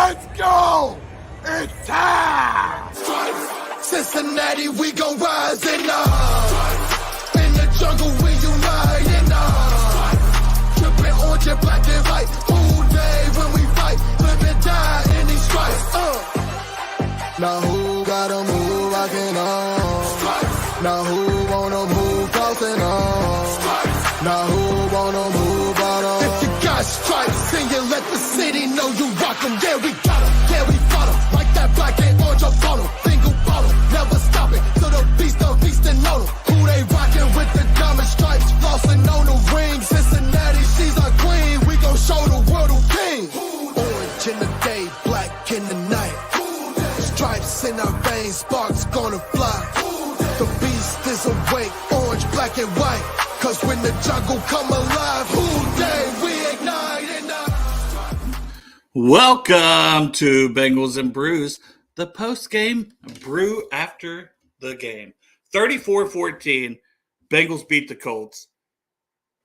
Let's go! It's time! Cincinnati, we gon' rise in in the jungle, we unite in tripping orange and black and white. All day when we fight, live and die in these stripes. Now who gotta move rockin' on? Now who wanna move crossing on? Now who wanna move out on? If you got stripes, then you let the city know you rock 'em. Yeah, we got 'em. Yeah, we fought 'em. Like that black and orange up on 'em. Single bottle, never stop it. So the feastin' on 'em. Who they rockin' with the diamond stripes? Flossin' on the ring. Cincinnati, she's our queen. We gon' show the world who king. Orange in the day, black in the night. Stripes in our veins, sparks gonna fly. The beast is awake, orange, black and white. Cause when the jungle come alive, who day we ignite in Welcome to Bengals and Brews, the post-game brew after the game. 34-14, Bengals beat the Colts.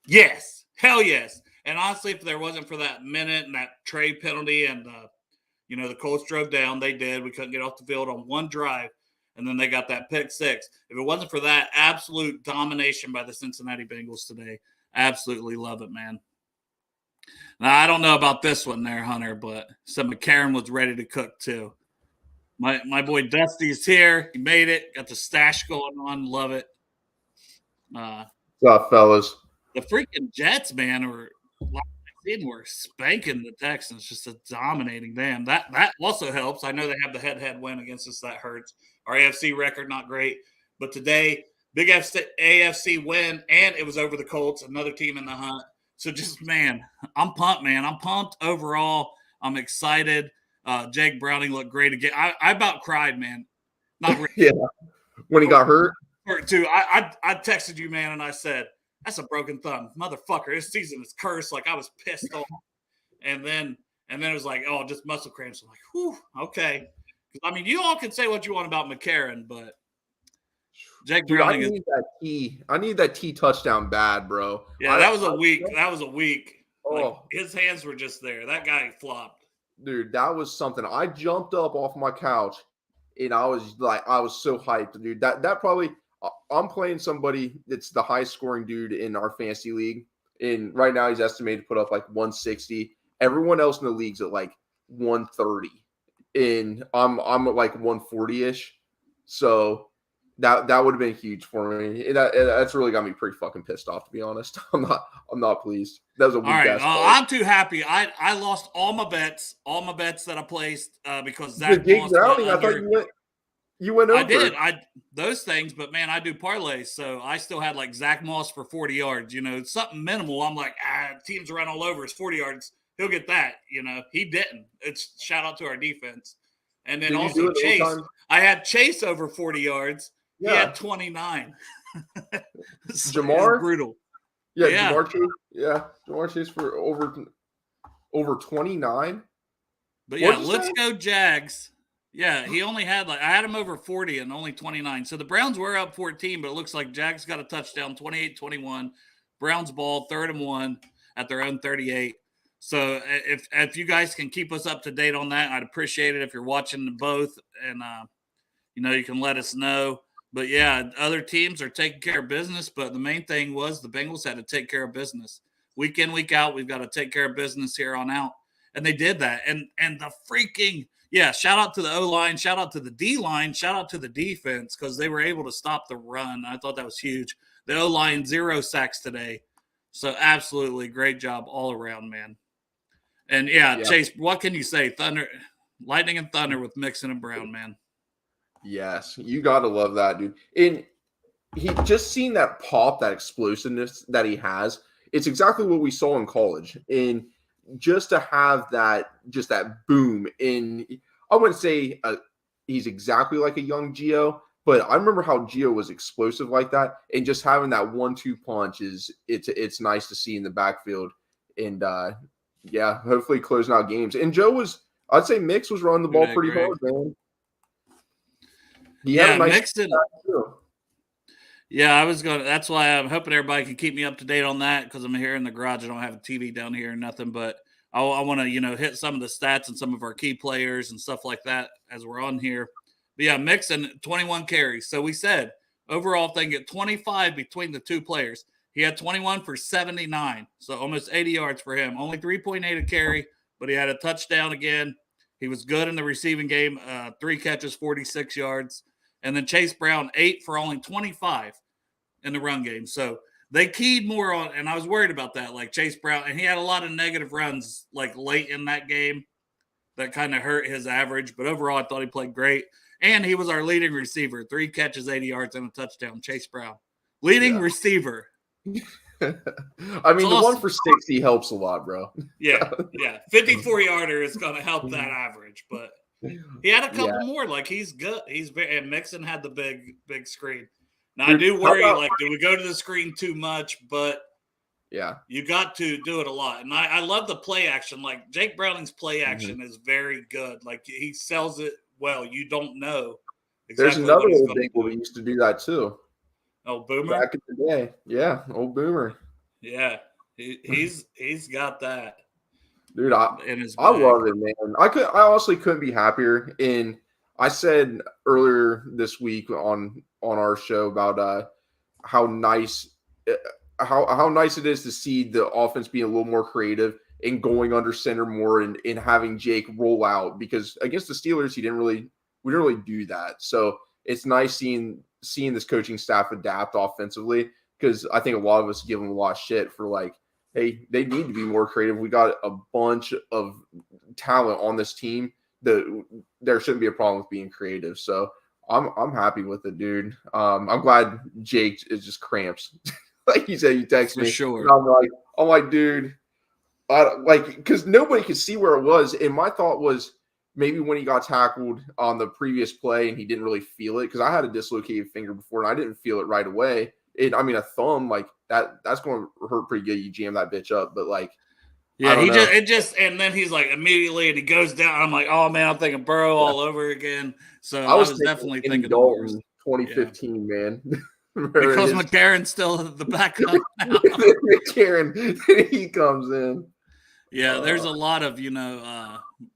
Yes, hell yes. And honestly, if there wasn't for that minute and that trade penalty and, the Colts drove down, they did. We couldn't get off the field on one drive, and then they got that pick six. If it wasn't for that absolute domination by the Cincinnati Bengals today, absolutely love it, man. Now, I don't know about this one there, Hunter, but some McCarron was ready to cook too. My boy Dusty's here. He made it. Got the stash going on. Love it. What's up, fellas? The freaking Jets, man, were spanking the Texans, just dominating them. That also helps. I know they have the head-to-head win against us. That hurts. Our AFC record, not great. But today, big AFC win, and it was over the Colts, another team in the hunt. So just, man, I'm pumped, man. I'm pumped overall. I'm excited. Jake Browning looked great again. I about cried, man. Not really. Yeah. When he got hurt? Hurt, too. I texted you, man, and I said, that's a broken thumb. Motherfucker, this season is cursed. Like, I was pissed off. And then it was like, oh, just muscle cramps. I'm like, whew, okay. I mean, you all can say what you want about McCarron, but Jake Browning I need that T touchdown bad, bro. Yeah, that was a week. That was a week. Oh. Like, his hands were just there. That guy flopped. Dude, that was something. I jumped up off my couch, and I was so hyped, dude. That probably – I'm playing somebody that's the highest scoring dude in our fantasy league. And right now he's estimated to put up like 160. Everyone else in the league's at like 130. And I'm at like 140-ish. So that would have been huge for me. That's really got me pretty fucking pissed off, to be honest. I'm not pleased. That was a weak ass. I'm too happy. I lost all my bets that I placed because Zach Moss. I thought you went over. I did. Those things, but man, I do parlays, so I still had like Zach Moss for 40 yards. Something minimal. I'm like, teams run all over his 40 yards. He'll get that. He didn't. It's shout out to our defense. And then also Chase. I had Chase over 40 yards. Yeah. He had 29. Jamar, brutal. Yeah. Jamar Chase. Yeah, Jamar Chase for over 29. But yeah, let's go Jags. Yeah, he only had I had him over 40 and only 29. So the Browns were up 14, but it looks like Jags got a touchdown, 28-21. Browns ball, 3rd and 1 at their own 38. So if you guys can keep us up to date on that, I'd appreciate it if you're watching both. And, you can let us know. But, yeah, other teams are taking care of business. But the main thing was the Bengals had to take care of business. Week in, week out, we've got to take care of business here on out. And they did that. And the freaking – yeah, shout out to the O-line, shout out to the D-line, shout out to the defense because they were able to stop the run. I thought that was huge. The O-line, 0 sacks today. So absolutely great job all around, man. And, yeah, Chase, what can you say? Lightning and thunder with Mixon and Brown, man. Yes, you got to love that, dude. And he just seen that pop, that explosiveness that he has. It's exactly what we saw in college. And just to have that boom in, I wouldn't say he's exactly like a young Gio, but I remember how Gio was explosive like that, and just having that 1-2 punch it's nice to see in the backfield, and hopefully closing out games. And I'd say Mix was running the ball pretty hard, man. He had a nice Mixon. Yeah, that's why I'm hoping everybody can keep me up to date on that because I'm here in the garage. I don't have a TV down here or nothing, but I want to, hit some of the stats and some of our key players and stuff like that as we're on here. But yeah, Mixon, 21 carries. So we said overall thing get 25 between the two players. He had 21 for 79, so almost 80 yards for him. Only 3.8 a carry, but he had a touchdown again. He was good in the receiving game, 3 catches, 46 yards. And then Chase Brown, 8 for only 25 in the run game. So they keyed more on, and I was worried about that, like Chase Brown. And he had a lot of negative runs like late in that game that kind of hurt his average. But overall, I thought he played great. And he was our leading receiver, 3 catches, 80 yards, and a touchdown. Chase Brown. Leading receiver. I mean, the awesome. 1 for 60 helps a lot, bro. Yeah. 54-yarder is going to help that average, but he had a couple more. Like, he's good. And Mixon had the big screen. Now, I do worry, do we go to the screen too much? But you got to do it a lot. And I love the play action. Like, Jake Browning's play action is very good. Like, he sells it well. You don't know exactly. There's another old Bengal that used to do that too. Oh, Boomer? Back in the day. Yeah, old Boomer. Yeah, he's got that. Dude, I love it, man. I honestly couldn't be happier. And I said earlier this week on our show about how nice it is to see the offense being a little more creative and going under center more and having Jake roll out, because against the Steelers we didn't really do that. So it's nice seeing this coaching staff adapt offensively, because I think a lot of us give them a lot of shit for like, hey, they need to be more creative. We got a bunch of talent on this team that there shouldn't be a problem with being creative. So I'm happy with it, dude. I'm glad Jake is just cramps. Like you said, you text me. Sure. I'm like, dude, because nobody could see where it was. And my thought was maybe when he got tackled on the previous play and he didn't really feel it, because I had a dislocated finger before and I didn't feel it right away. A thumb like that's going to hurt pretty good. You jam that bitch up, but like, yeah, and then he's like immediately, and he goes down. I'm like, oh man, I'm thinking Burrow all over again. So I was definitely thinking Dalton 2015, man. Because McCarron's still the backup now. McCarron, he comes in. Yeah, there's a lot of,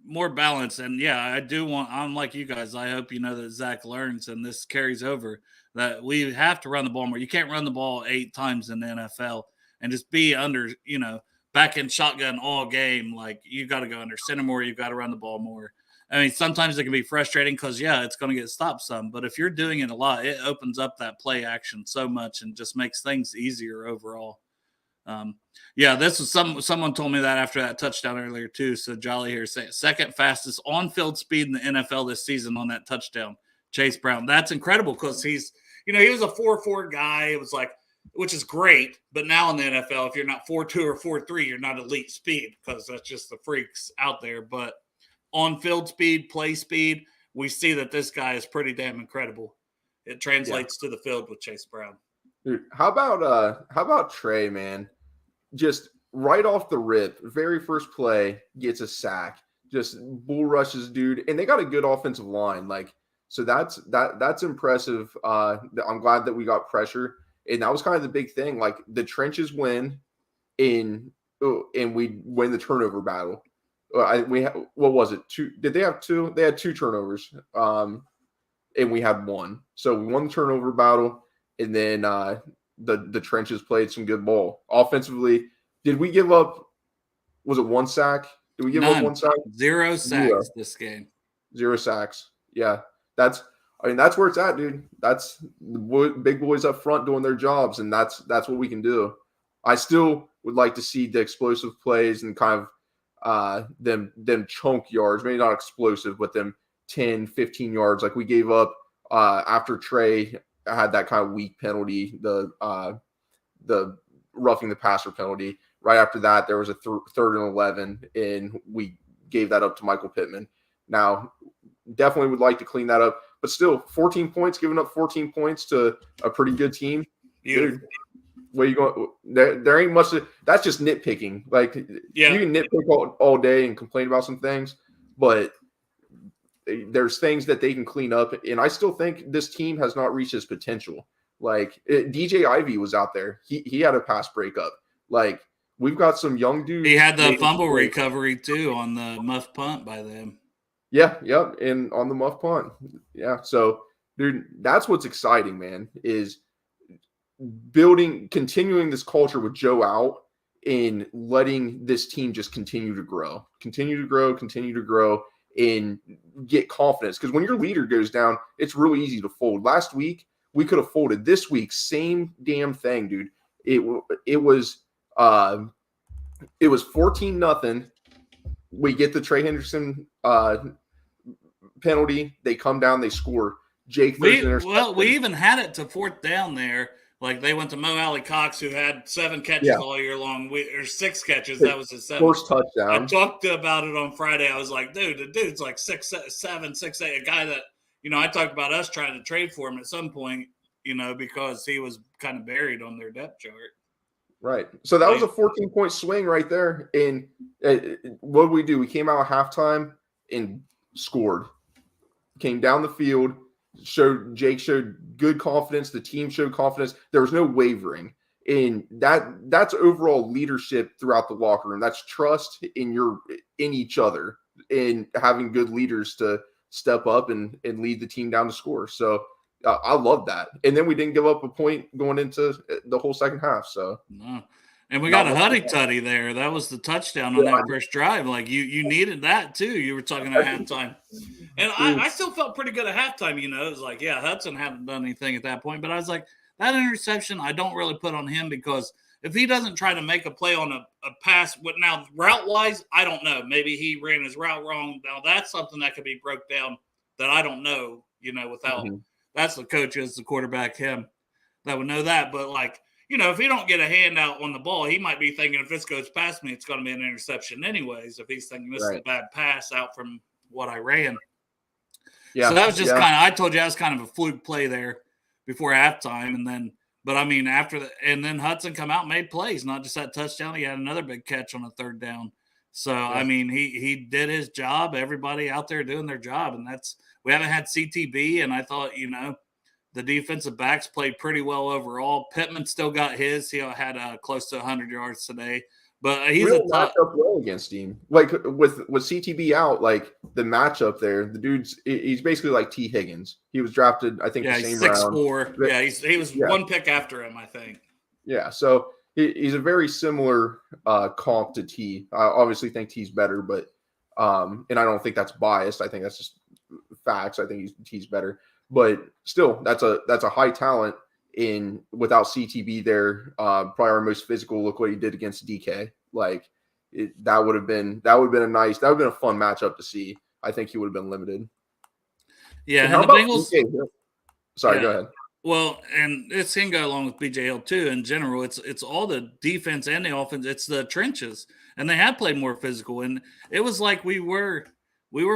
more balance. And yeah, I'm like you guys. I hope that Zach learns and this carries over, that we have to run the ball more. You can't run the ball 8 times in the NFL and just be under, back in shotgun all game. Like, you got to go under center more. You got to run the ball more. I mean, sometimes it can be frustrating because, it's going to get stopped some. But if you're doing it a lot, it opens up that play action so much and just makes things easier overall. This was someone told me that after that touchdown earlier too. So Jolly here saying second fastest on-field speed in the NFL this season on that touchdown, Chase Brown. That's incredible because he's, he was a 4.4 guy. It was like, which is great. But now in the NFL, if you're not 4.2 or 4.3, you're not elite speed because that's just the freaks out there. But on-field speed, play speed, we see that this guy is pretty damn incredible. It translates to the field with Chase Brown. Dude, how about Trey, man? Just right off the rip, very first play, gets a sack, just bull rushes dude, and they got a good offensive line. Like, so that's impressive. I'm glad that we got pressure, and that was kind of the big thing. Like, the trenches win, and we win the turnover battle. What was it? 2? Did they have 2? They had 2 turnovers, and we had 1. So we won the turnover battle, and then the trenches played some good ball offensively. Did we give up? Was it 1 sack? Did we give up 1 sack? 0 sacks this game. 0 sacks. Yeah, that's where it's at, dude. That's the big boys up front doing their jobs, and that's what we can do. I still would like to see the explosive plays and kind of them chunk yards, maybe not explosive, but them 10, 15 yards like we gave up after Trey had that kind of weak penalty, the roughing the passer penalty. Right after that, there was a 3rd and 11, and we gave that up to Michael Pittman. Now, definitely would like to clean that up, but still, 14 points, giving up 14 points to a pretty good team. Dude, where you going? There ain't much. That's just nitpicking. Like, you can nitpick all day and complain about some things, but there's things that they can clean up, and I still think this team has not reached its potential. Like, DJ Ivey was out there; he had a pass breakup. Like, we've got some young dudes. He had the fumble recovery too on the muff punt by them. Yeah, yep, and on the muff punt. Yeah, so dude, that's what's exciting, man, is continuing this culture with Joe out and letting this team just continue to grow, and get confidence. Because when your leader goes down, it's really easy to fold. Last week, we could have folded. This week, same damn thing, dude. It was 14-0. We get the Trey Henderson penalty. They come down, they score. Jake throws an interception. We even had it to fourth down there. Like they went to Mo Alley Cox, who had 7 catches all year long, or 6 catches. That was his 7th. First touchdown. I talked about it on Friday. I was like, dude, the dude's like 6'7", 6'8", a guy that, I talked about us trying to trade for him at some point, because he was kind of buried on their depth chart. Right. So that was a 14-point swing right there. And what did we do? We came out at halftime and scored. Came down the field. Jake showed good confidence. The team showed confidence. There was no wavering. And that's overall leadership throughout the locker room. That's trust in each other, and having good leaders to step up and lead the team down to score. So I love that. And then we didn't give up a point going into the whole second half. So no. And we got a huddy-tuddy there. That was the touchdown on that first drive. Like, you needed that, too. You were talking at halftime. And I still felt pretty good at halftime, It was like, yeah, Hudson hadn't done anything at that point. But I was like, that interception, I don't really put on him, because if he doesn't try to make a play on a pass, now, route-wise, I don't know. Maybe he ran his route wrong. Now, that's something that could be broke down that I don't know, without that's the coaches, the quarterback, him, that would know that. But, like, if he don't get a handout on the ball, he might be thinking if this goes past me, it's going to be an interception anyways. If he's thinking this is a bad pass out from what I ran. Yeah. So that was just I told you that was kind of a fluke play there before halftime. And then, but I mean, and then Hudson come out and made plays, not just that touchdown. He had another big catch on a third down. So, I mean, he did his job. Everybody out there doing their job. And we haven't had CTB. And I thought, the defensive backs played pretty well overall. Pittman still got his. He had close to 100 yards today. But he's a tough matchup well against him. Like with CTB out, like the matchup there, the dude's he's basically like T. Higgins. He was drafted, I think, the same 6'4". Yeah, he was one pick after him, I think. Yeah, so he's a very similar comp to T. I obviously think T's better, but and I don't think that's biased. I think that's just facts. I think T's better. But still, that's a high talent without CTB there. Probably our most physical. Look what he did against DK. Like that would have been a fun matchup to see. I think he would have been limited. Yeah, and the Bengals. Sorry, go ahead. Well, and it's can go along with BJ Hill too. In general, it's all the defense and the offense. It's the trenches, and they have played more physical. And it was like we were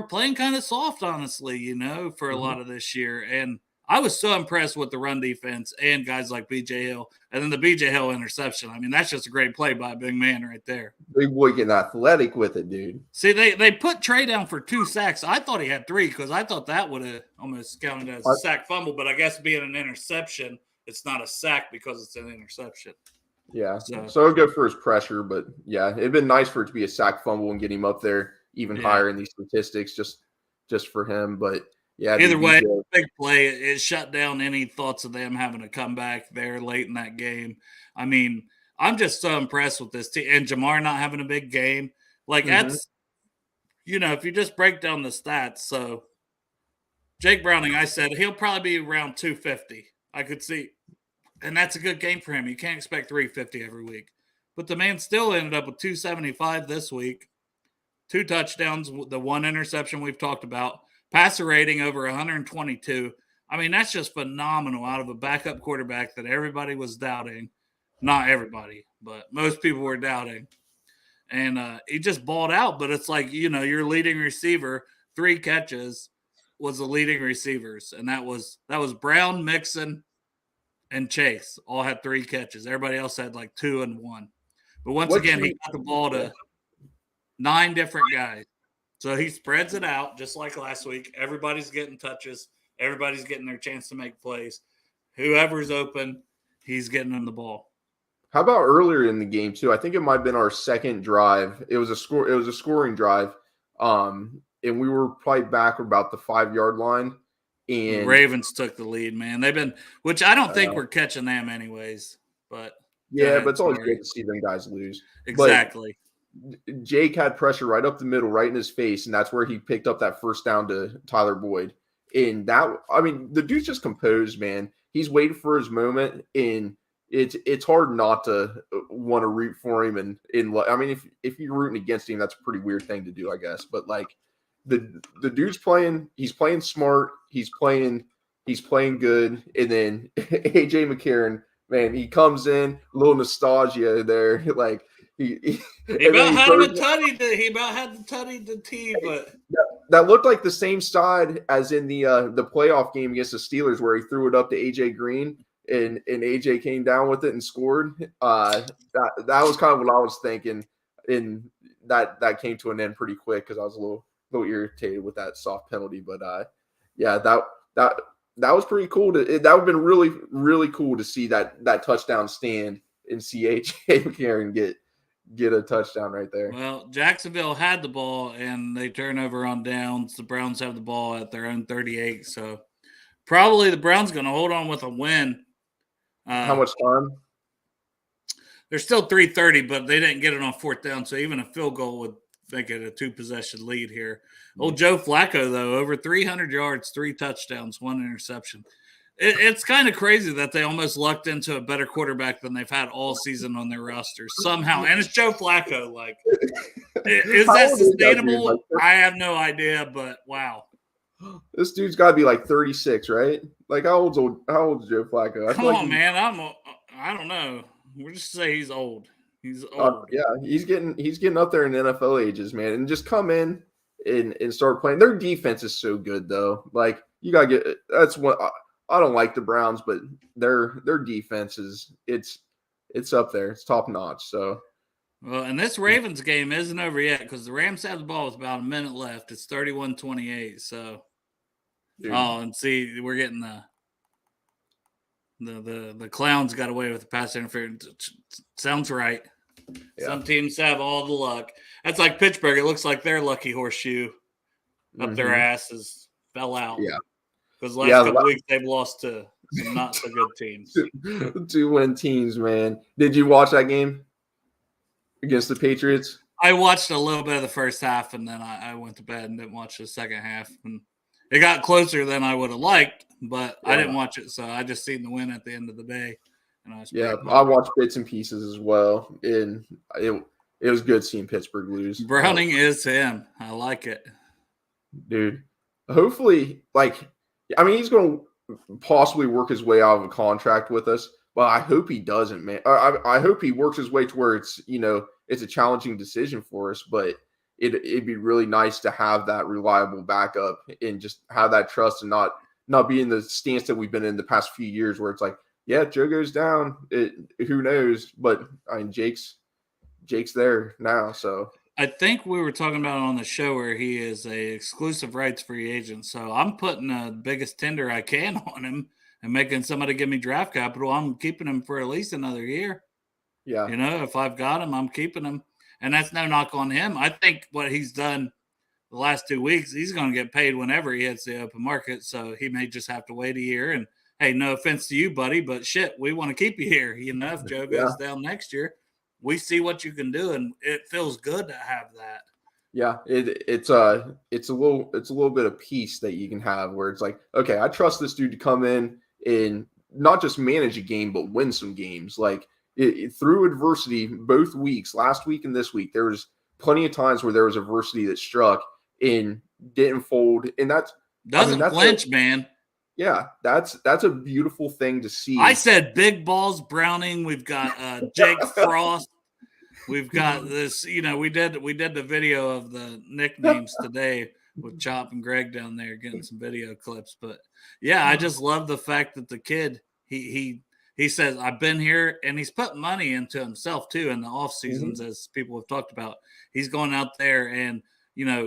playing kind of soft, honestly, for a lot of this year. And I was so impressed with the run defense and guys like BJ Hill. And then the BJ Hill interception. I mean, that's just a great play by a big man right there. Big boy getting athletic with it, dude. See, they put Trey down for 2 sacks. I thought he had 3 because I thought that would have almost counted as a sack fumble. But I guess being an interception, it's not a sack because it's an interception. Yeah, so I'll go for his pressure. But, yeah, it'd been nice for it to be a sack fumble and get him up there even higher in these statistics just for him. But yeah, either way, big play. It shut down any thoughts of them having to come back there late in that game. I mean, I'm just so impressed with this team, and Jamar not having a big game. Like that's, if you just break down the stats. So Jake Browning, I said he'll probably be around 250. I could see, and that's a good game for him. You can't expect 350 every week, but the man still ended up with 275 this week. 2 touchdowns, the 1 interception we've talked about, passer rating over 122. I mean, that's just phenomenal out of a backup quarterback that everybody was doubting. Not everybody, but most people were doubting. And he just balled out, but it's like, your leading receiver, 3 catches, was the leading receivers. And that was Brown, Mixon, and Chase all had 3 catches. Everybody else had like 2 and 1. But once again, he got the ball to 9 different guys. So he spreads it out just like last week. Everybody's getting touches. Everybody's getting their chance to make plays. Whoever's open, he's getting them the ball. How about earlier in the game too? I think it might have been our second drive. It was a scoring drive. And we were probably back about the 5-yard line. The And Ravens took the lead, man. Which I don't think we're catching them anyways. But go yeah, ahead, but it's always sorry. good to see them guys lose. Exactly. But Jake had pressure right up the middle, right in his face, and that's where he picked up that first down to Tyler Boyd. And the dude's just composed, man. He's waiting for his moment, and it's hard not to want to root for him. And if you're rooting against him, that's a pretty weird thing to do, I guess. But like the dude's playing, he's playing smart, he's playing good, and then AJ McCarron, man, he comes in, a little nostalgia there, like. He about had the tutty to tee, but that looked like the same side as in the playoff game against the Steelers where he threw it up to AJ Green and AJ came down with it and scored. That was kind of what I was thinking, and that came to an end pretty quick because I was a little irritated with that soft penalty. But yeah, that was pretty cool. That would have been really, really cool to see that touchdown stand and see AJ McCarron get a touchdown right there. Well, Jacksonville had the ball and they turn over on downs. The Browns have the ball at their own 38. So probably the Browns going to hold on with a win. How much time? There's still 3:30, but they didn't get it on fourth down. So even a field goal would make it a 2-possession lead here. Old Joe Flacco, though, over 300 yards, 3 touchdowns, 1 interception. It's kind of crazy that they almost lucked into a better quarterback than they've had all season on their roster somehow. And it's Joe Flacco. Like, is that sustainable? I have no idea, but wow. This dude's got to be like 36, right? Like, how old's Joe Flacco? Come on, man. I don't know. We'll just say he's old. He's old. Yeah, he's getting up there in NFL ages, man. And just come in and start playing. Their defense is so good, though. Like, you got to get – that's what – I don't like the Browns, but their defense it's up there. It's top notch. So, well, and this Ravens game isn't over yet because the Rams have the ball with about a minute left. It's 31-28. So, dude. Oh, and see, we're getting the clowns got away with the pass interference. Sounds right. Yeah. Some teams have all the luck. That's like Pittsburgh. It looks like their lucky horseshoe up their asses fell out. Yeah. Because last couple weeks they've lost to some not so good teams. 2-win teams, man. Did you watch that game against the Patriots? I watched a little bit of the first half, and then I went to bed and didn't watch the second half. And it got closer than I would have liked, but I didn't watch it, so I just seen the win at the end of the day. And I watched bits and pieces as well, and it was good seeing Pittsburgh lose. Browning is him. I like it, dude. Hopefully, he's going to possibly work his way out of a contract with us, but I hope he doesn't, man. I hope he works his way to where it's a challenging decision for us, but it'd be really nice to have that reliable backup and just have that trust and not be in the stance that we've been in the past few years where it's like, yeah, Joe goes down. Who knows? But Jake's there now, so. I think we were talking about it on the show where he is a exclusive rights free agent. So I'm putting the biggest tender I can on him and making somebody give me draft capital. I'm keeping him for at least another year. Yeah. If I've got him, I'm keeping him. And that's no knock on him. I think what he's done the last 2 weeks, he's going to get paid whenever he hits the open market. So he may just have to wait a year. And hey, no offense to you, buddy, but shit, we want to keep you here. If Joe goes down next year, we see what you can do, and it feels good to have that. Yeah, it's a little bit of peace that you can have where it's like, okay, I trust this dude to come in and not just manage a game, but win some games. Like through adversity, both weeks, last week and this week, there was plenty of times where there was adversity that struck and didn't fold, and that's flinch, man. Yeah, that's a beautiful thing to see. I said big balls Browning. We've got Jake Frost. We've got this. We did the video of the nicknames today with Chop and Greg down there getting some video clips. But yeah, I just love the fact that the kid he says I've been here, and he's put money into himself too in the off seasons, as people have talked about. He's going out there and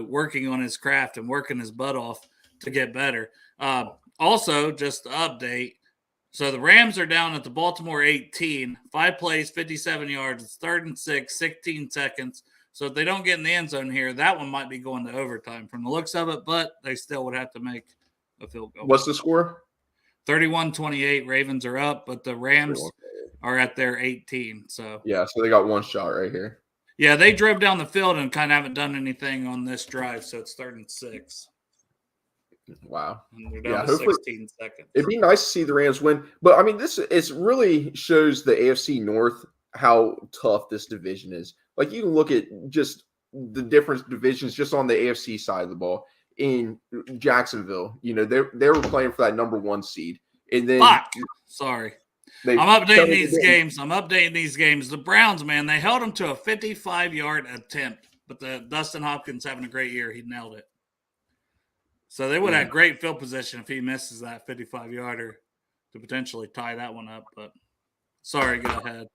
working on his craft and working his butt off to get better. Also, just to update, So the Rams are down at the Baltimore 18, 5 plays, 57 yards. It's 3rd and 6, 16 seconds. So if they don't get in the end zone here, that one might be going to overtime from the looks of it, but they still would have to make a field goal. What's the score? 31-28. Ravens are up, but the Rams are at their 18. So yeah, so they got one shot right here. Yeah, they drove down the field and kind of haven't done anything on this drive, so it's 3rd and 6. Wow. And they're down to 16 seconds. It'd be nice to see the Rams win. But, I mean, it really shows the AFC North how tough this division is. Like, you can look at just the different divisions just on the AFC side of the ball. In Jacksonville, they were playing for that number 1 seed. And then sorry. I'm updating these games. The Browns, man, they held them to a 55-yard attempt, but the Dustin Hopkins having a great year. He nailed it. So they would have great field position if he misses that 55-yarder to potentially tie that one up. But sorry, go ahead.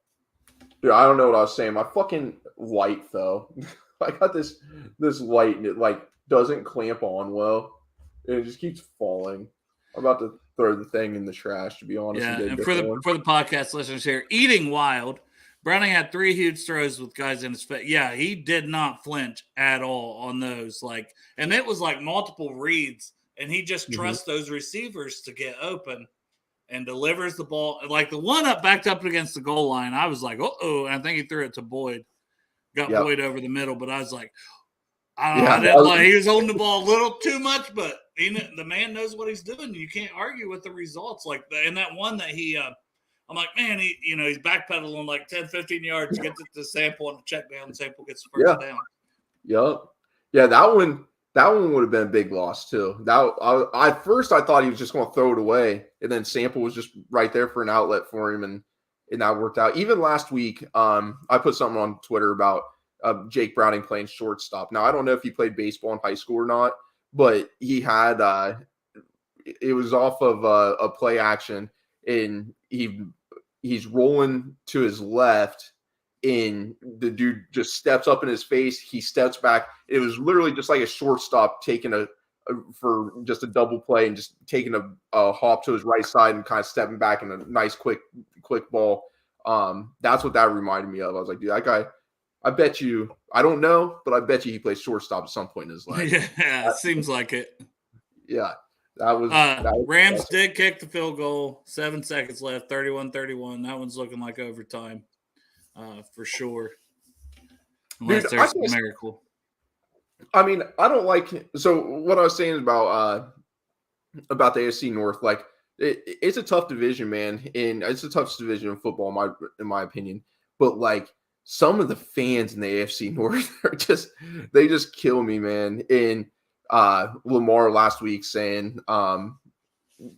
Dude, I don't know what I was saying. My fucking light fell. I got this light and it doesn't clamp on well. And it just keeps falling. I'm about to throw the thing in the trash, to be honest. Yeah, and for the podcast listeners here, eating wild, Browning had 3 huge throws with guys in his face. Yeah, he did not flinch at all on those. And it was multiple reads, and he just trusts those receivers to get open and delivers the ball. Like the one backed up against the goal line, I was like, uh-oh, and I think he threw it to Boyd. Got Boyd over the middle, but I was like, I didn't like he was holding the ball a little too much, but the man knows what he's doing. You can't argue with the results and that one that he I'm like, man, he's backpedaling 10, 15 yards, gets it to Sample and the check down. Sample gets the first down. Yep. Yeah, that one would have been a big loss too. At first I thought he was just going to throw it away, and then Sample was just right there for an outlet for him, and that worked out. Even last week, I put something on Twitter about Jake Browning playing shortstop. Now, I don't know if he played baseball in high school or not, but he had it was off of a play action, and he's rolling to his left, and the dude just steps up in his face. He steps back. It was literally just like a shortstop taking for just a double play and just taking a hop to his right side and kind of stepping back in a nice quick ball. That's what that reminded me of. I was like, dude, that guy, I bet you, I don't know, but I bet you he plays shortstop at some point in his life. Yeah, it seems like it. Yeah. That was Rams did kick the field goal. 7 seconds left, 31-31. That one's looking like overtime for sure. Unless there's a miracle. I mean, I don't like – so what I was saying about the AFC North, it's a tough division, man, and it's the toughest division in football in my opinion. But, some of the fans in the AFC North they just kill me, man. And Lamar last week saying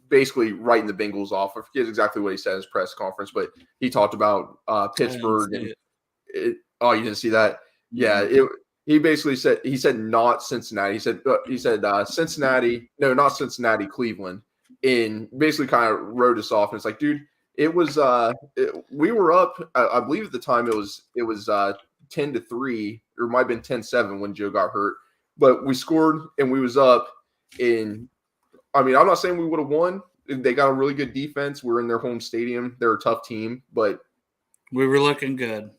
basically writing the Bengals off. I forget exactly what he said in his press conference, but he talked about Pittsburgh. You didn't see that? Yeah, he basically said not Cincinnati. He said Cincinnati. No, not Cincinnati, Cleveland. And basically kind of wrote us off. And it's like, dude, it was we were up. I believe at the time it was 10-3, or it might have been 10-7 when Joe got hurt. But we scored and we was up. And I mean, I'm not saying we would have won. They got a really good defense. We're in their home stadium. They're a tough team, but we were looking good.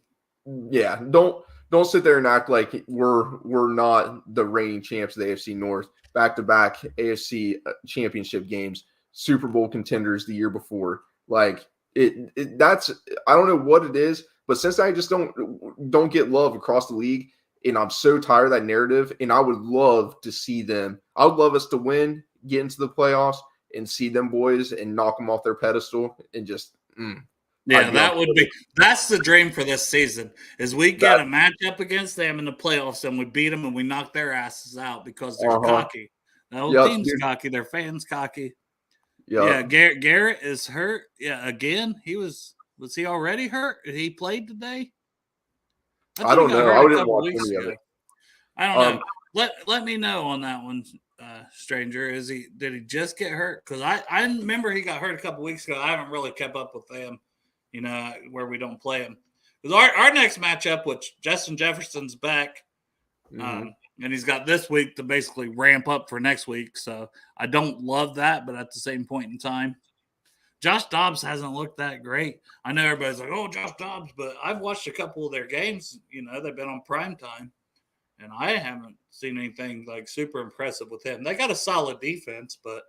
Yeah, don't sit there and act like we're not the reigning champs of the AFC North. Back-to-back AFC championship games, Super Bowl contenders the year before. That's I don't know what it is, but Cincinnati just don't get love across the league, and I'm so tired of that narrative. And I would love to see them. I would love us to win, get into the playoffs, and see them boys and knock them off their pedestal and just. Yeah, that's the dream for this season is we get a matchup against them in the playoffs and we beat them and we knock their asses out because they're cocky. The whole team's cocky. Their fans cocky. Yeah, Garrett is hurt. Yeah, again, was he already hurt? He played today? I don't know. I didn't watch any of it. I don't know. Let me know on that one, stranger. Did he just get hurt? Because I remember he got hurt a couple weeks ago. I haven't really kept up with them. Where we don't play him. Because our next matchup, which Justin Jefferson's back, and he's got this week to basically ramp up for next week. So I don't love that, but at the same point in time, Josh Dobbs hasn't looked that great. I know everybody's like, oh, Josh Dobbs, but I've watched a couple of their games. They've been on prime time, and I haven't seen anything like super impressive with him. They got a solid defense, but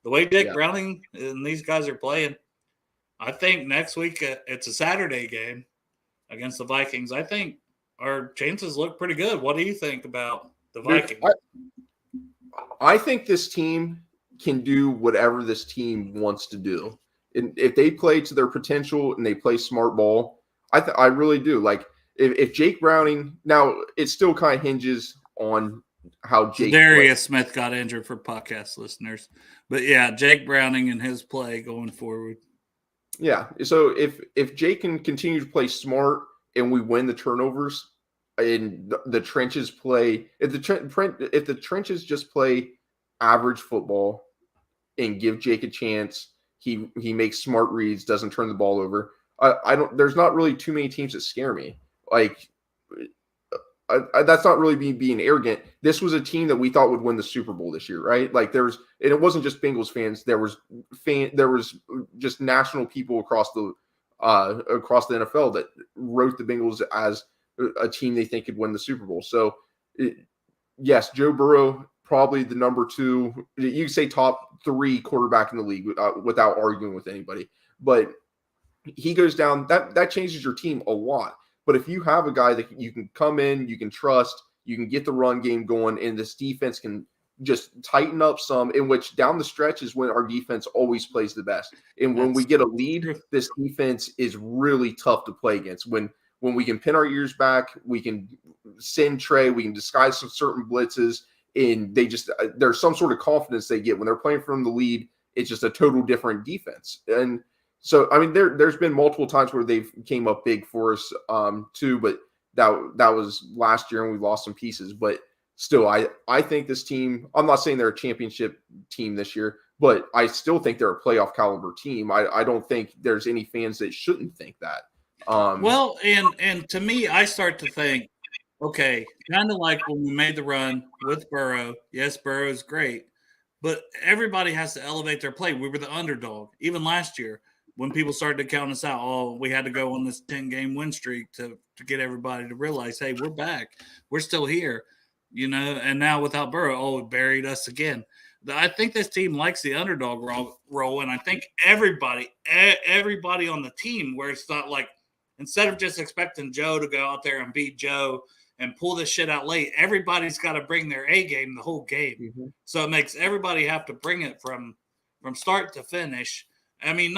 the way Jake Browning and these guys are playing, I think next week it's a Saturday game against the Vikings. I think our chances look pretty good. What do you think about the Vikings? I think this team can do whatever this team wants to do. And if they play to their potential and they play smart ball, I really do. Like if Jake Browning, now it still kind of hinges on how Jake Darius Smith got injured for podcast listeners. But yeah, Jake Browning and his play going forward. Yeah. So if Jake can continue to play smart and we win the turnovers and the trenches play, if the trenches just play average football and give Jake a chance, he makes smart reads, doesn't turn the ball over. There's not really too many teams that scare me. Like that's not really me being arrogant. This was a team that we thought would win the Super Bowl this year, right? Like and it wasn't just Bengals fans. There was just national people across the NFL that wrote the Bengals as a team they think could win the Super Bowl. So yes, Joe Burrow, probably the number 2, you could say top 3 quarterback in the league without arguing with anybody. But he goes down, that changes your team a lot. But if you have a guy that you can come in, you can trust, you can get the run game going, and this defense can just tighten up some, in which down the stretch is when our defense always plays the best. And when we get a lead, this defense is really tough to play against. When we can pin our ears back, we can send Trey, we can disguise some certain blitzes, and there's some sort of confidence they get when they're playing from the lead. It's just a total different defense. And so, I mean, there's been multiple times where they've came up big for us too, but that was last year and we lost some pieces. But still, I think this team, I'm not saying they're a championship team this year, but I still think they're a playoff caliber team. I don't think there's any fans that shouldn't think that. Well, and to me, I start to think, okay, kind of like when we made the run with Burrow. Yes, Burrow's great, but everybody has to elevate their play. We were the underdog. Even last year, when people started to count us out, oh, we had to go on this 10-game win streak to get everybody to realize, hey, we're back. We're still here, and now without Burrow, oh, it buried us again. I think this team likes the underdog role, and I think everybody on the team, where it's not like, instead of just expecting Joe to go out there and beat Joe and pull this shit out late, everybody's got to bring their A game the whole game. Mm-hmm. So it makes everybody have to bring it from start to finish. I mean,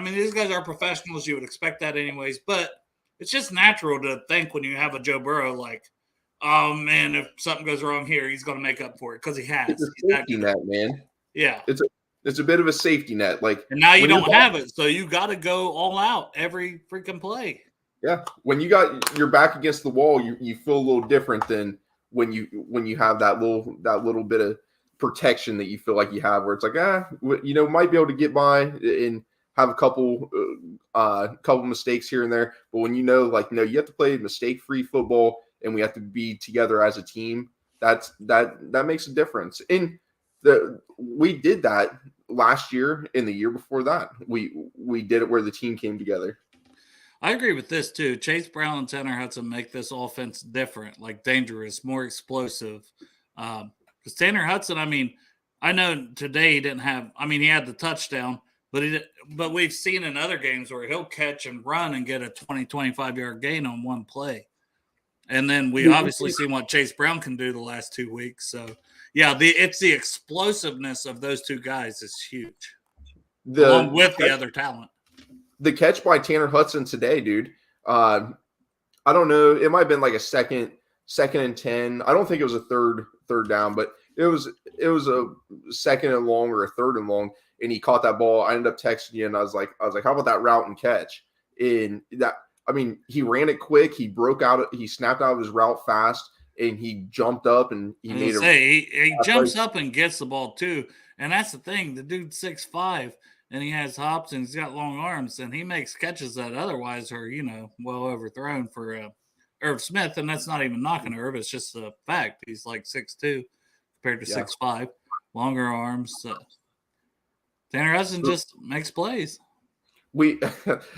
these guys are professionals. You would expect that anyways, but it's just natural to think when you have a Joe Burrow, like, oh man, if something goes wrong here, he's going to make up for it, because he has. It's a safety net, man. Yeah. It's a bit of a safety net. Like, and now you don't have it, so you got to go all out every freaking play. Yeah. When you got your back against the wall, you feel a little different than when you have that little bit of protection that you feel like you have, where it's like, might be able to get by and have a couple mistakes here and there. But when you have to play mistake-free football and we have to be together as a team, that makes a difference. And we did that last year and the year before that. We did it where the team came together. I agree with this too. Chase Brown and Tanner Hudson make this offense different, like dangerous, more explosive. Because Tanner Hudson, I know today he didn't have. He had the touchdown, but we've seen in other games where he'll catch and run and get a 20, 25-yard gain on one play. And then we obviously seen what Chase Brown can do the last 2 weeks. So, yeah, it's the explosiveness of those two guys is huge, along with the other talent. The catch by Tanner Hudson today, dude. I don't know. It might have been like a second and 10. I don't think it was a third down, but it was a second and long or a third and long, and he caught that ball. I ended up texting you, and I was like, how about that route and catch? And that, he ran it quick. He broke out. He snapped out of his route fast, and he jumped up and he made it. He jumps up and gets the ball too, and that's the thing. The dude's 6'5". And he has hops and he's got long arms, and he makes catches that otherwise are, well overthrown for Irv Smith. And that's not even knocking Irv. It's just a fact. He's like 6'2" compared to 6'5", longer arms. Tanner Hudson just makes plays. We know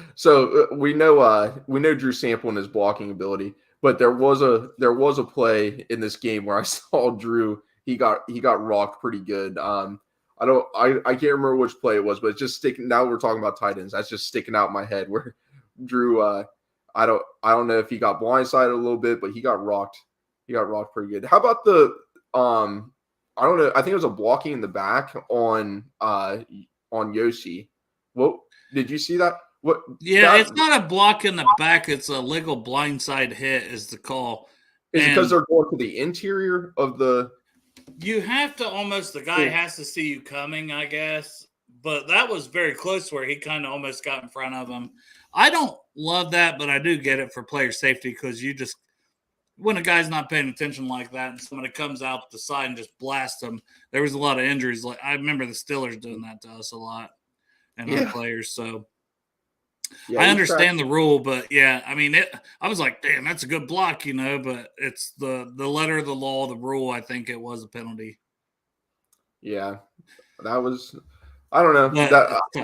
Drew Sample and his blocking ability, but there was a play in this game where I saw Drew. He got rocked pretty good. I can't remember which play it was, but it's just sticking. Now we're talking about tight ends. That's just sticking out in my head where Drew. I don't know if he got blindsided a little bit, but he got rocked. He got rocked pretty good. How about the I don't know. I think it was a blocking in the back on Yoshi. What did you see that? What? Yeah, it's not a block in the back. It's a legal blindside hit is the call. Is it because they're going to the interior of the? You have to almost, the guy has to see you coming, I guess. But that was very close where he kind of almost got in front of him. I don't love that, but I do get it for player safety because you just, when a guy's not paying attention like that and somebody comes out the side and just blasts him, there was a lot of injuries. Like I remember the Steelers doing that to us a lot and our players. So I understand the rule, but I mean, I was like, damn, that's a good block, but it's the letter of the law, the rule. I think it was a penalty. Yeah, that was, I don't know.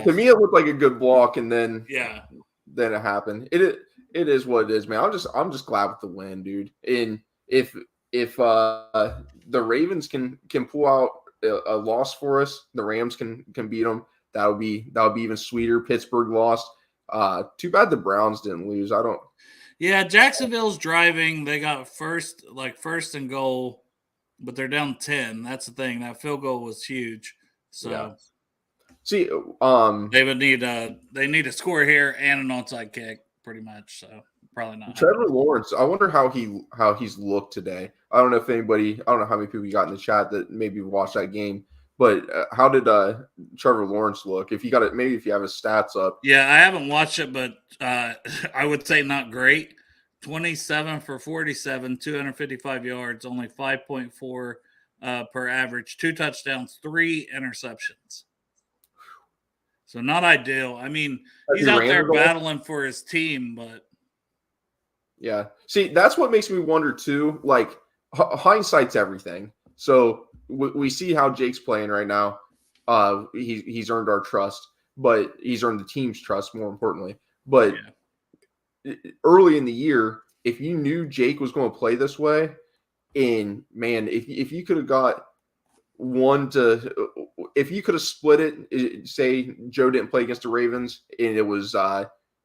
To me, it looked like a good block, and then then it happened. It is what it is, man. I'm just glad with the win, dude. And if the Ravens can pull out a loss for us, the Rams can beat them. That would be even sweeter. Pittsburgh lost. Too bad the Browns didn't lose. Yeah, Jacksonville's driving. They got first and goal, but they're down 10. That's the thing. That field goal was huge. So see, they would need a score here and an onside kick, pretty much. So probably not. Trevor Lawrence. I wonder how he's looked today. I don't know how many people you got in the chat that maybe watched that game. But how did Trevor Lawrence look? If you got it, maybe if you have his stats up. Yeah, I haven't watched it, but I would say not great. 27 for 47, 255 yards, only 5.4 per average, 2 touchdowns, 3 interceptions. So not ideal. I mean, he's out there battling for his team, but yeah. See, that's what makes me wonder too. Like hindsight's everything. So we see how Jake's playing right now. He's earned our trust, but he's earned the team's trust more importantly. But early in the year, if you knew Jake was going to play this way, and man, if you could have got if you could have split it, say Joe didn't play against the Ravens, and it was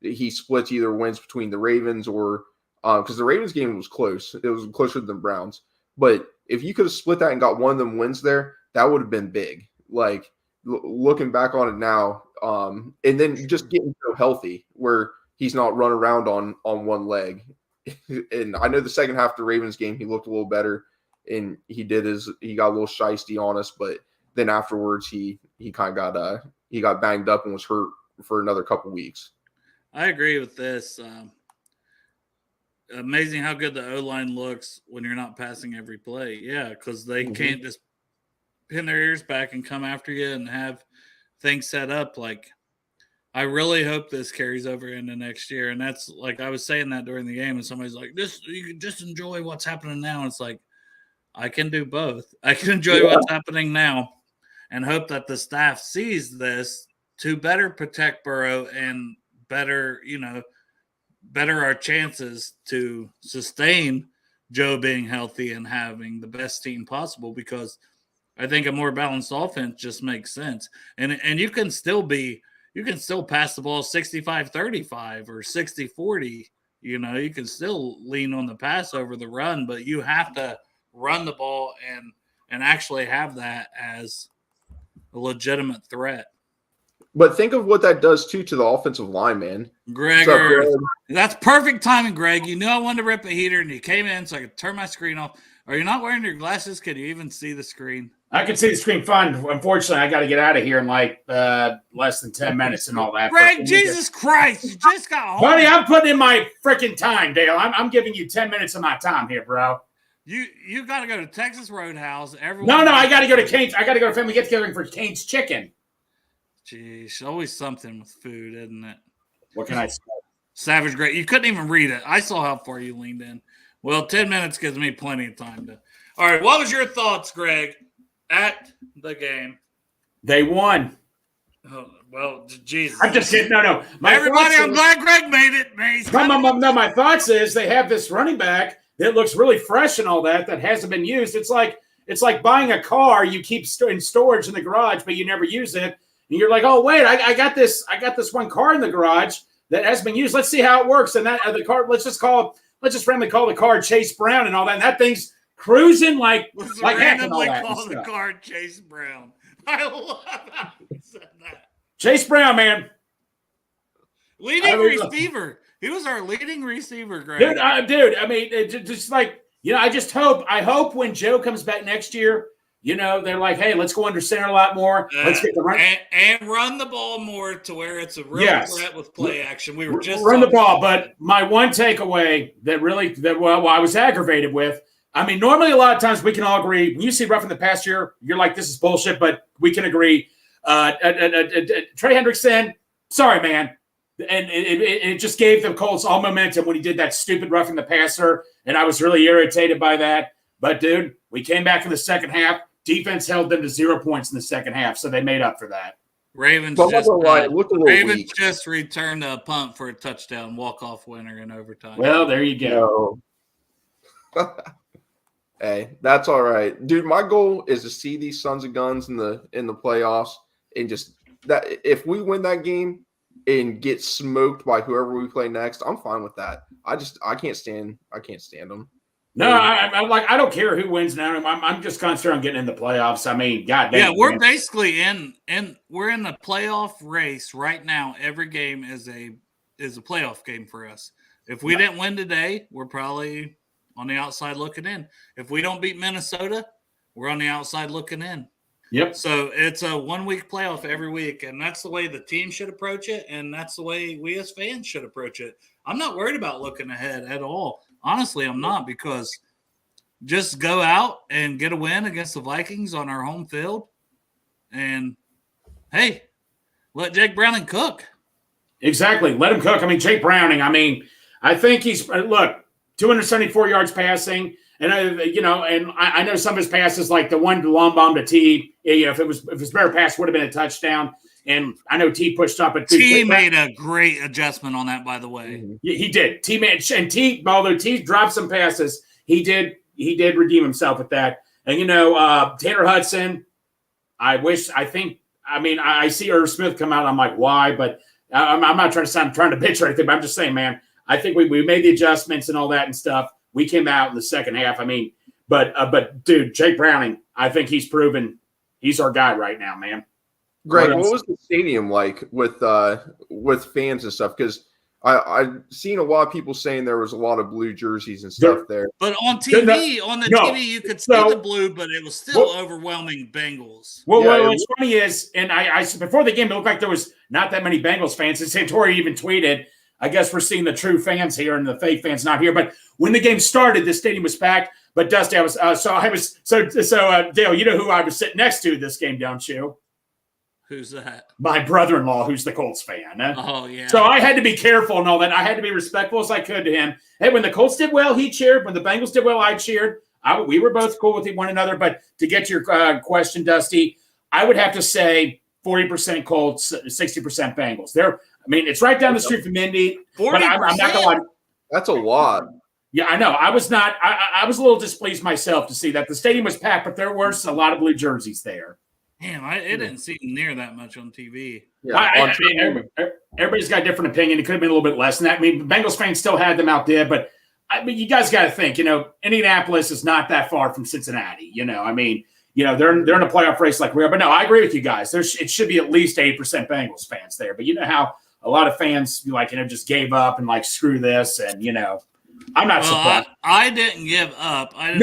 he splits either wins between the Ravens or because the Ravens game was close. It was closer than the Browns. But if you could have split that and got one of them wins there, that would have been big. Like looking back on it now, and then just getting so healthy where he's not running around on one leg. And I know the second half of the Ravens game, he looked a little better, and he got a little shiesty on us. But then afterwards, he kind of got banged up and was hurt for another couple weeks. I agree with this. Amazing how good the O-line looks when you're not passing every play. Yeah, because they can't just pin their ears back and come after you and have things set up. Like, I really hope this carries over into next year. And that's like I was saying that during the game, and somebody's like, you can just enjoy what's happening now. And it's like, I can do both. I can enjoy what's happening now and hope that the staff sees this to better protect Burrow and better our chances to sustain Joe being healthy and having the best team possible, because I think a more balanced offense just makes sense. And you can still pass the ball 65-35 or 60-40. You can still lean on the pass over the run, but you have to run the ball and actually have that as a legitimate threat. But think of what that does too to the offensive line, man. Gregor, that's perfect timing, Greg. You knew I wanted to rip a heater, and you came in so I could turn my screen off. Are you not wearing your glasses? Can you even see the screen? I can see the screen fine. Unfortunately, I got to get out of here in like less than 10 minutes and all that. Greg, Jesus Christ, you just got home. Buddy, I'm putting in my freaking time, Dale. I'm giving you 10 minutes of my time here, bro. You got to go to Texas Roadhouse. No, I got to go to Cane's. I got to go to family get-together for Cane's Chicken. Jeez, always something with food, isn't it? What can I say? Savage Great. You couldn't even read it. I saw how far you leaned in. Well, 10 minutes gives me plenty of time to. All right, what was your thoughts, Greg, at the game? They won. Oh, well, Jesus. I'm just kidding. No. Everybody, I'm glad Greg made it, man. No, my thoughts is they have this running back that looks really fresh and all that hasn't been used. It's like buying a car you keep in storage in the garage, but you never use it. And you're like, oh wait, I got this one car in the garage that hasn't been used. Let's see how it works. And that the car, let's just randomly call the car Chase Brown and all that. And that thing's cruising like heck and all that. Call the car Chase Brown. I love how you said that. Chase Brown, man. Leading receiver. He was our leading receiver, Greg. Dude, I mean, just like, I hope when Joe comes back next year, they're like, hey, let's go under center a lot more. Let's get the run and run the ball more to where it's a real threat with play action. We were just run the ball, but my one takeaway I was aggravated with. I mean, normally a lot of times we can all agree. When you see roughing the past year, you're like, this is bullshit, but we can agree. Trey Hendrickson, sorry, man. And it just gave the Colts all momentum when he did that stupid roughing the passer, and I was really irritated by that. But, dude, we came back in the second half. Defense held them to 0 points in the second half, so they made up for that. Ravens just returned a punt for a touchdown, walk-off winner in overtime. Well, there you go. Hey, that's all right. Dude, my goal is to see these Sons of Guns in the playoffs, and just that if we win that game and get smoked by whoever we play next, I'm fine with that. I can't stand them. No, I don't care who wins now. I'm just concentrated on getting in the playoffs. I mean, goddamn. Yeah, we're basically we're in the playoff race right now. Every game is a playoff game for us. If we didn't win today, we're probably on the outside looking in. If we don't beat Minnesota, we're on the outside looking in. Yep. So it's a 1 week playoff every week, and that's the way the team should approach it, and that's the way we as fans should approach it. I'm not worried about looking ahead at all. Honestly, I'm not, because just go out and get a win against the Vikings on our home field, and hey, let Jake Browning cook. Exactly. Let him cook. I mean, Jake Browning, I think he's 274 yards passing. And I know some of his passes, like the one long bomb to T, if it was better pass, would have been a touchdown. And I know T pushed up, but T made a great adjustment on that, by the way. He did. Although T dropped some passes, he did redeem himself with that. And Tanner Hudson, I see Irv Smith come out. I'm like, why? But I'm not trying to bitch or anything. But I'm just saying, man, I think we made the adjustments and all that and stuff. We came out in the second half. But dude, Jake Browning, I think he's proven he's our guy right now, man. Greg, what was the stadium like with fans and stuff? Because I've seen a lot of people saying there was a lot of blue jerseys and stuff there. But on TV, TV, you could see the blue, but it was still overwhelming Bengals. Well, what's funny is, and I before the game, it looked like there was not that many Bengals fans. And Santori even tweeted, I guess we're seeing the true fans here and the fake fans not here. But when the game started, the stadium was packed. But Dusty, Dale, you know who I was sitting next to this game, don't you? Who's that? My brother-in-law, who's the Colts fan. Oh, yeah. So I had to be careful and all that. I had to be respectful as I could to him. Hey, when the Colts did well, he cheered. When the Bengals did well, I cheered. We were both cool with one another. But to get to your question, Dusty, I would have to say 40% Colts, 60% Bengals. It's right down the street from Indy. 40%? But I'm not going to lie. That's a lot. Yeah, I know. I was not. I was a little displeased myself to see that the stadium was packed, but there were a lot of blue jerseys there. Damn, it didn't seem near that much on TV. Yeah, everybody's got a different opinion. It could have been a little bit less than that. Bengals fans still had them out there, but you guys got to think. Indianapolis is not that far from Cincinnati. They're in a playoff race like we are. But no, I agree with you guys. It should be at least 80% Bengals fans there. But you know how a lot of fans just gave up and screw this, and I'm not surprised. I didn't give up. I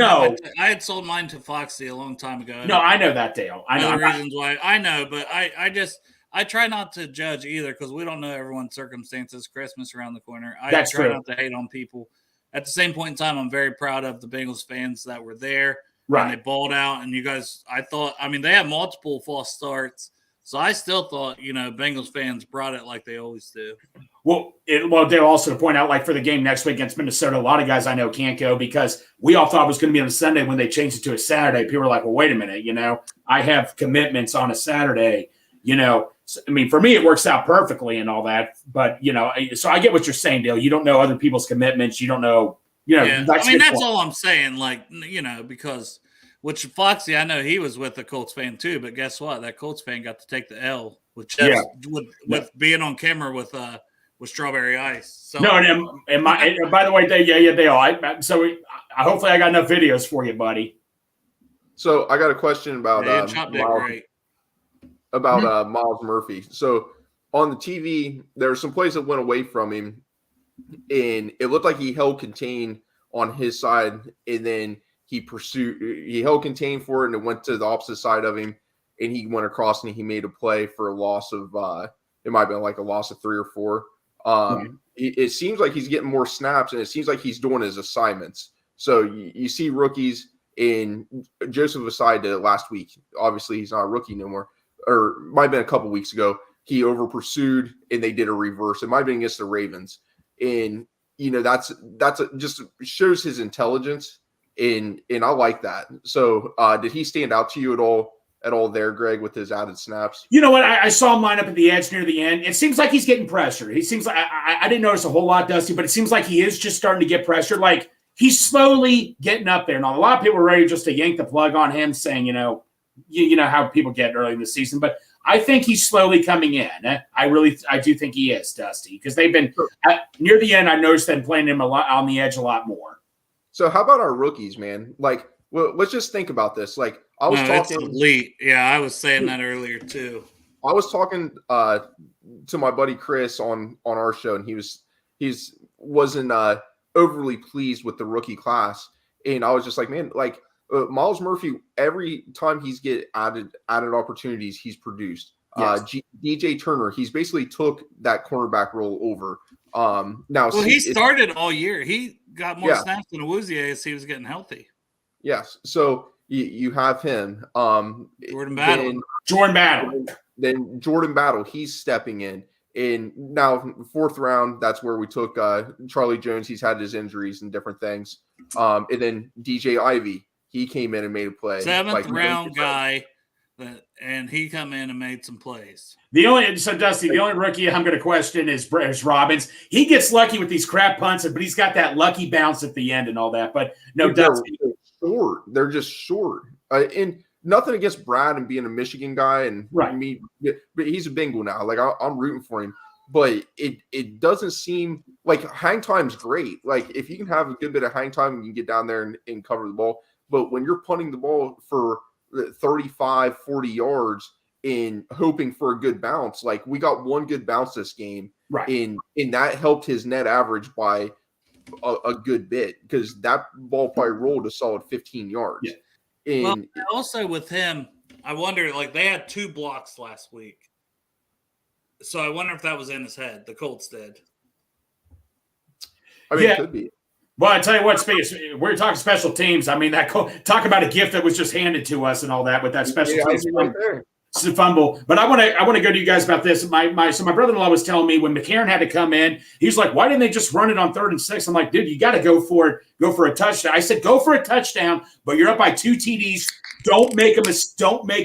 had sold mine to Foxy a long time ago. No, I know that, Dale. I know reasons why. I know, but I try not to judge either, because we don't know everyone's circumstances. Christmas around the corner. I try not to hate on people. At the same point in time, I'm very proud of the Bengals fans that were there. Right. And they balled out. And you guys, they had multiple false starts. So I still thought, Bengals fans brought it like they always do. Well, Dale, also to point out, for the game next week against Minnesota, a lot of guys I know can't go because we all thought it was going to be on a Sunday. When they changed it to a Saturday, people were like, well, wait a minute, I have commitments on a Saturday, I mean, for me, it works out perfectly and all that. But, so I get what you're saying, Dale. You don't know other people's commitments. You don't know, Yeah. That's all I'm saying. Like, because which Foxy, I know he was with a Colts fan too, but guess what? That Colts fan got to take the L with being on camera with Strawberry Ice. So no, and by the way, they all. So hopefully I got enough videos for you, buddy. So I got a question about Miles Murphy. So on the TV, there were some plays that went away from him, and it looked like he held contain on his side, and then he held contain for it, and it went to the opposite side of him, and he went across and he made a play for a loss of it might have been like a loss of 3 or 4. It seems like he's getting more snaps, and it seems like he's doing his assignments. So you see rookies, in Joseph Asai did it last week. Obviously, he's not a rookie no more, or might have been a couple weeks ago. He over pursued, and they did a reverse. It might have been against the Ravens, and just shows his intelligence, and I like that. So, did he stand out to you at all there, Greg, with his added snaps? You know what? I saw him line up at the edge near the end. It seems like he's getting pressure. He seems like I didn't notice a whole lot, Dusty, but it seems like he is just starting to get pressure. Like he's slowly getting up there. Now, a lot of people are ready just to yank the plug on him, saying, you know how people get early in the season, but I think he's slowly coming in. I do think he is, Dusty, because they've been near the end. I noticed them playing him a lot on the edge a lot more. So how about our rookies, man? Like, well, let's just think about this. Like, I was talking. It's elite. Yeah, I was saying that earlier too. I was talking to my buddy Chris on our show, and he wasn't overly pleased with the rookie class, and I was just like, man, like Miles Murphy, every time he's get added opportunities, he's produced. Yes. DJ Turner, he's basically took that cornerback role over. He started all year. He got more snaps than Awuzie as he was getting healthy. Yes, so you have him. Jordan Battle. Then Jordan Battle, he's stepping in. And now, 4th round, that's where we took Charlie Jones. He's had his injuries and different things. And then DJ Ivey, he came in and made a play. 7th round guy, and he come in and made some plays. Dusty, the only rookie I'm going to question is Robbins. He gets lucky with these crap punts, but he's got that lucky bounce at the end and all that. But no, Dusty. They're just short. And nothing against Brad and being a Michigan guy and me, but he's a Bengal now. Like I'm rooting for him, but it doesn't seem like hang time's great. Like if you can have a good bit of hang time, you can get down there and cover the ball. But when you're punting the ball for 35, 40 yards and hoping for a good bounce, like we got one good bounce this game, and that helped his net average by a good bit because that ball probably rolled a solid 15 yards. Yeah. Also with him, I wonder, like they had 2 blocks last week. So I wonder if that was in his head. The Colts did. I mean, it could be. Well, I tell you what, we're talking special teams. I mean, talk about a gift that was just handed to us and all that with that special teams. Right there. It's a fumble, but I want to go to you guys about this. So my brother-in-law was telling me when McCarron had to come in, he's like, "Why didn't they just run it on 3rd and 6?" I'm like, "Dude, you got to go for it. Go for a touchdown." I said, "Go for a touchdown, but you're up by 2 TDs. Don't make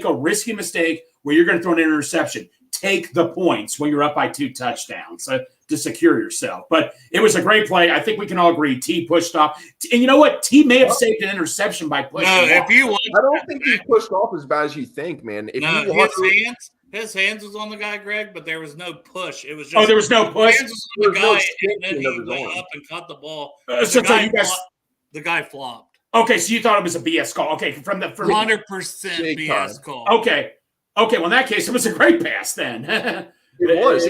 a risky mistake where you're going to throw an interception. Take the points when you're up by 2 touchdowns to secure yourself." But it was a great play. I think we can all agree. T pushed off, and you know what? T may have saved an interception by pushing. I don't think he pushed off as bad as you think, man. His hands was on the guy, Greg, but there was no push. It was just there was no push. Hands was on the guy, and then he went up and caught the ball. The guy flopped. Okay, so you thought it was a BS call. Okay, from 100% BS call. Okay. Well, in that case, it was a great pass then. It was.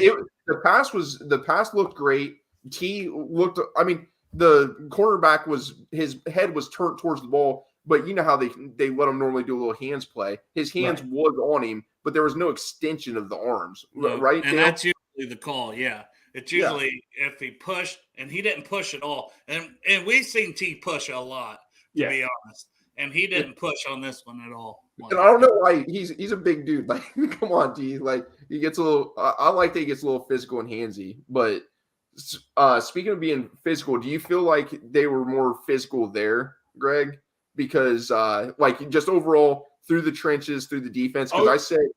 The pass looked great. T looked. I mean, the cornerback his head was turned towards the ball, but you know how they let him normally do a little hands play. His hands was on him, but there was no extension of the arms, right? And that's usually the call. Yeah, it's usually if he pushed, and he didn't push at all. And we've seen T push a lot, to be honest, and he didn't push on this one at all. And I don't know why he's a big dude. Like, come on, T. Like he gets a little. I like that he gets a little physical and handsy. But speaking of being physical, do you feel like they were more physical there, Greg? Because like just overall through the trenches, through the defense. Because I say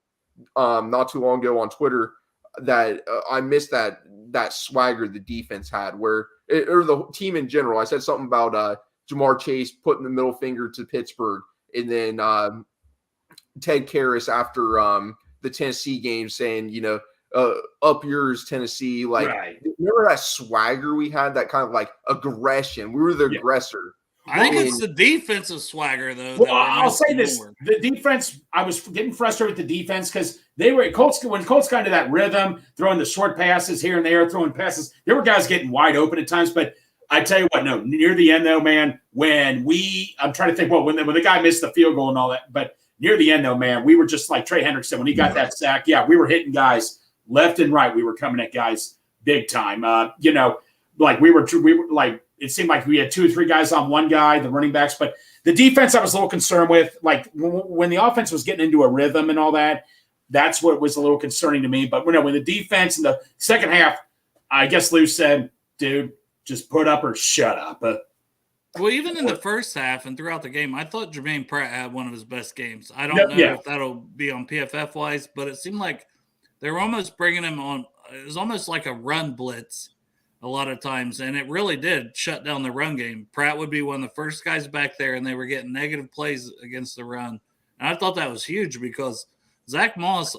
not too long ago on Twitter that I missed that swagger the defense had, or the team in general. I said something about Jamar Chase putting the middle finger to Pittsburgh, and then Ted Karras after the Tennessee game saying, up yours, Tennessee. Like, right. Remember that swagger we had, that kind of like aggression. We were the aggressor. I think it's the defensive swagger, though. Well, I'll say this: the defense. I was getting frustrated with the defense because when Colts got into that rhythm, throwing the short passes here and there, throwing passes. There were guys getting wide open at times, but I tell you what, no, near the end though, man. I'm trying to think, when the guy missed the field goal and all that, but near the end though, man, we were just like Trey Hendrickson when he got that sack. Yeah, we were hitting guys left and right. We were coming at guys big time. Like we were like. It seemed like we had 2 or 3 guys on one guy, the running backs. But the defense I was a little concerned with. Like when the offense was getting into a rhythm and all that, that's what was a little concerning to me. But when the defense in the second half, I guess Lou said, dude, just put up or shut up. Well, even in the first half and throughout the game, I thought Jermaine Pratt had one of his best games. I don't know if that'll be on PFF-wise, but it seemed like they were almost bringing him on. It was almost like a run blitz a lot of times, and it really did shut down the run game. Pratt would be one of the first guys back there, and they were getting negative plays against the run. And I thought that was huge because Zach Moss,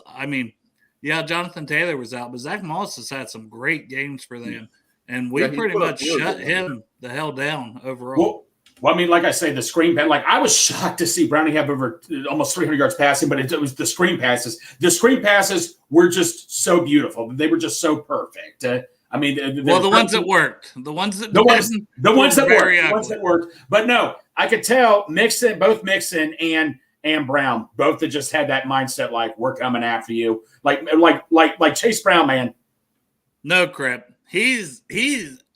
Jonathan Taylor was out, but Zach Moss has had some great games for them, and we pretty much shut him the hell down overall. Well, like I say, the screen pass, like I was shocked to see Browning have over almost 300 yards passing, but it was the screen passes. The screen passes were just so beautiful. They were just so perfect. The ones that worked, the ones that worked. But no, I could tell both Mixon and Brown, both that just had that mindset, like we're coming after you, like Chase Brown, man. No crap. He's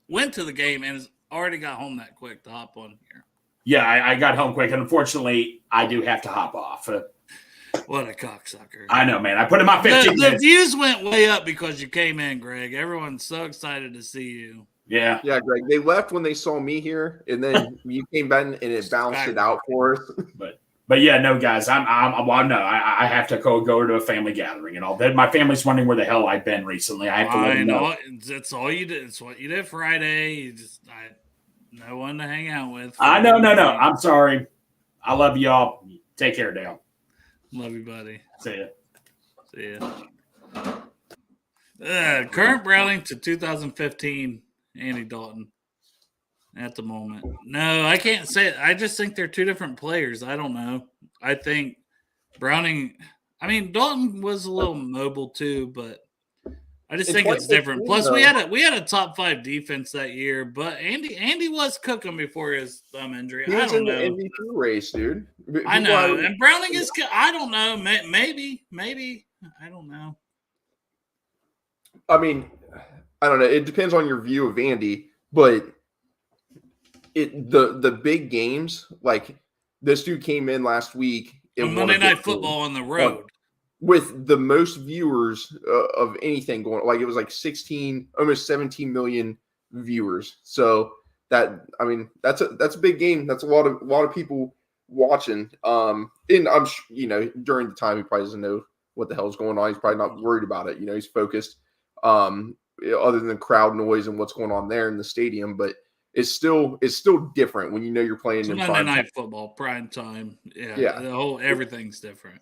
went to the game and has already got home that quick to hop on here. Yeah, I got home quick, and unfortunately, I do have to hop off. What a cocksucker. I know, man. I put in my 15 minutes. The views went way up because you came in, Greg. Everyone's so excited to see you. Yeah. Yeah, Greg. They left when they saw me here, and then you came back and it bounced it out for us. But yeah, no, guys. I have to go to a family gathering and all that. My family's wondering where the hell I've been recently. I have to let them know. That's all you did. It's what you did Friday. No one to hang out with. I know. No. I'm sorry. I love y'all. Take care, Dale. Love you, buddy. See ya. Current Browning to 2015, Andy Dalton at the moment. No, I can't say it. I just think they're 2 different players. I don't know. I think Browning – Dalton was a little mobile too, but I just think it's different. Plus, we had a top 5 defense that year, but Andy was cooking before his thumb injury. He was in the MVP race, dude. I know, and Browning is. I don't know. Maybe. I don't know. I don't know. It depends on your view of Andy, but the big games, like this dude came in last week in Monday Night Football on the road with the most viewers of anything going. Like it was like 16, almost 17 million viewers. So that's a big game. That's a lot of people watching. And I'm during the time he probably doesn't know what the hell's going on. He's probably not worried about it. He's focused. Other than crowd noise and what's going on there in the stadium, but it's still different when you're playing in Monday Night Football, prime time. Yeah. Everything's different.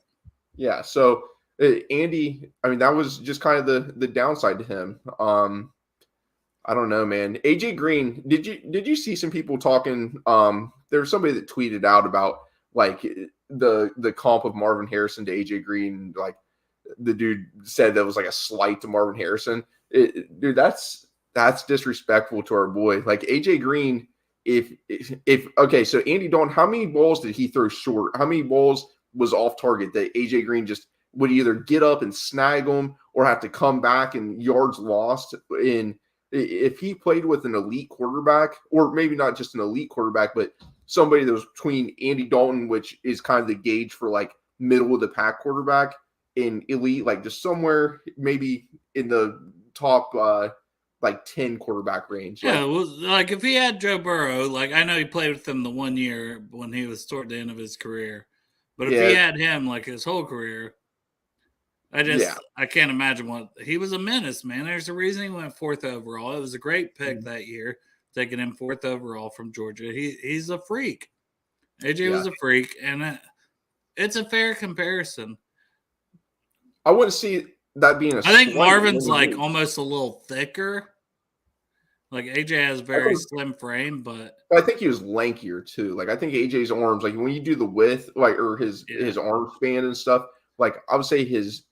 Yeah. So Andy, that was just kind of the downside to him. I don't know, man. AJ Green, did you see some people talking? There was somebody that tweeted out about like the comp of Marvin Harrison to AJ Green. Like the dude said that was like a slight to Marvin Harrison. Dude, that's disrespectful to our boy. Like AJ Green, if okay, so Andy Dalton, how many balls did he throw short? How many balls was off target that AJ Green just would either get up and snag them or have to come back and yards lost? And if he played with an elite quarterback, or maybe not just an elite quarterback, but somebody that was between Andy Dalton, which is kind of the gauge for like middle of the pack quarterback, and elite, like just somewhere maybe in the top like 10 quarterback range. Yeah, like if he had Joe Burrow, like I know he played with him the 1 year when he was toward the end of his career, but if he had him like his whole career, I can't imagine what he was a menace, man. There's a reason he went 4th overall. It was a great pick that year, taking him 4th overall from Georgia. He's a freak. AJ was a freak, and it's a fair comparison. I wouldn't see that being I think Marvin's like almost a little thicker. Like AJ has a very slim frame, but I think he was lankier too. Like I think AJ's arms, like when you do the width, like or his arm span and stuff, like I would say his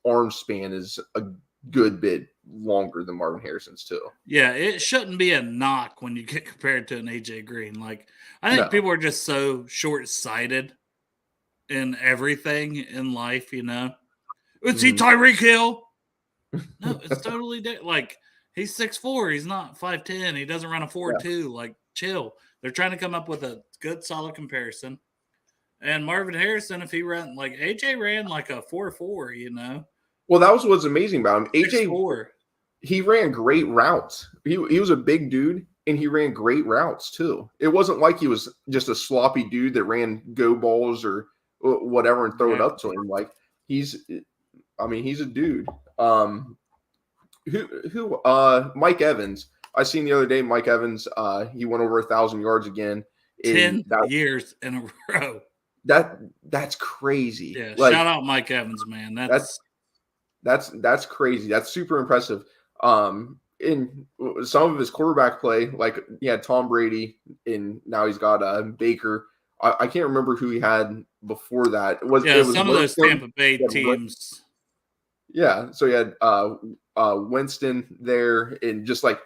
arm span is a good bit longer than Marvin Harrison's too. Yeah, it shouldn't be a knock when you get compared to an AJ Green. Like I think people are just so short-sighted in everything in life, you know. Is he Tyreek Hill? No, it's totally different. Like he's 6'4", he's not 5'10", he doesn't run a 4.2. Like chill. They're trying to come up with a good solid comparison. And Marvin Harrison, if he ran like AJ ran like a 4.4, you know. Well, that was what's amazing about him. AJ 6'4". He ran great routes. He was a big dude, and he ran great routes too. It wasn't like he was just a sloppy dude that ran go balls or whatever and throw it up to him. Like he's a dude. Mike Evans. I seen the other day Mike Evans. He went over 1,000 yards again. 10 years in a row. That's crazy. Yeah, like, shout out Mike Evans, man. That's crazy. That's super impressive. In some of his quarterback play, like he had Tom Brady, and now he's got Baker. I can't remember who he had before that. It was some of those Tampa Bay teams. Yeah, so he had Winston there, and just like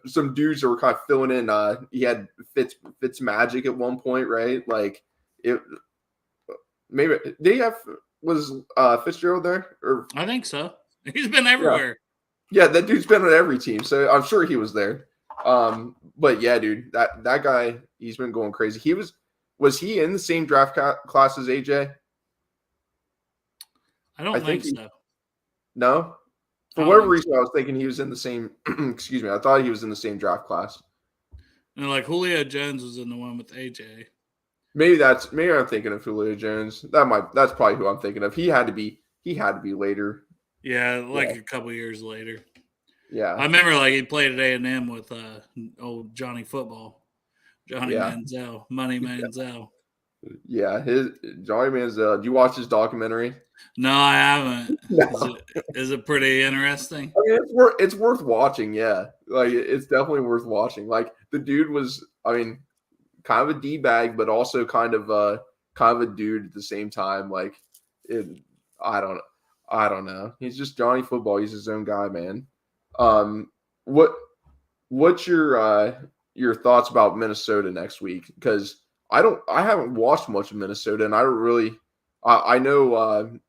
some dudes that were kind of filling in. He had Fitz Magic at one point, right? Like it. Maybe they have was Fitzgerald there, or I think so. He's been everywhere. Yeah, that dude's been on every team, so I'm sure he was there. But yeah, dude, that guy, he's been going crazy. Was he in the same draft class as AJ? I don't think so. No? For whatever reason, I was thinking he was in the same excuse me, I thought he was in the same draft class. And like Julio Jones was in the one with AJ. Maybe I'm thinking of Julio Jones. That's probably who I'm thinking of. He had to be later. Yeah, a couple years later. Yeah. I remember like he played at A&M with old Johnny Football. Johnny Manziel. Money Manziel. Yeah, Johnny Manziel. Did you watch his documentary? No, I haven't. No. Is it pretty interesting? I mean, it's worth watching, yeah. Like it's definitely worth watching. Like the dude was, kind of a D-bag, but also kind of a dude at the same time. Like, I don't know. He's just Johnny Football. He's his own guy, man. What's your thoughts about Minnesota next week? Because I haven't watched much of Minnesota, and I don't really. I know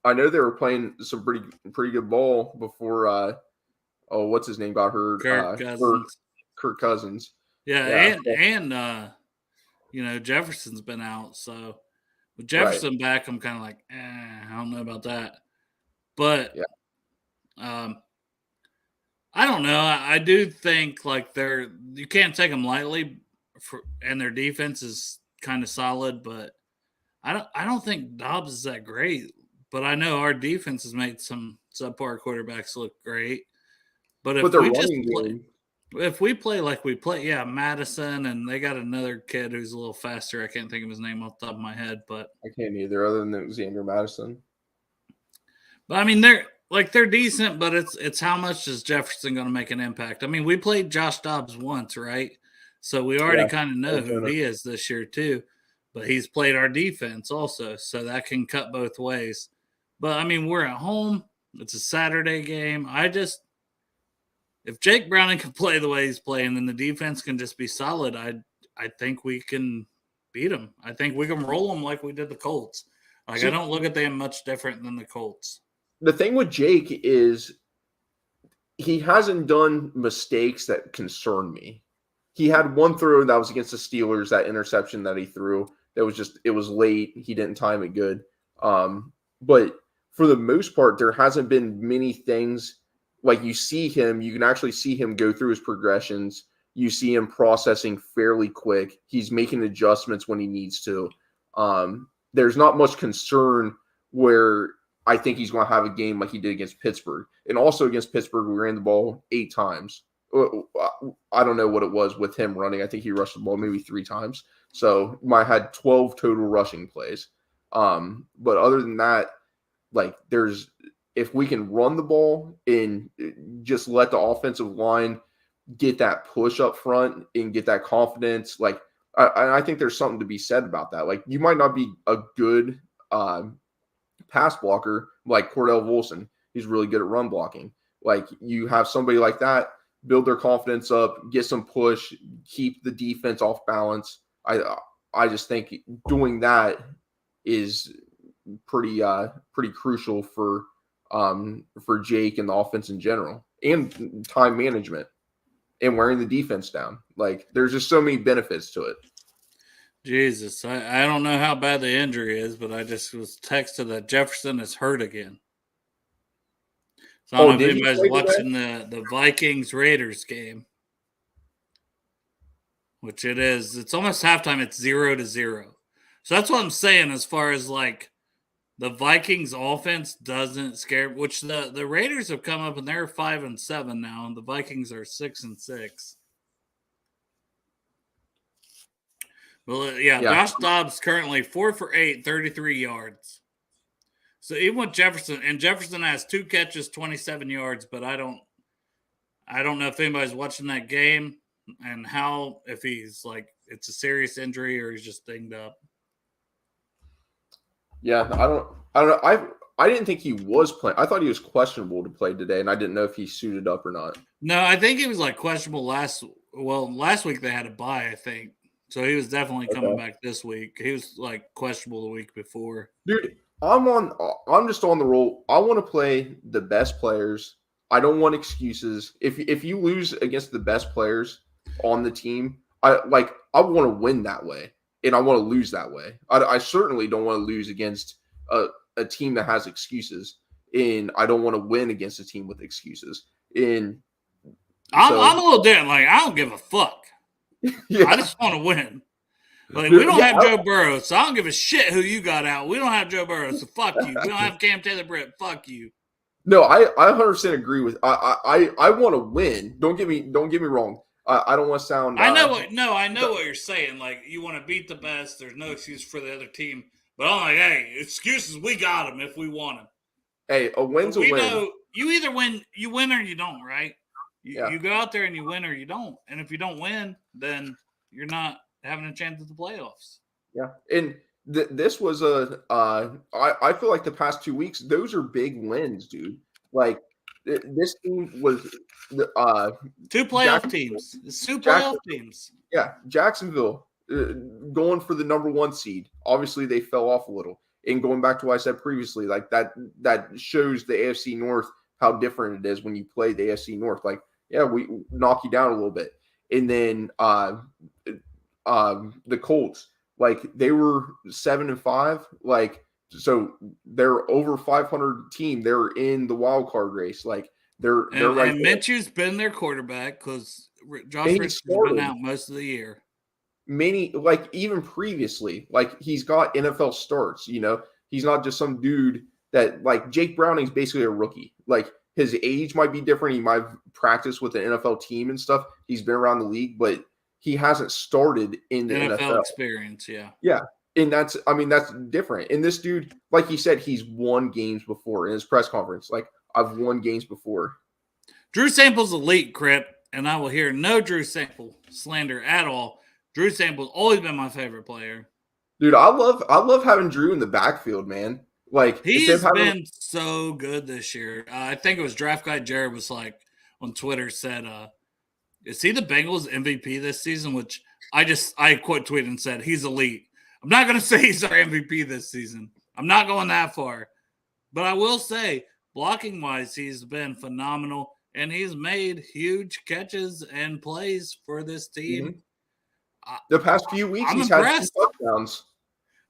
they were playing some pretty good ball before. What's his name got hurt? Kirk Cousins. Yeah, and Jefferson's been out, so with Jefferson back, I'm kind of like, I don't know about that. But I don't know. I do think like you can't take them lightly, and their defense is kind of solid, but I don't think Dobbs is that great. But I know our defense has made some subpar quarterbacks look great. But if we play like we play, Madison, and they got another kid who's a little faster. I can't think of his name off the top of my head, but I can't either, other than Xander Madison. But I mean, they're decent, but it's how much is Jefferson going to make an impact? I mean, we played Josh Dobbs once, right? So we already kind of know who he is this year too. But he's played our defense also, so that can cut both ways. But I mean, we're at home. It's a Saturday game. If Jake Browning can play the way he's playing, then the defense can just be solid. I think we can beat them. I think we can roll them like we did the Colts. I don't look at them much different than the Colts. The thing with Jake is he hasn't done mistakes that concern me. He had one throw that was against the Steelers, that interception that he threw. It was late. He didn't time it good. But for the most part, there hasn't been many things. Like you can actually see him go through his progressions. You see him processing fairly quick. He's making adjustments when he needs to. There's not much concern where I think he's going to have a game like he did against Pittsburgh. And also against Pittsburgh, we ran the ball 8 times. I don't know what it was with him running. I think he rushed the ball maybe 3 times. So I had 12 total rushing plays. But other than that, like if we can run the ball and just let the offensive line get that push up front and get that confidence, like I think there's something to be said about that. Like you might not be a good pass blocker like Cordell Volson. He's really good at run blocking. Like you have somebody like that, build their confidence up, get some push, keep the defense off balance. I just think doing that is pretty crucial for Jake and the offense in general, and time management and wearing the defense down. Like there's just so many benefits to it. Jesus, I don't know how bad the injury is, but I just was texted that Jefferson is hurt again. So I don't know if anybody's watching the Vikings-Raiders game, which it is. It's almost halftime. It's 0-0. So that's what I'm saying as far as like the Vikings offense doesn't scare, which the Raiders have come up and they're 5-7 now, and the Vikings are 6-6. Well, yeah, Josh Dobbs currently 4 for 8, 33 yards. So even with Jefferson, and Jefferson has 2 catches, 27 yards, but I don't know if anybody's watching that game and if he's like it's a serious injury or he's just dinged up. Yeah, I don't know. I didn't think he was playing. I thought he was questionable to play today, and I didn't know if he suited up or not. No, I think he was like questionable last week they had a bye, I think. So he was definitely coming back this week. He was like questionable the week before. Dude, I'm just on the roll. I want to play the best players. I don't want excuses. If you lose against the best players on the team, I want to win that way, and I want to lose that way. I certainly don't want to lose against a team that has excuses, and I don't want to win against a team with excuses. And I'm a little different. Like I don't give a fuck. Yeah. I just want to win. Like we don't have Joe Burrow, so I don't give a shit who you got out. We don't have Joe Burrow, so fuck you. We don't have Cam Taylor-Britt, fuck you. No, I 100% agree with. I want to win. Don't get me wrong. I don't want to sound. I know what you're saying. Like you want to beat the best. There's no excuse for the other team. But I'm like, hey, excuses. We got them if we want them. Hey, a win's a win. Know you either win or you don't, right? You go out there and you win or you don't. And if you don't win, then you're not having a chance at the playoffs. Yeah. And this was I feel like the past 2 weeks, those are big wins, dude. Like this team was 2 playoff teams. It's 2 playoff teams. Yeah. Jacksonville going for the number 1 seed. Obviously they fell off a little. And going back to what I said previously, like that shows the AFC North how different it is when you play the AFC North. Like, yeah, we knock you down a little bit. And then the Colts, like they were 7-5, like so they're over 500 team. They're in the wild card race. Like they're right. And Minshew's been their quarterback because Josh Richardson's been out most of the year. Many like even previously, like he's got NFL starts. You know, he's not just some dude that like Jake Browning's basically a rookie. Like his age might be different. He might practice with an NFL team and stuff. He's been around the league, but he hasn't started in the NFL experience. Yeah. Yeah. And that's different. And this dude, like he said, he's won games before in his press conference. Like I've won games before. Drew Sample's elite, Crip, and I will hear no Drew Sample slander at all. Drew Sample's always been my favorite player. Dude, I love having Drew in the backfield, man. Like he's been so good this year. I think it was Draft Guy Jared was like on Twitter said, is he the Bengals MVP this season? Which I quote tweeted and said he's elite. I'm not going to say he's our MVP this season. I'm not going that far. But I will say, blocking-wise, he's been phenomenal, and he's made huge catches and plays for this team. Mm-hmm. The past few weeks, he's had 2 touchdowns.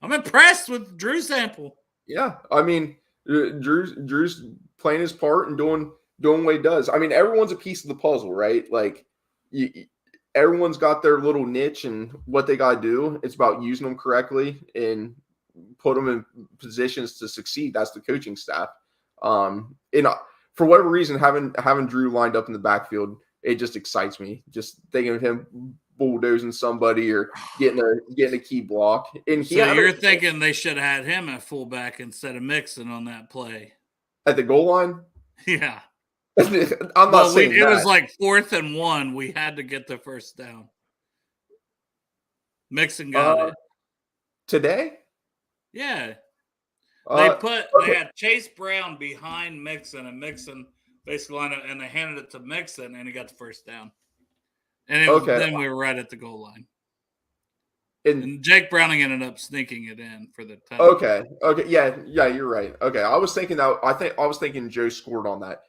I'm impressed with Drew Sample. Yeah, I mean, Drew's playing his part and doing what he does. I mean, everyone's a piece of the puzzle, right? Like, everyone's got their little niche and what they got to do. It's about using them correctly and put them in positions to succeed. That's the coaching staff. For whatever reason, having Drew lined up in the backfield, it just excites me. Just thinking of him bulldozing somebody or getting a key block. And you're thinking they should have had him at fullback instead of Mixon on that play at the goal line? Yeah. I'm not saying it was like 4th and 1. We had to get the first down. Mixon got it. Today? Yeah. They had Chase Brown behind Mixon, and Mixon basically lined up, and they handed it to Mixon, and he got the first down. And then we were right at the goal line. And Jake Browning ended up sneaking it in for the touchdown. Okay. Yeah, you're right. Okay. I was thinking Joe scored on that.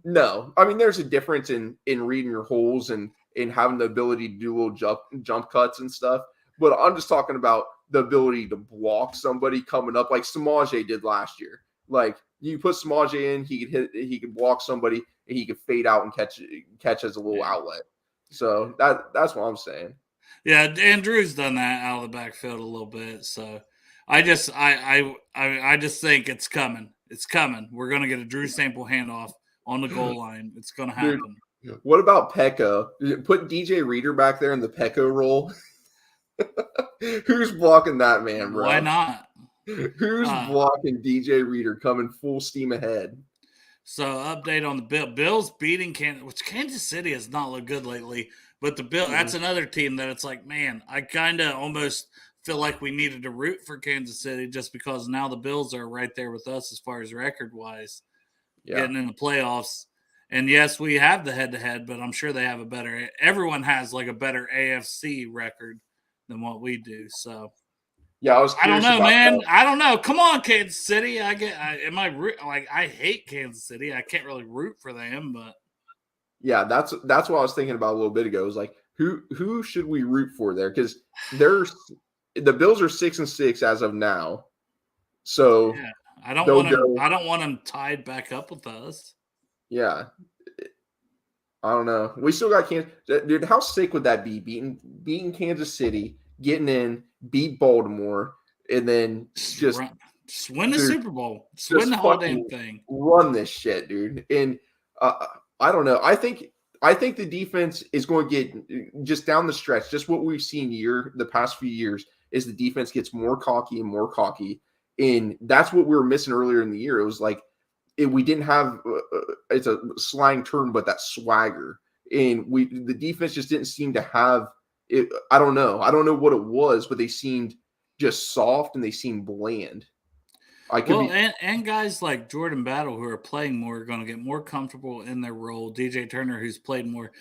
No. I mean, there's a difference in reading your holes and in having the ability to do little jump cuts and stuff. But I'm just talking about the ability to block somebody coming up like Samaje did last year. Like, you put Samaje in, he could block somebody, and he could fade out and catch as a little outlet. So that's what I'm saying. Yeah, Andrew's done that out of the backfield a little bit. So I just think it's coming. It's coming. We're gonna get a Drew Sample handoff on the goal line. It's gonna happen. Dude, what about Pecco? Put DJ Reader back there in the Pecco role. Who's blocking that man, bro? Why not? Who's blocking DJ Reader coming full steam ahead? So, update on the Bills beating Kansas City has not looked good lately. But the Bills, that's another team that it's like, man, I kind of almost feel like we needed to root for Kansas City just because now the Bills are right there with us as far as record-wise, getting in the playoffs. And yes, we have the head-to-head, but I'm sure they have everyone has like a better AFC record than what we do. So, yeah, I don't know, man. I don't know. Come on, Kansas City. I hate Kansas City. I can't really root for them, but yeah, that's what I was thinking about a little bit ago. It was like, who should we root for there? Because the Bills are 6-6 as of now. So yeah, I don't want them tied back up with us. Yeah. I don't know. We still got Kansas. Dude, how sick would that be? Beating Kansas City, getting in, beat Baltimore, and then just win the Super Bowl. Just win the whole damn thing. Run this shit, dude. And I don't know. I think the defense is going to get just down the stretch. Just what we've seen the past few years is the defense gets more cocky and more cocky, and that's what we were missing earlier in the year. It was like we didn't have it's a slang term, but that swagger, and the defense just didn't seem to have it. I don't know what it was, but they seemed just soft and they seemed bland. And guys like Jordan Battle, who are playing more, are going to get more comfortable in their role. DJ Turner, who's played more,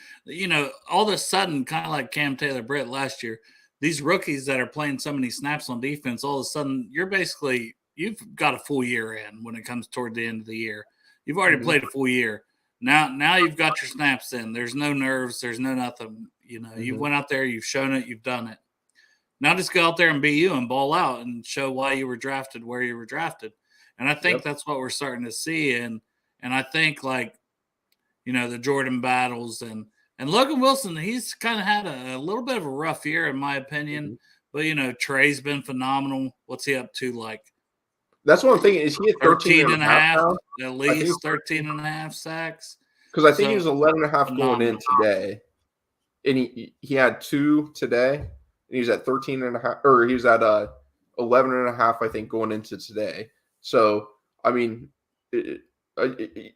all of a sudden, kind of like Cam Taylor-Britt last year, these rookies that are playing so many snaps on defense, all of a sudden, you've got a full year in when it comes toward the end of the year. You've already played a full year. Now you've got your snaps in. There's no nerves. There's no nothing. You went out there, you've shown it, you've done it. Now just go out there and be you and ball out and show why you were drafted where you were drafted. And I think that's what we're starting to see. And I think the Jordan Battles and Logan Wilson, he's kind of had a little bit of a rough year in my opinion. But, Trey's been phenomenal. What's he up to? That's what I'm thinking. Is he at 13 and a half? At least 13 and a half sacks. Because I think he was 11 and a half going in today. And he had 2 today. And he was at 13 and a half, or he was at 11 and a half, I think, going into today. So, I mean,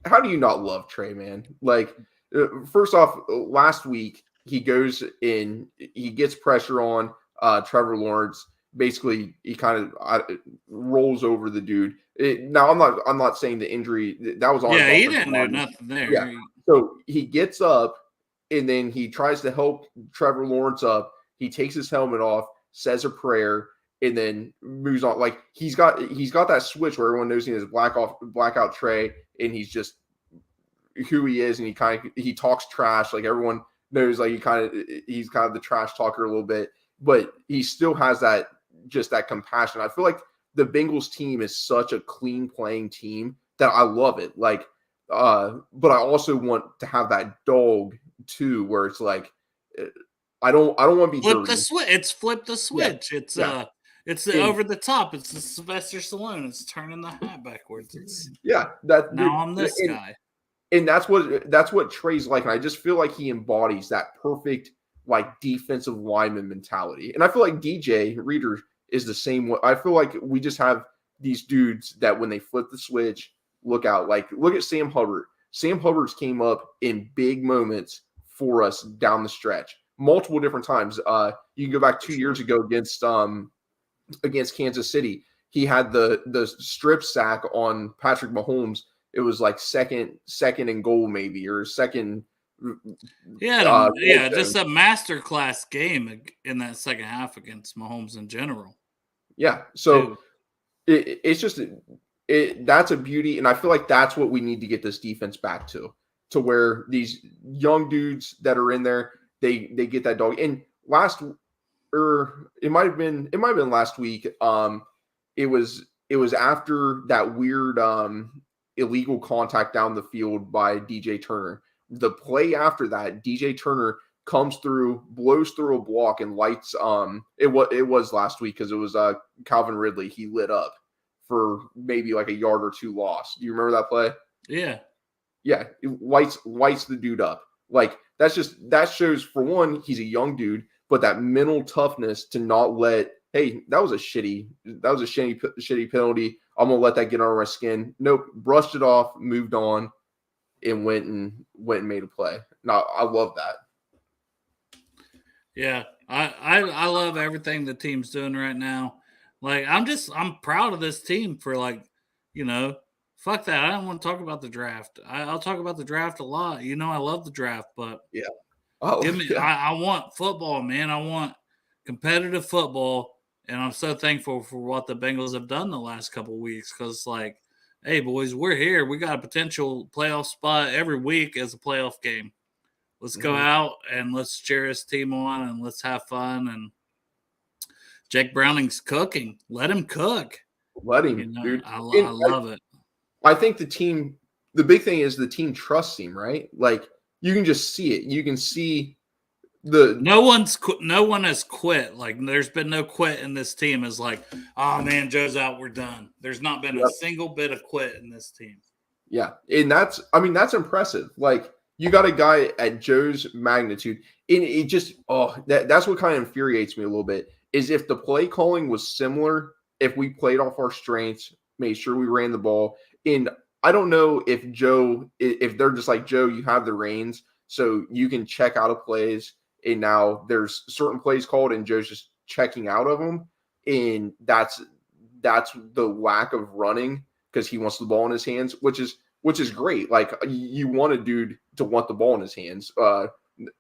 how do you not love Trey, man? First off, last week, he goes in, he gets pressure on Trevor Lawrence. Basically, he kind of rolls over the dude. Now, I'm not saying the injury that was on. Yeah, he didn't do nothing there. Yeah. So he gets up, and then he tries to help Trevor Lawrence up. He takes his helmet off, says a prayer, and then moves on. He's got that switch where everyone knows he has blackout Trey, and he's just who he is, and he talks trash. Everyone knows, he's kind of the trash talker a little bit, but he still has that compassion. I feel like the Bengals team is such a clean playing team that I love it. But I also want to have that dog too, where it's I don't want to be flip the switch. It's flip the switch. It's the over the top. It's the Sylvester Stallone. It's turning the hat backwards. Now I'm this guy. And that's what Trey's like. And I just feel like he embodies that perfect like defensive lineman mentality. And I feel like DJ Reader is the same way. I feel like we just have these dudes that when they flip the switch, look out. Like look at Sam Hubbard. Sam Hubbard's came up in big moments for us down the stretch, multiple different times. You can go back 2 years ago against Kansas City. He had the strip sack on Patrick Mahomes. It was like second and goal maybe, or second. Just a masterclass game in that second half against Mahomes in general. Yeah, so it's just that's a beauty, and I feel like that's what we need to get this defense back to where these young dudes that are in there, they get that dog. And it might have been last week. It was after that weird illegal contact down the field by DJ Turner. The play after that, DJ Turner comes through, blows through a block, and lights. It was last week because it was Calvin Ridley. He lit up for maybe like a yard or two loss. Do you remember that play? Yeah. Yeah, it lights the dude up. Like that shows, for one, he's a young dude, but that mental toughness to not let, hey, that was a shitty penalty. I'm gonna let that get under my skin. Nope, brushed it off, moved on, and went and made a play. Now I love that. Yeah, I love everything the team's doing right now. Like I'm proud of this team for fuck that. I don't want to talk about the draft. I'll talk about the draft a lot. I love the draft, but yeah. Oh, I want football, man. I want competitive football, and I'm so thankful for what the Bengals have done the last couple of weeks because, hey, boys, we're here. We got a potential playoff spot every week as a playoff game. Let's go out and let's cheer this team on and let's have fun. And Jake Browning's cooking. Let him cook. Let him, dude. I love it. I think the big thing is the team trusts him, right? Like you can just see it. You can see no one has quit. Like there's been no quit in this team. Is like, oh man, Joe's out, we're done. There's not been a single bit of quit in this team. Yeah, and that's impressive. Like you got a guy at Joe's magnitude, and it just that's what kind of infuriates me a little bit. Is if the play calling was similar, if we played off our strengths, made sure we ran the ball. And I don't know if they're just like, Joe, you have the reins, so you can check out of plays. And now there's certain plays called, and Joe's just checking out of them. And that's the lack of running because he wants the ball in his hands, which is great. Like you want a dude to want the ball in his hands.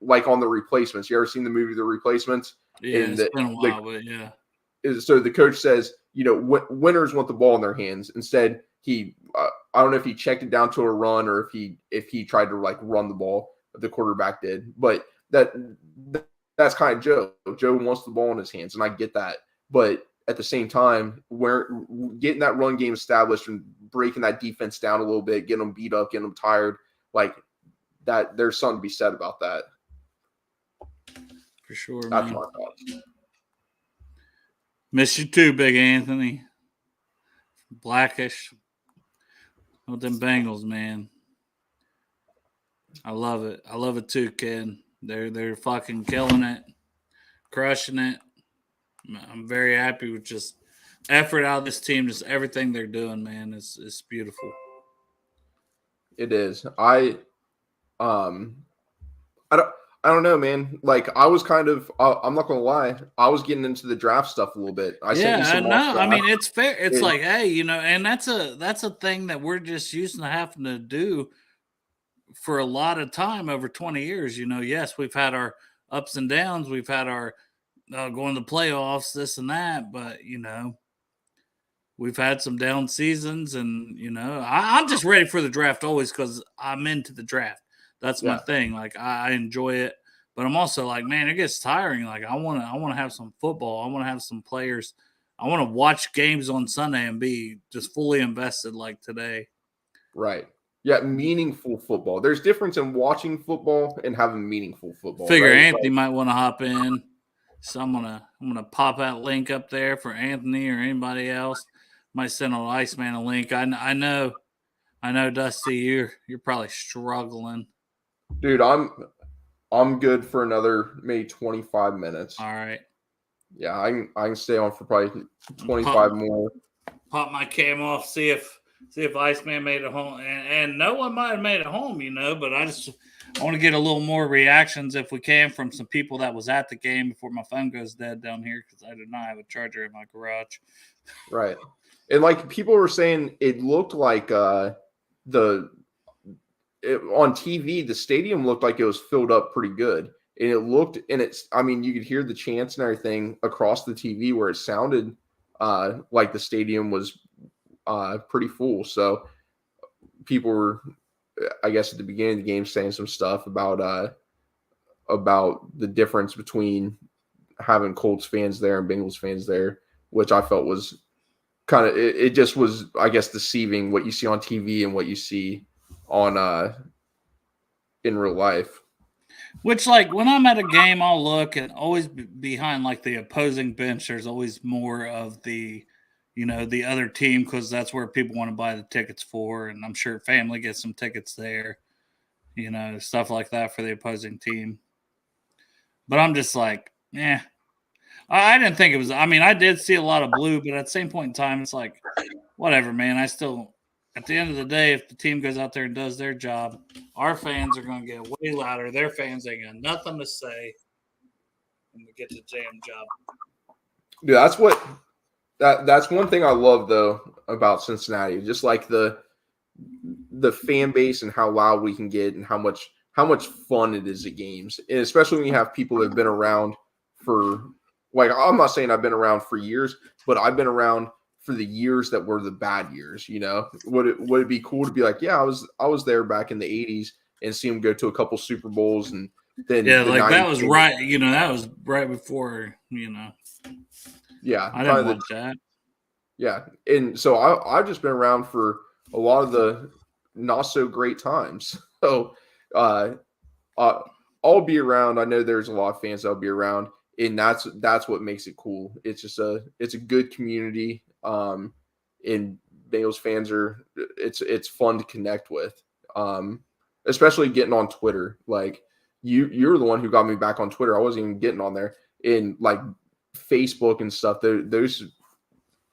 Like on the Replacements. You ever seen the movie The Replacements? Yeah, it's been a while, but yeah. So the coach says, winners want the ball in their hands. Instead, he I don't know if he checked it down to a run or if he tried to like run the ball. The quarterback did, but that's kind of Joe. Joe wants the ball in his hands, and I get that. But at the same time, we're getting that run game established and breaking that defense down a little bit, getting them beat up, getting them tired, like that. There's something to be said about that. For sure, that's man. my thoughts. Miss you too, Big Anthony. Blackish. With them Bengals, man. I love it. I love it too, kid. They're fucking killing it, crushing it. I'm very happy with just effort out of this team, just everything they're doing, man. It's beautiful. It is. I don't know, man. Like I was kind of, I'm not gonna lie, I was getting into the draft stuff a little bit. I know. I mean, it's fair. It's like, hey, and that's a thing that we're just used to having to do for a lot of time over 20 years. Yes, we've had our ups and downs. We've had our going to the playoffs, this and that, but we've had some down seasons, and I'm just ready for the draft always because I'm into the draft. That's my thing. Like I enjoy it, but I'm also like, man, it gets tiring. Like I want to have some football. I want to have some players. I want to watch games on Sunday and be just fully invested like today. Right. Yeah, meaningful football. There's difference in watching football and having meaningful football. Figure right? Anthony might want to hop in. So I'm gonna pop that link up there for Anthony or anybody else. Might send an Iceman a link. I know, Dusty, you're probably struggling. Dude, I'm good for another maybe 25 minutes. All right. Yeah, I can stay on for probably 25 more. Pop my cam off, see if Iceman made it home, and no one might have made it home, but I want to get a little more reactions if we can from some people that was at the game before my phone goes dead down here because I do not have a charger in my garage. Right. And like people were saying, it looked like on TV, the stadium looked like it was filled up pretty good. And you could hear the chants and everything across the TV where it sounded like the stadium was pretty full. So people were, I guess, at the beginning of the game saying some stuff about the difference between having Colts fans there and Bengals fans there, which I felt was kind of, it just was, I guess, deceiving what you see on TV and what you see on in real life. Which, like, when I'm at a game, I'll look and always behind like the opposing bench. There's always more of the other team because that's where people want to buy the tickets for, and I'm sure family gets some tickets there, stuff like that for the opposing team. But I'm just like, I didn't think it was. I mean, I did see a lot of blue, but at the same point in time, it's like, whatever, man. I still, at the end of the day, if the team goes out there and does their job, our fans are going to get way louder. Their fans ain't got nothing to say when we get the damn job. Dude, that's one thing I love though about Cincinnati, just like the fan base and how loud we can get and how much fun it is at games, and especially when you have people that have been around for, like, I'm not saying I've been around for years, but I've been around for the years that were the bad years. Would it be cool to be like, yeah, I was there back in the 80s and see them go to a couple Super Bowls, and then that was right. That was right before. Yeah, I didn't watch that. Yeah, and so I've just been around for a lot of the not so great times. So I'll be around. I know there's a lot of fans that'll be around, and that's what makes it cool. It's just it's a good community. And Bengals fans it's fun to connect with. Especially getting on Twitter. Like you're the one who got me back on Twitter. I wasn't even getting on there. In like Facebook and stuff. Those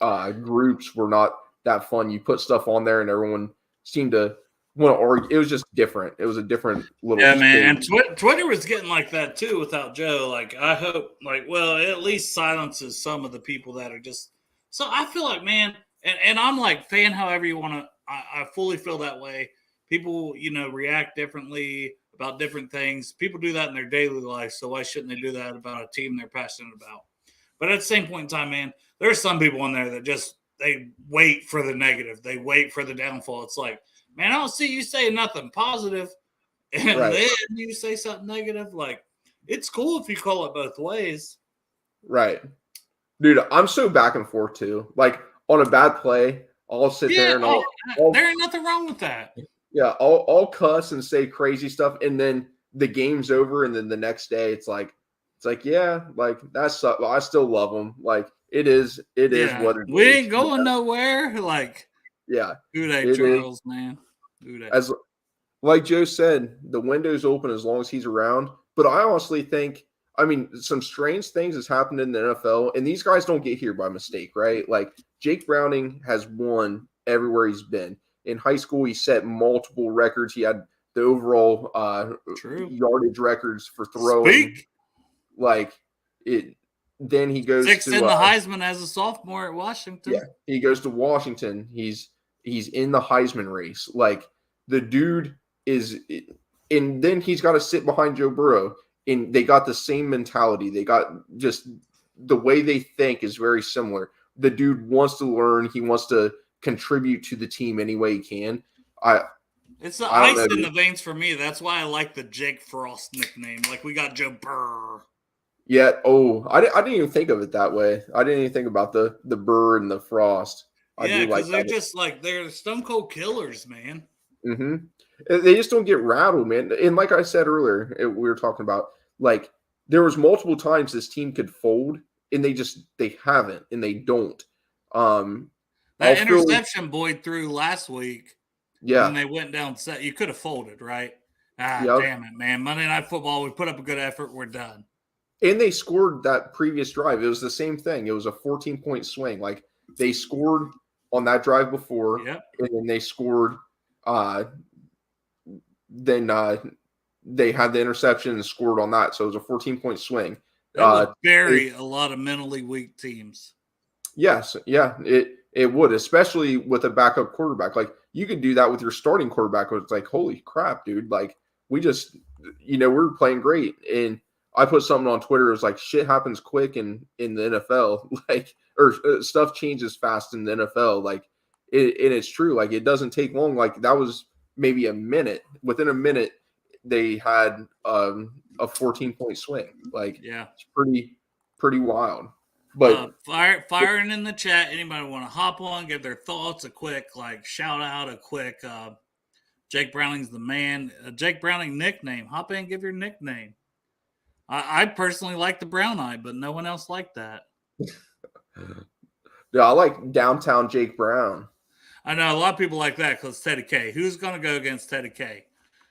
groups were not that fun. You put stuff on there and everyone seemed to want to argue. It was just different. It was a different little man. And Twitter was getting like that too without Joe. Like, I hope, it at least silences some of the people that are just. So I feel like, man, and I'm like, fan however you want to. I fully feel that way. People, react differently about different things. People do that in their daily life. So why shouldn't they do that about a team they're passionate about? But at the same point in time, man, there's some people in there that just, they wait for the negative. They wait for the downfall. It's like, man, I don't see you saying nothing positive, and then you say something negative. Like, it's cool if you call it both ways. Right. Dude, I'm so back and forth too. Like, on a bad play, I'll sit there and there ain't nothing wrong with that. Yeah, I'll cuss and say crazy stuff, and then the game's over, and then the next day it's like, yeah, like that's, I still love them. Like it is what it is. We ain't going nowhere. Like, yeah, good day, Charles, man. Good day. As like Joe said, the window's open as long as he's around. But I honestly think, some strange things has happened in the NFL, and these guys don't get here by mistake, right? Like Jake Browning has won everywhere he's been. In high school, he set multiple records. He had the overall yardage records for throwing. Then he goes sixth in the Heisman as a sophomore at Washington. Yeah, he goes to Washington. He's in the Heisman race. Like, the dude is, and then he's got to sit behind Joe Burrow. And they got the same mentality. They got just the way they think is very similar. The dude wants to learn. He wants to contribute to the team any way he can. It's the ice in the veins for me. That's why I like the Jake Frost nickname. Like, we got Joe Burr. Yeah. Oh, I didn't even think of it that way. I didn't even think about the Burr and the Frost. Because they're just like, they're stone cold killers, man. Mm-hmm. They just don't get rattled, man. And like I said earlier, we were talking about, like, there was multiple times this team could fold, and they haven't, and they don't. That interception Boyd threw last week, yeah, when they went down set, you could have folded, right? Yep. Damn it, man. Monday Night Football, we put up a good effort. We're done. And they scored that previous drive. It was the same thing. It was a 14-point swing. Like, they scored on that drive before, Yep. and then they scored. Then they had the interception and scored on that. So it was a 14-point swing. That would bury a lot of mentally weak teams. Yes, yeah, it would, especially with a backup quarterback. Like, you could do that with your starting quarterback. Where it's like, holy crap, dude! Like, we just, we're playing great. And I put something on Twitter. It was like, shit happens quick in the NFL, like, or stuff changes fast in the NFL. Like, and it's true. Like, it doesn't take long. Like, that was maybe a minute. Within a minute, they had a 14-point swing. Like, yeah, it's pretty wild. But firing in the chat. Anybody want to hop on, give their thoughts, a quick shout out, a quick Jake Browning's the man. Jake Browning nickname. Hop in, give your nickname. I personally like the Brown Eye, but no one else liked that. Yeah, I like downtown Jake Brown. I know a lot of people like that because Teddy K. Who's going to go against Teddy K?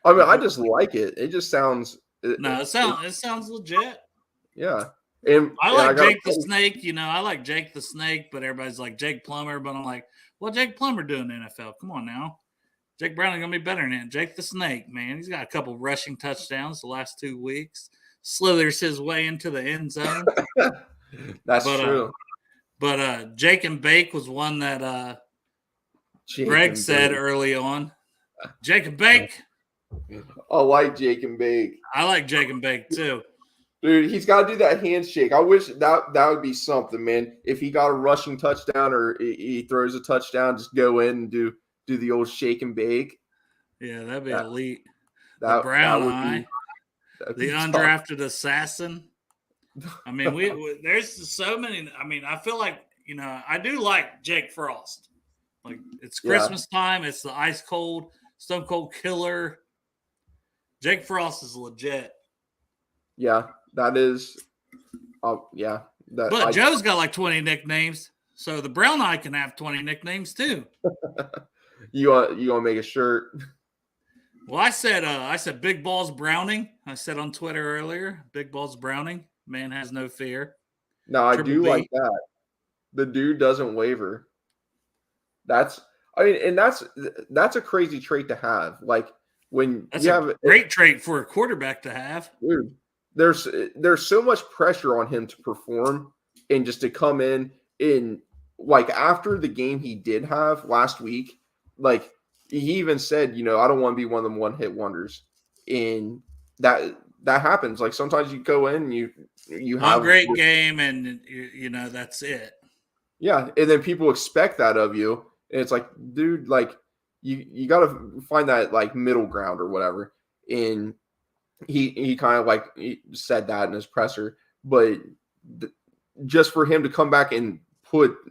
I mean, I just like it. It just sounds. It sounds legit. Yeah. And I like Jake the Snake, I like Jake the Snake, but everybody's like Jake Plummer. But I'm like, what Jake Plummer doing in the NFL? Come on now. Jake Brown is going to be better than that. Jake the Snake, man. He's got a couple rushing touchdowns the last 2 weeks. Slithers his way into the end zone. That's true. But Jake and Bake was one that Greg said early on. Jake and Bake. I like Jake and Bake. I like Jake and Bake too. Dude, he's got to do that handshake. I wish that would be something, man. If he got a rushing touchdown or he throws a touchdown, just go in and do the old shake and bake. Yeah, that'd be elite. The Brown Eye, the undrafted assassin. I mean, there's so many. I mean, I feel like, I do like Jake Frost. Like, it's Christmas time. It's the ice cold, stone cold killer. Jake Frost is legit. Yeah. That is, yeah. But Joe's got like 20 nicknames, so the Brown Eye can have 20 nicknames too. You want to make a shirt? Well, I said Big Balls Browning. I said on Twitter earlier, Big Balls Browning. Man has no fear. No, I do like that. The dude doesn't waver. That's a crazy trait to have. Like, when that's a great trait for a quarterback to have, dude. There's so much pressure on him to perform and just to come in like, after the game he did have last week, like, he even said, I don't want to be one of them one-hit wonders. And that happens. Like, sometimes you go in and you have a great game and that's it. Yeah, and then people expect that of you. And it's like, dude, like, you got to find that, like, middle ground or whatever. And he kind of he said that in his presser, but just for him to come back and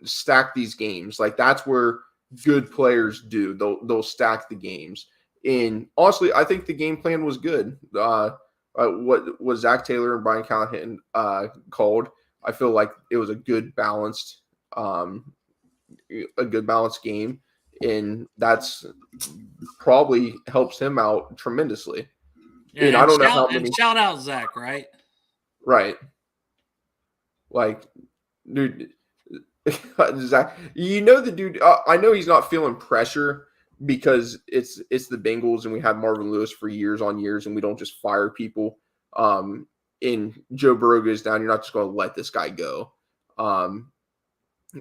stack these games, like, that's where good players do. They'll stack the games. And honestly, I think the game plan was good. What Zach Taylor and Brian Callahan called, I feel like it was a good balanced game, and that's probably helps him out tremendously. Yeah, and I don't know how many. And shout out Zach, right? Right. Like, dude, Zach, the dude. I know he's not feeling pressure because it's the Bengals and we had Marvin Lewis for years on years, and we don't just fire people. And Joe Burrow goes down, you're not just going to let this guy go.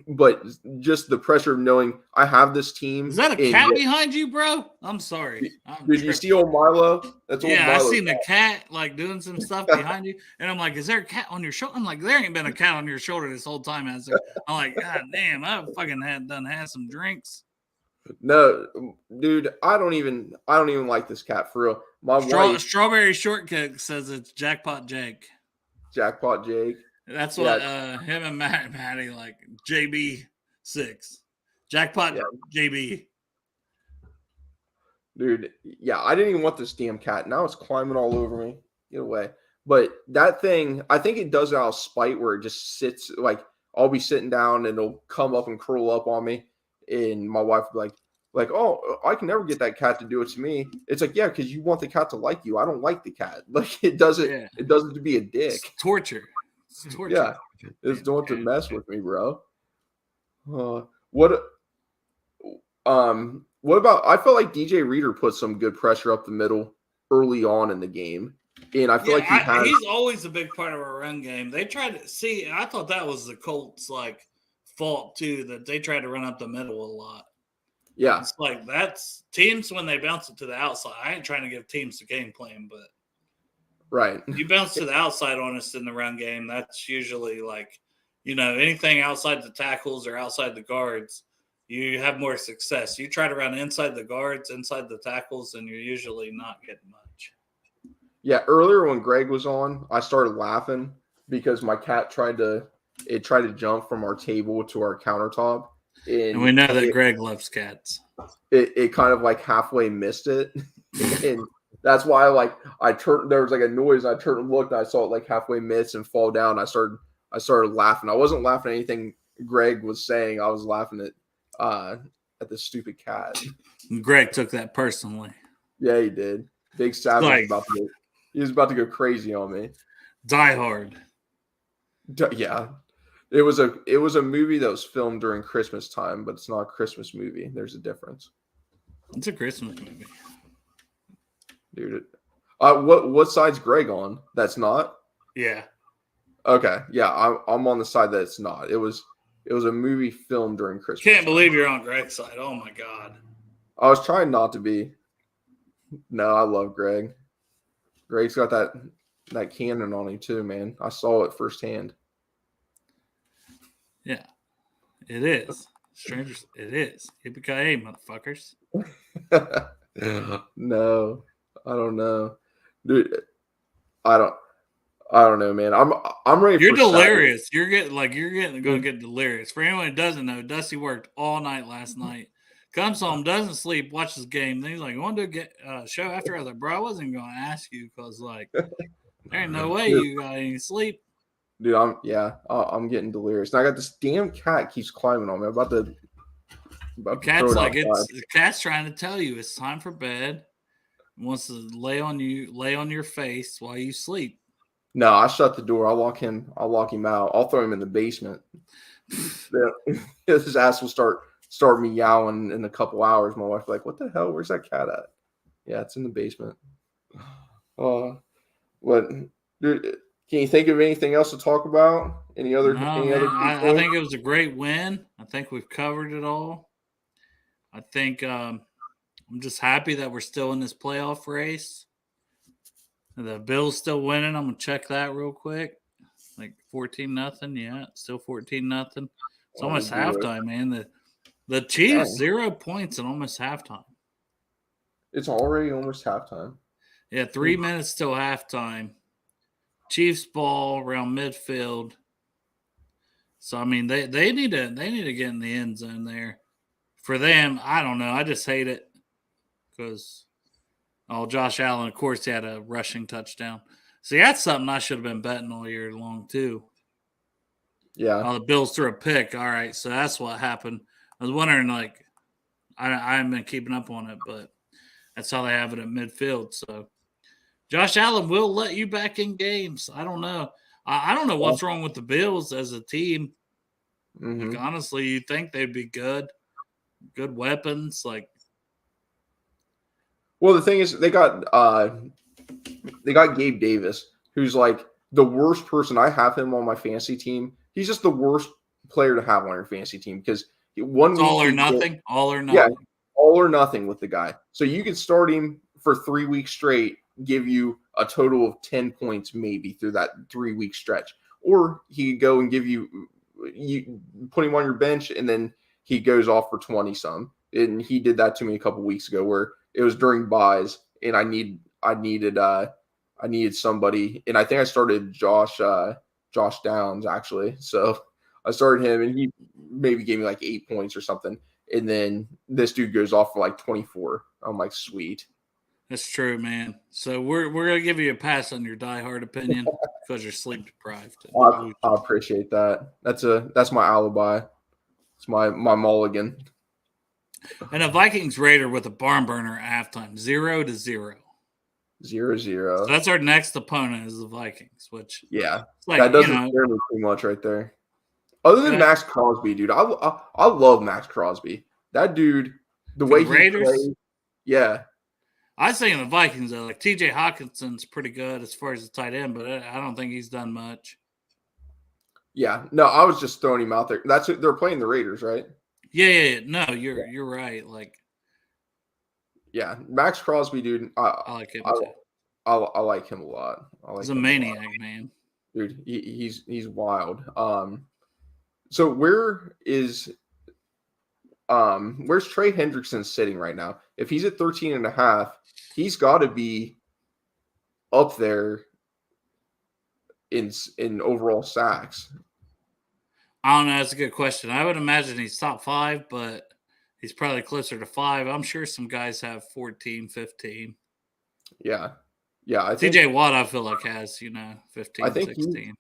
But just the pressure of knowing I have this team. Is that a cat behind you, bro? I'm sorry. Did you see old Milo? That's old Milo. I seen the cat doing some stuff behind you, and I'm like, "Is there a cat on your shoulder?" I'm like, "There ain't been a cat on your shoulder this whole time." I'm like, "God damn, I fucking had some drinks." No, dude, I don't even like this cat for real. My wife, Strawberry Shortcake says it's Jackpot Jake. Jackpot Jake. That's what him and Matty like. JB6. Jackpot JB. Dude, yeah, I didn't even want this damn cat. Now it's climbing all over me. Get away. But that thing, I think it does it out of spite where it just sits like I'll be sitting down and it'll come up and curl up on me, and my wife will be like, oh, I can never get that cat to do it to me. It's like, yeah, because you want the cat to like you. I don't like the cat. Like it does it. Yeah. It does it to be a dick. It's torture. It's torture. Yeah, it's doing to mess with me, bro. What about? I felt like DJ Reader put some good pressure up the middle early on in the game, and I feel like he's always a big part of our run game. They tried to see. I thought that was the Colts' fault too, that they tried to run up the middle a lot. Yeah, it's like that's teams when they bounce it to the outside. I ain't trying to give teams the game plan, but right, you bounce to the outside on us in the run game. That's usually anything outside the tackles or outside the guards, you have more success. You try to run inside the guards, inside the tackles, and you're usually not getting much. Yeah, earlier when Greg was on, I started laughing because my cat tried to jump from our table to our countertop. And we know that Greg loves cats. It kind of halfway missed it. And that's why I turned, there was a noise. I turned and looked, and I saw it halfway miss and fall down. I started laughing. I wasn't laughing at anything Greg was saying. I was laughing at the stupid cat. Greg took that personally. Yeah, he did. Big Savage he was about to go crazy on me. Die Hard. Yeah. It was a movie that was filmed during Christmas time, but it's not a Christmas movie. There's a difference. It's a Christmas movie. Dude. What side's Greg on? That's not? Yeah. Okay. Yeah, I'm on the side that it's not. It was a movie filmed during Christmas. Can't believe you're on Greg's side. Oh my God. I was trying not to be. No, I love Greg. Greg's got that cannon on him too, man. I saw it firsthand. Yeah, it is. Strangers, it is. Yippee-ki-yay, motherfuckers. No, I don't know, dude. I don't know, man. I'm ready. You're delirious. Saturday. You're going to get delirious. For anyone who doesn't know, Dusty worked all night last night. Comes home, doesn't sleep, watches the game. Then he's like, "You want to get a show after?" I was like, "Bro, I wasn't going to ask you because there ain't no way you got any sleep." Dude, I'm getting delirious. And I got this damn cat keeps climbing on me. I'm about to the cat's trying to tell you it's time for bed. It wants to lay on your face while you sleep. No, I shut the door. I'll lock him out. I'll throw him in the basement. His ass will start meowing in a couple hours. My wife's like, "What the hell? Where's that cat at?" Yeah, it's in the basement. What, dude? Can you think of anything else to talk about? Any other? I think it was a great win. I think we've covered it all. I think I'm just happy that we're still in this playoff race. The Bills still winning. I'm gonna check that real quick. 14-0. Yeah, still 14-0. It's almost halftime, man. The Chiefs 0 points in almost halftime. It's already almost halftime. Yeah, 3 minutes till halftime. Chiefs ball around midfield. So I mean, they need to get in the end zone there. For them, I don't know. I just hate it because Josh Allen, of course, he had a rushing touchdown. See, that's something I should have been betting all year long too. Yeah. The Bills threw a pick. All right, so that's what happened. I was wondering, I haven't been keeping up on it, but that's how they have it at midfield. So Josh Allen will let you back in games. I don't know. I don't know what's wrong with the Bills as a team. Mm-hmm. Honestly, you think they'd be good weapons. Well, the thing is, they got Gabe Davis, who's the worst person. I have him on my fantasy team. He's just the worst player to have on your fantasy team because all or nothing. Yeah, all or nothing with the guy. So you could start him for 3 weeks straight, give you a total of 10 points maybe through that 3 week stretch, or he could go and give you put him on your bench and then he goes off for 20 some. And he did that to me a couple weeks ago where it was during buys and I needed somebody, and I think I started Josh Downs actually. So I started him and he maybe gave me 8 points or something. And then this dude goes off for 24. I'm like, sweet. That's true, man. So we're gonna give you a pass on your diehard opinion because you're sleep deprived. I appreciate that. That's my alibi. It's my mulligan. And a Vikings Raider with a barn burner at halftime, 0-0. 0-0. So that's our next opponent is the Vikings, which that doesn't scare me too much right there. Other than Max Crosby, dude, I love Max Crosby. That dude, the way he plays, I was thinking the Vikings though, like T.J. Hawkinson's pretty good as far as the tight end, but I don't think he's done much. Yeah, no, I was just throwing him out there. They're playing the Raiders, right? Yeah. No, you're right. Like, yeah, Max Crosby, dude. I like him too. I like him a lot. He's a maniac, man. Dude, he's wild. So where's Trey Hendrickson sitting right now? If he's at 13.5, he's got to be up there in overall sacks. I don't know. That's a good question. I would imagine he's top 5, but he's probably closer to 5. I'm sure some guys have 14, 15. Yeah. I think TJ Watt, I feel like has 15, I think 16.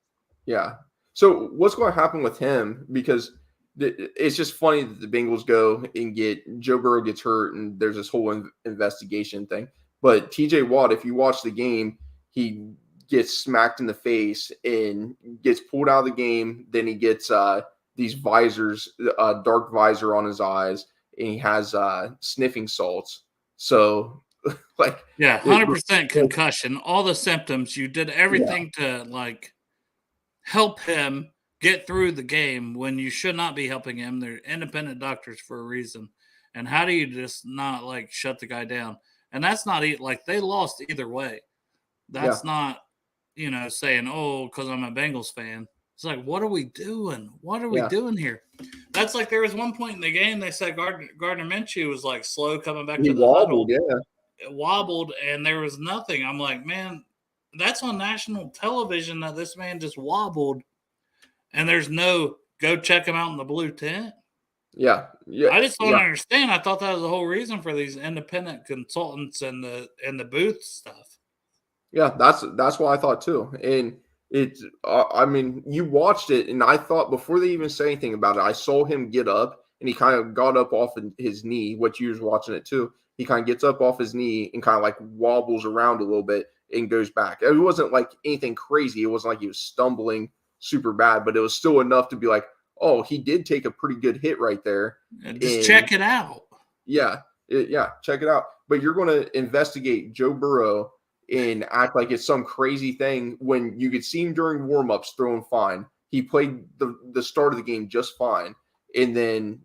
Yeah. So what's going to happen with him? Because it's just funny that the Bengals go and get Joe Burrow gets hurt and there's this whole investigation thing. But TJ Watt, if you watch the game, he gets smacked in the face and gets pulled out of the game. Then he gets these visors, dark visor on his eyes, and he has sniffing salts. So, 100% concussion, all the symptoms. You did everything to help him get through the game when you should not be helping him. They're independent doctors for a reason. And how do you just not shut the guy down? And that's not they lost either way. That's not saying, oh, because I'm a Bengals fan. It's like, what are we doing? What are we doing here? That's there was one point in the game they said Gardner Minshew was slow coming back to the huddle. It wobbled, and there was nothing. I'm like, man, that's on national television that this man just wobbled, and there's no go check him out in the blue tent. Yeah. I just don't understand. I thought that was the whole reason for these independent consultants and the booth stuff. Yeah, that's what I thought too. And it's, I mean, you watched it, and I thought before they even say anything about it, I saw him get up, and he kind of got up off his knee. What you was watching it too. He kind of gets up off his knee and kind of wobbles around a little bit and goes back. It wasn't anything crazy. It wasn't he was stumbling super bad, but it was still enough to be oh, he did take a pretty good hit right there. Just check it out. Yeah, check it out. But you're going to investigate Joe Burrow and act like it's some crazy thing when you could see him during warm-ups throwing fine. He played the start of the game just fine. And then,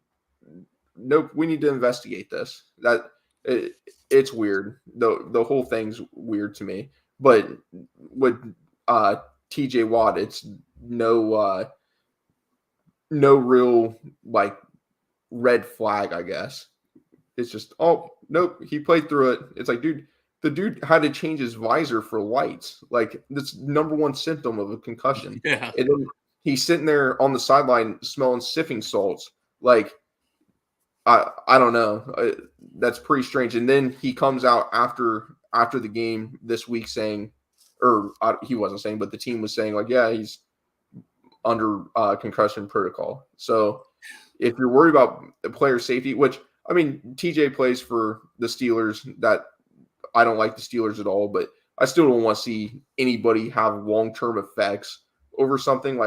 nope, we need to investigate this. It's weird. The whole thing's weird to me. But with TJ Watt, it's no real red flag, I guess. It's just, oh, nope, he played through it. It's dude, the dude had to change his visor for lights. That's number one symptom of a concussion. Yeah. And then he's sitting there on the sideline smelling sniffing salts. I don't know. That's pretty strange. And then he comes out after the game this week saying, he wasn't saying, but the team was saying he's under concussion protocol. So if you're worried about player safety, which I mean, TJ plays for the Steelers. That I don't like the Steelers at all, but I still don't want to see anybody have long-term effects over something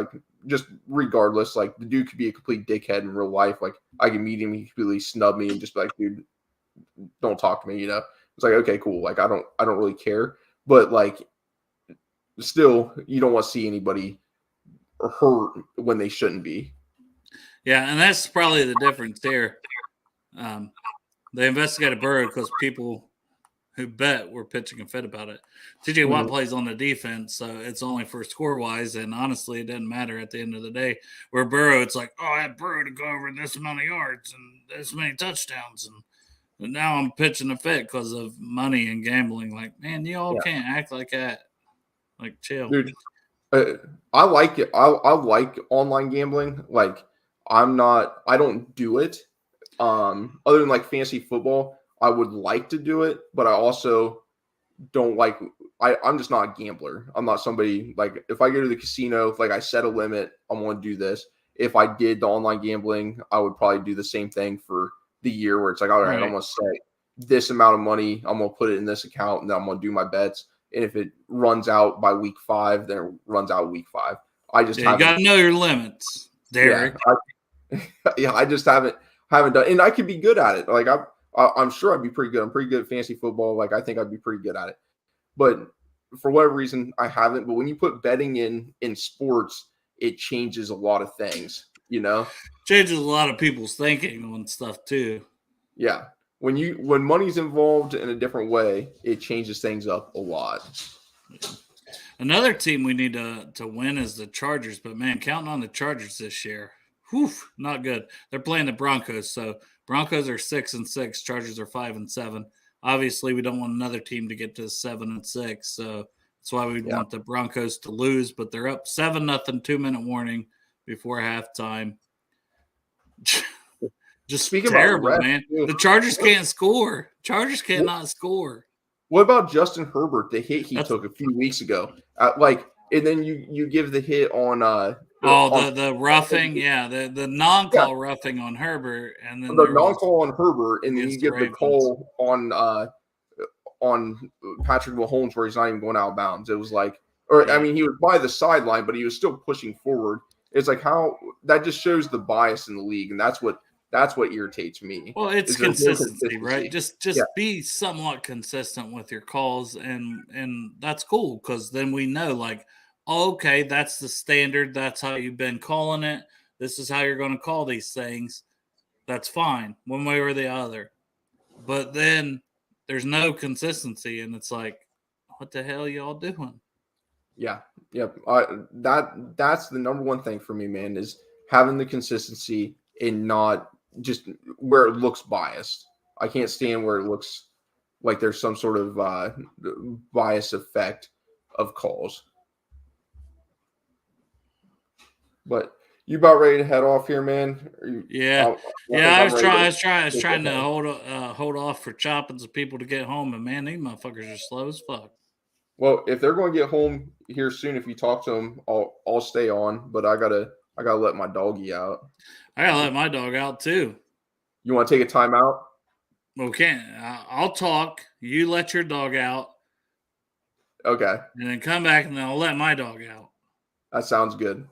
just regardless. The dude could be a complete dickhead in real life. I can meet him, he could really snub me and just be dude, don't talk to me, It's okay, cool. I don't really care. But still, you don't want to see anybody hurt when they shouldn't be. Yeah, and that's probably the difference there. They investigated Burrow because people who bet were pitching a fit about it. TJ Watt plays on the defense, so it's only for score-wise, and honestly, it doesn't matter at the end of the day. Where Burrow, it's I had Burrow to go over this amount of yards and this many touchdowns, and now I'm pitching a fit because of money and gambling. Man, you all can't act like that. Chill. Dude, I like it. I like online gambling. I don't do it. Other than fantasy football, I would like to do it, but I also don't like. I'm just not a gambler. I'm not somebody like if I go to the casino, like I set a limit, I'm going to do this. If I did the online gambling, I would probably do the same thing for the year where it's like, all right, I'm going to set this amount of money. I'm going to put it in this account and then I'm going to do my bets. And if it runs out by week 5, then it runs out week 5. I just you got to know your limits, Derek. Yeah, I just haven't done, and I could be good at it. Like I'm sure I'd be pretty good. I'm pretty good at fantasy football. Like I think I'd be pretty good at it. But for whatever reason, I haven't. But when you put betting in sports, it changes a lot of things, Changes a lot of people's thinking on stuff too. Yeah. When money's involved in a different way, it changes things up a lot. Another team we need to win is the Chargers, but man, counting on the Chargers this year, not good. They're playing the Broncos, so Broncos are 6-6, Chargers are 5-7. Obviously, we don't want another team to get to 7-6, so that's why we want the Broncos to lose. But they're up 7-0, 2-minute warning before halftime. Just speaking terrible, about man. The Chargers can't score. Chargers cannot score. What about Justin Herbert? The hit he took a few weeks ago, and then you give the hit on the roughing, the non-call roughing on Herbert, and then the non-call on Herbert, and then you give the call on Patrick Mahomes where he's not even going out of bounds. It was like, I mean, he was by the sideline, but he was still pushing forward. It's like how that just shows the bias in the league, and that's what irritates me. Well, it's consistency, right? Just be somewhat consistent with your calls, and that's cool because then we know, like, okay, that's the standard. That's how you've been calling it. This is how you're going to call these things. That's fine, one way or the other. But then there's no consistency, and it's like, what the hell y'all doing? Yeah. That's the number one thing for me, man, is having the consistency and not just where it looks biased. I can't stand where it looks like there's some sort of bias effect of calls. But you about ready to head off here, man? I was trying to hold off for chopping some people to get home, and man, these motherfuckers are slow as fuck. Well, if they're going to get home here soon, if you talk to them, I'll stay on. But I gotta let my doggy out. I gotta let my dog out too. You want to take a timeout? Okay, I'll talk. You let your dog out. Okay. And then come back, and then I'll let my dog out. That sounds good.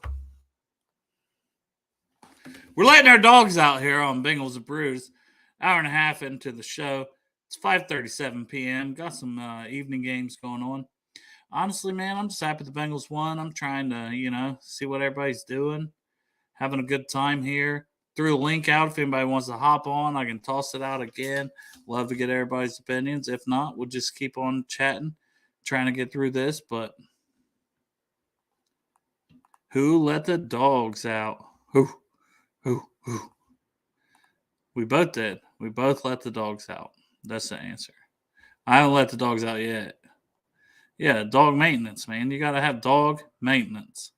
We're letting our dogs out here on Bengals and Brews. Hour and a half into the show. It's 5:37 p.m. Got some evening games going on. Honestly, man, I'm just happy the Bengals won. I'm trying to, see what everybody's doing. Having a good time here. Threw the link out. If anybody wants to hop on, I can toss it out again. Love to get everybody's opinions. If not, we'll just keep on chatting, trying to get through this. But who let the dogs out? Who? We both did. We both let the dogs out. That's the answer. I haven't let the dogs out yet. Yeah, dog maintenance, man. You got to have dog maintenance.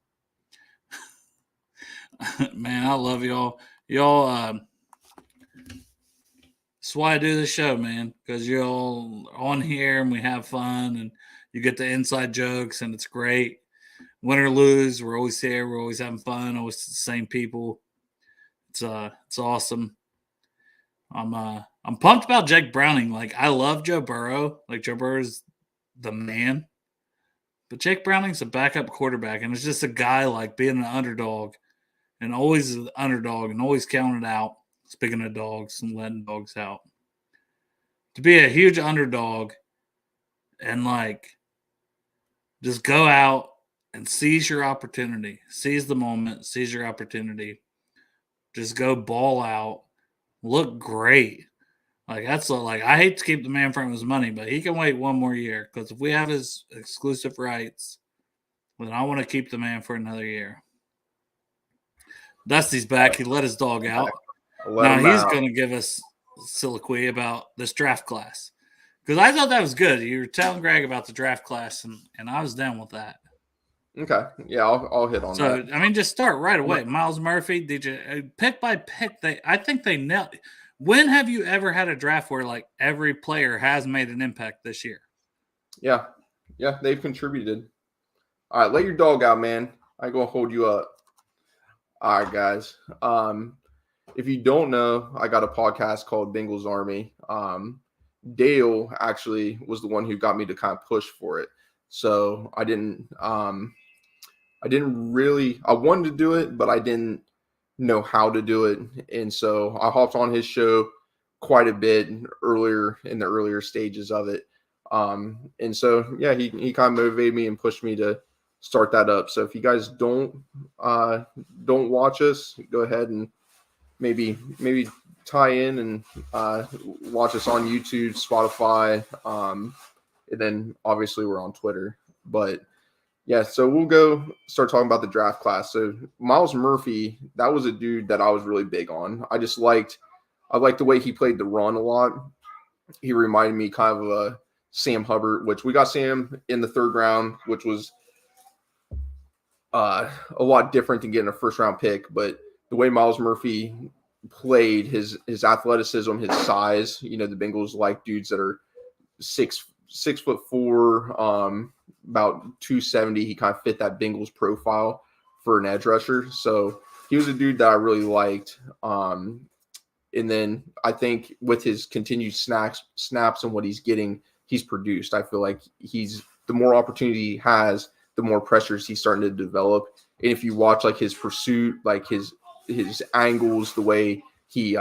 Man, I love y'all. Y'all, that's why I do this show, man, because you're all on here and we have fun and you get the inside jokes and it's great. Win or lose, we're always here. We're always having fun. Always the same people. It's awesome. I'm pumped about Jake Browning. Like, I love Joe Burrow. Like, Joe Burrow's the man. But Jake Browning's a backup quarterback, and it's just a guy, like, being an underdog and always an underdog and always counted out, speaking of dogs and letting dogs out. To be a huge underdog and, like, just go out and seize your opportunity. Seize the moment. Seize your opportunity. Just go ball out. Look great. Like, that's like, I hate to keep the man from his money, but he can wait one more year because if we have his exclusive rights, then I want to keep the man for another year. Dusty's back. He let his dog out. Now he's going to give us soliloquy about this draft class because I thought that was good. You were telling Greg about the draft class, and I was down with that. Okay. Yeah, I'll hit on that. So, I mean, just start right away. Myles Murphy, pick by pick, I think they nailed it. When have you ever had a draft where, like, every player has made an impact this year? Yeah, they've contributed. All right, let your dog out, man. I ain't gonna hold you up. All right, guys. If you don't know, I got a podcast called Bengals Army. Dale actually was the one who got me to kind of push for it. So I didn't really, I wanted to do it, but I didn't know how to do it. And so I hopped on his show quite a bit earlier in the earlier stages of it. And so, yeah, he kind of motivated me and pushed me to start that up. So if you guys don't watch us, go ahead and maybe tie in and watch us on YouTube, Spotify, and then obviously we're on Twitter. But yeah, so we'll go start talking about the draft class. So Miles Murphy, that was a dude that I was really big on. I liked the way he played the run a lot. He reminded me kind of a Sam Hubbard, which we got Sam in the 3rd round, which was a lot different than getting a 1st-round pick. But the way Miles Murphy played, his athleticism, his size, the Bengals like dudes that are 6'4", about 270. He kind of fit that Bengals profile for an edge rusher. So he was a dude that I really liked. And then I think with his continued snaps and what he's getting, he's produced. I feel like the more opportunity he has, the more pressures he's starting to develop. And if you watch like his pursuit, like his angles, the way he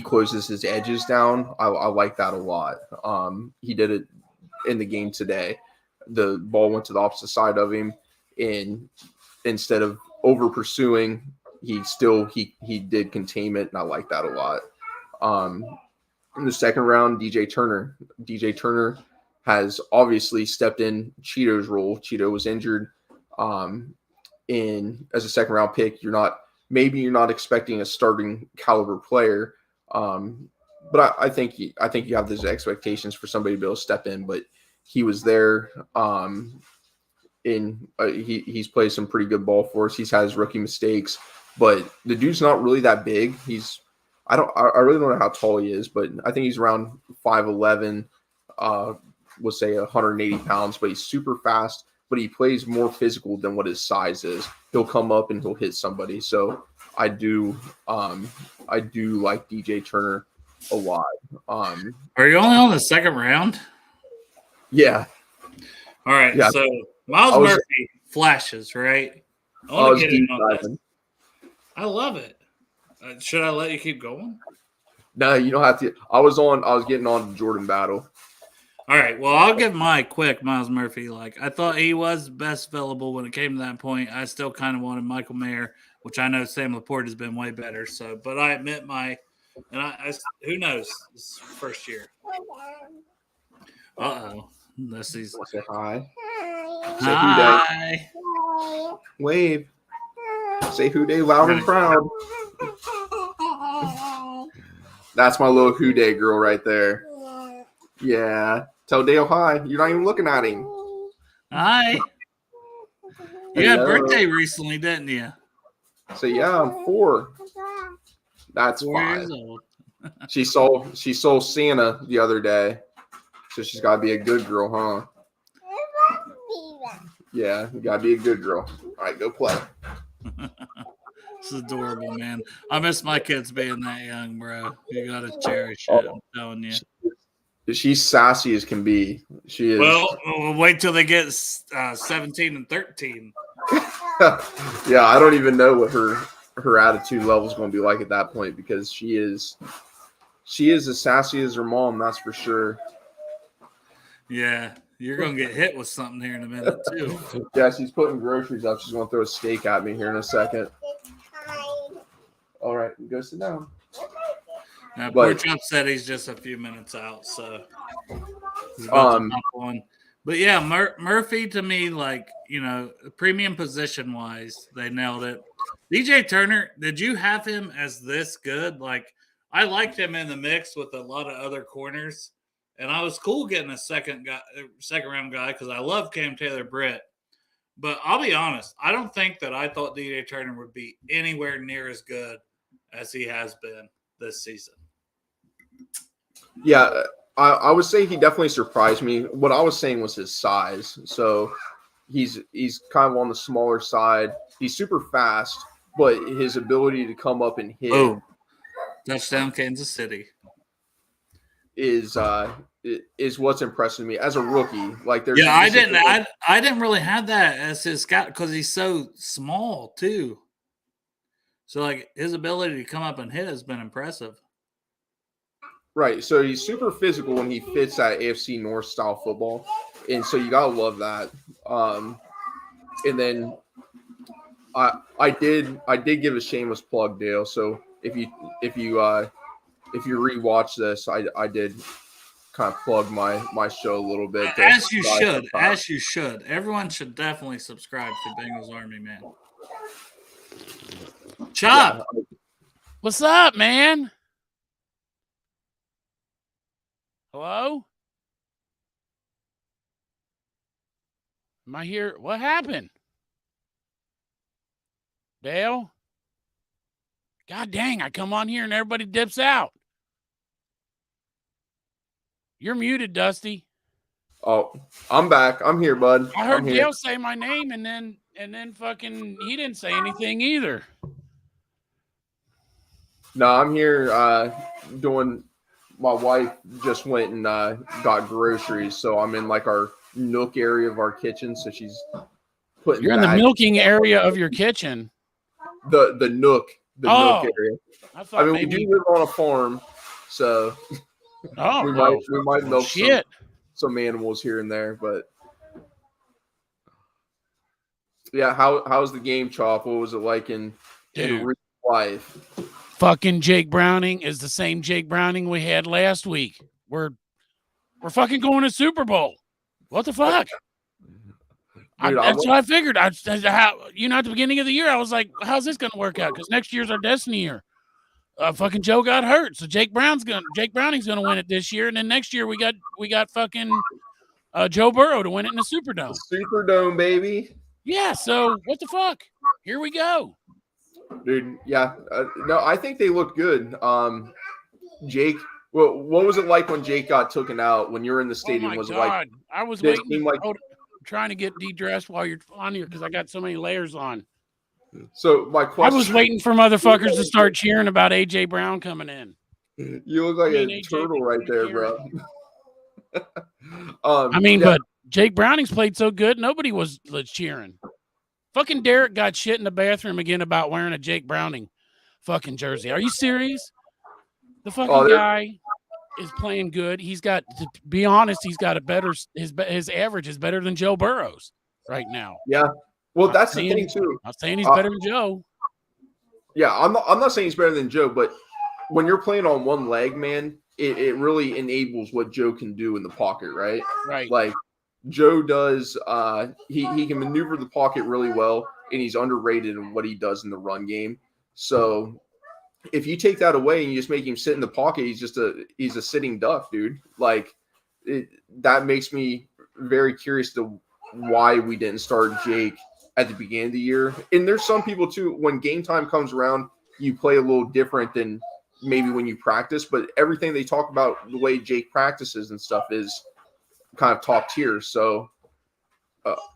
closes his edges down, I like that a lot. He did it in the game today. The ball went to the opposite side of him, and instead of over pursuing, he did containment, and I like that a lot. In the 2nd round, DJ Turner has obviously stepped in Cheeto's role. Cheeto was injured. And as a 2nd round pick, you're not expecting a starting caliber player. But I think you have those expectations for somebody to be able to step in, but he was there. He's played some pretty good ball for us. He's had his rookie mistakes, but the dude's not really that big. I really don't know how tall he is, but I think he's around 5'11", we'll say 180 pounds, but he's super fast, but he plays more physical than what his size is. He'll come up and he'll hit somebody. So I do like DJ Turner a lot. Are you only on the 2nd round? Yeah. All right. Yeah. So Miles Murphy flashes, right? I want to get in on this. I love it. Should I let you keep going? No, you don't have to. I was getting on the Jordan battle. All right. Well, I'll give my quick Miles Murphy. Like, I thought he was best available when it came to that point. I still kind of wanted Michael Mayer, which I know Sam Laporte has been way better. So, but I admit who knows? This first year. Uh-oh. Let's see. Say hi. Say hi. Wave. Say who day loud and proud. That's my little who day girl right there. Yeah. Tell Dale hi. You're not even looking at him. Hi. You had a birthday recently, didn't you? So yeah, I'm 4. That's 4 fine. years old. She saw Santa the other day. So she's gotta be a good girl, huh? Yeah, you gotta be a good girl. All right, go play. This is adorable, man. I miss my kids being that young, bro. You gotta cherish it. I'm telling you. She's sassy as can be. She is. Well, we'll wait till they get 17 and 13. Yeah, I don't even know what her attitude level is going to be like at that point, because she is as sassy as her mom. That's for sure. Yeah, you're going to get hit with something here in a minute too. Yeah, she's putting groceries up. She's going to throw a steak at me here in a second. All right, go sit down. Now, poor Trump said he's just a few minutes out, so he's about to hop on. But yeah, Murphy to me, like, premium position wise, they nailed it. DJ Turner, did you have him as this good? Like, I liked him in the mix with a lot of other corners, and I was cool getting a second round guy because I love Cam Taylor-Britt. But I'll be honest, I don't think that I thought DJ Turner would be anywhere near as good as he has been this season. Yeah, I would say he definitely surprised me. What I was saying was his size. So he's kind of on the smaller side. He's super fast, but his ability to come up and hit Boom. Touchdown, Kansas City. is what's impressing me as a rookie. Like there's I didn't really have that as his scout because he's so small too. So like his ability to come up and hit has been impressive. Right. So he's super physical when he fits that AFC North style football. And so you gotta love that. And then I did give a shameless plug, Dale. So if you rewatch this, I did kind of plug my show a little bit. As you should. Everyone should definitely subscribe to Bengals Army, man. Chop. Yeah. What's up, man? Hello? Am I here? What happened? Dale? God dang, I come on here and everybody dips out. You're muted, Dusty. Oh, I'm back. I'm here, bud. I heard Dale say my name and then fucking he didn't say anything either. No, I'm here doing. My wife just went and got groceries, so I'm in like our nook area of our kitchen. So she's putting. You're in the milking area of your kitchen. The nook, nook area. I mean, we do live on a farm, so we might milk some animals here and there. But yeah, how's the game, Chop? What was it like in real life? Fucking Jake Browning is the same Jake Browning we had last week. We're fucking going to Super Bowl. What the fuck? That's what I figured. At the beginning of the year, I was like, how's this going to work out? Because next year's our destiny year. Fucking Joe got hurt, so Jake Browning's going to win it this year, and then next year we got fucking Joe Burrow to win it in the Superdome. Superdome, baby. Yeah. So what the fuck? Here we go. Dude, yeah. No, I think they looked good. Jake, well, what was it like when Jake got taken out when you were in the stadium? Oh my was God. it like I was waiting, trying to get de-dressed while you're on here because I got so many layers on. So my question, I was waiting for motherfuckers to start cheering about AJ Brown coming in. You look like a turtle right there, bro. But Jake Browning's played so good, nobody was cheering. Fucking Derek got shit in the bathroom again about wearing a Jake Browning fucking jersey. Are you serious? The fucking guy is playing good. He's got, to be honest, he's got a better, his average is better than Joe Burrow's right now. Yeah. Well, that's the thing too. I'm saying he's better than Joe. Yeah, I'm not saying he's better than Joe, but when you're playing on one leg, man, it really enables what Joe can do in the pocket, right? Right. Like Joe does, he can maneuver the pocket really well, and he's underrated in what he does in the run game. So if you take that away and you just make him sit in the pocket, he's a sitting duck, dude. Like that makes me very curious to why we didn't start Jake at the beginning of the year. And there's some people too, when game time comes around, you play a little different than maybe when you practice, but everything they talk about the way Jake practices and stuff is kind of top tier. So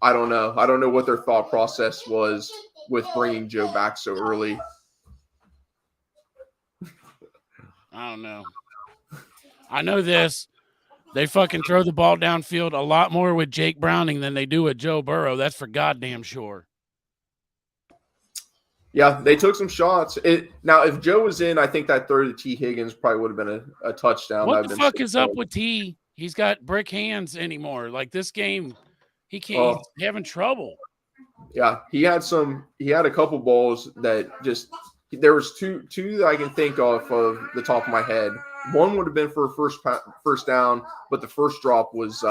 I don't know. I don't know what their thought process was with bringing Joe back so early. I don't know. I know this. They fucking throw the ball downfield a lot more with Jake Browning than they do with Joe Burrow. That's for goddamn sure. Yeah, they took some shots. Now, if Joe was in, I think that throw to T. Higgins probably would have been a touchdown. What the fuck is up with T? He's got brick hands anymore. Like this game, he can't. He's having trouble. Yeah, he had a couple balls that just. There was two that I can think of the top of my head. One would have been for a first down, but the first drop was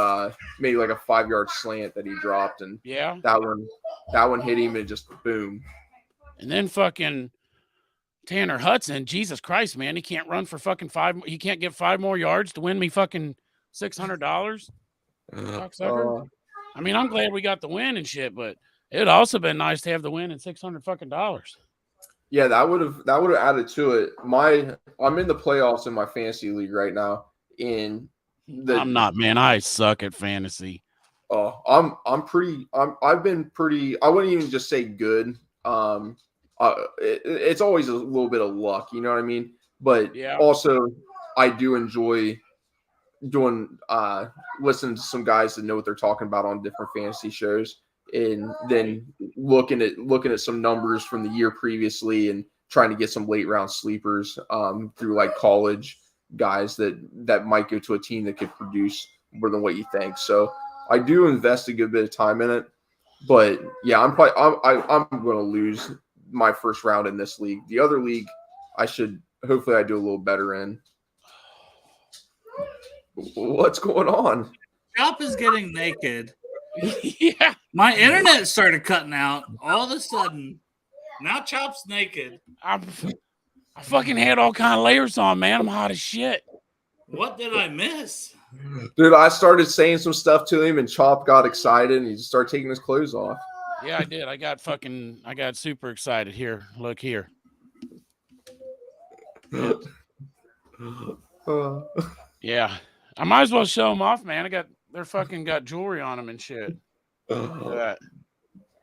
maybe like a 5-yard slant that he dropped, and that one hit him and just boom. And then fucking Tanner Hudson, Jesus Christ, man, he can't run for fucking 5. He can't get 5 more yards to win me fucking $600. I mean, I'm glad we got the win and shit, but it'd also been nice to have the win and $600 fucking dollars. Yeah, that would have added to it. I'm in the playoffs in my fantasy league right now, and I'm not, man. I suck at fantasy. I've been pretty. I wouldn't even just say good. It's always a little bit of luck, you know what I mean. But also, I do enjoy doing listening to some guys that know what they're talking about on different fantasy shows, and then looking at some numbers from the year previously and trying to get some late round sleepers through like college guys that might go to a team that could produce more than what you think. So I do invest a good bit of time in it, but yeah, I'm going to lose my first round in this league. The other league, hopefully I do a little better in. What's going on? Chop is getting naked. Yeah. My internet started cutting out all of a sudden. Now Chop's naked. I fucking had all kind of layers on, man. I'm hot as shit. What did I miss? Dude, I started saying some stuff to him, and Chop got excited, and he just started taking his clothes off. Yeah, I did. I got super excited. Here, look here. Yeah, I might as well show them off, man. They're fucking got jewelry on them and shit. Look at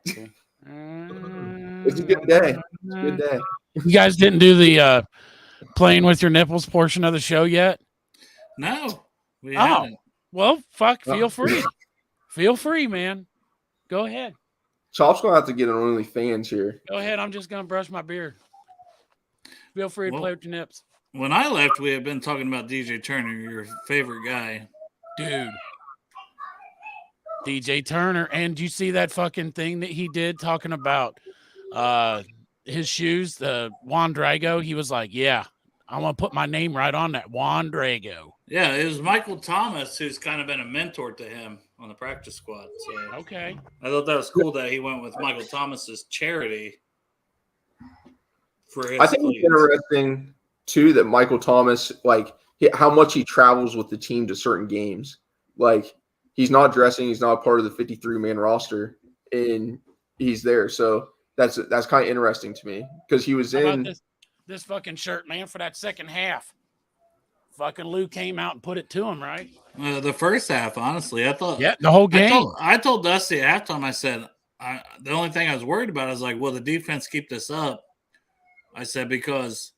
that. It's a good day. It's a good day. You guys didn't do the playing with your nipples portion of the show yet? No. We haven't. Well, fuck. Feel free. Feel free, man. Go ahead. Chop's gonna have to get an OnlyFans here. Go ahead. I'm just gonna brush my beard. Feel free to play with your nips. When I left, we had been talking about DJ Turner, your favorite guy. Dude. DJ Turner. And you see that fucking thing that he did talking about his shoes, the Juan Drago? He was like, yeah, I'm going to put my name right on that, Juan Drago. Yeah, it was Michael Thomas who's kind of been a mentor to him on the practice squad. So okay. I thought that was cool that he went with Michael Thomas's charity for his I think it's interesting, too, that Michael Thomas, like, how much he travels with the team to certain games. Like, he's not dressing. He's not a part of the 53-man roster, and he's there. So that's kind of interesting to me because he was in this fucking shirt, man, for that second half. Fucking Lou came out and put it to him, right? The first half, honestly, I thought. Yeah, the whole game. I told Dusty at halftime. I said the only thing I was worried about is like, will the defense keep this up? I said because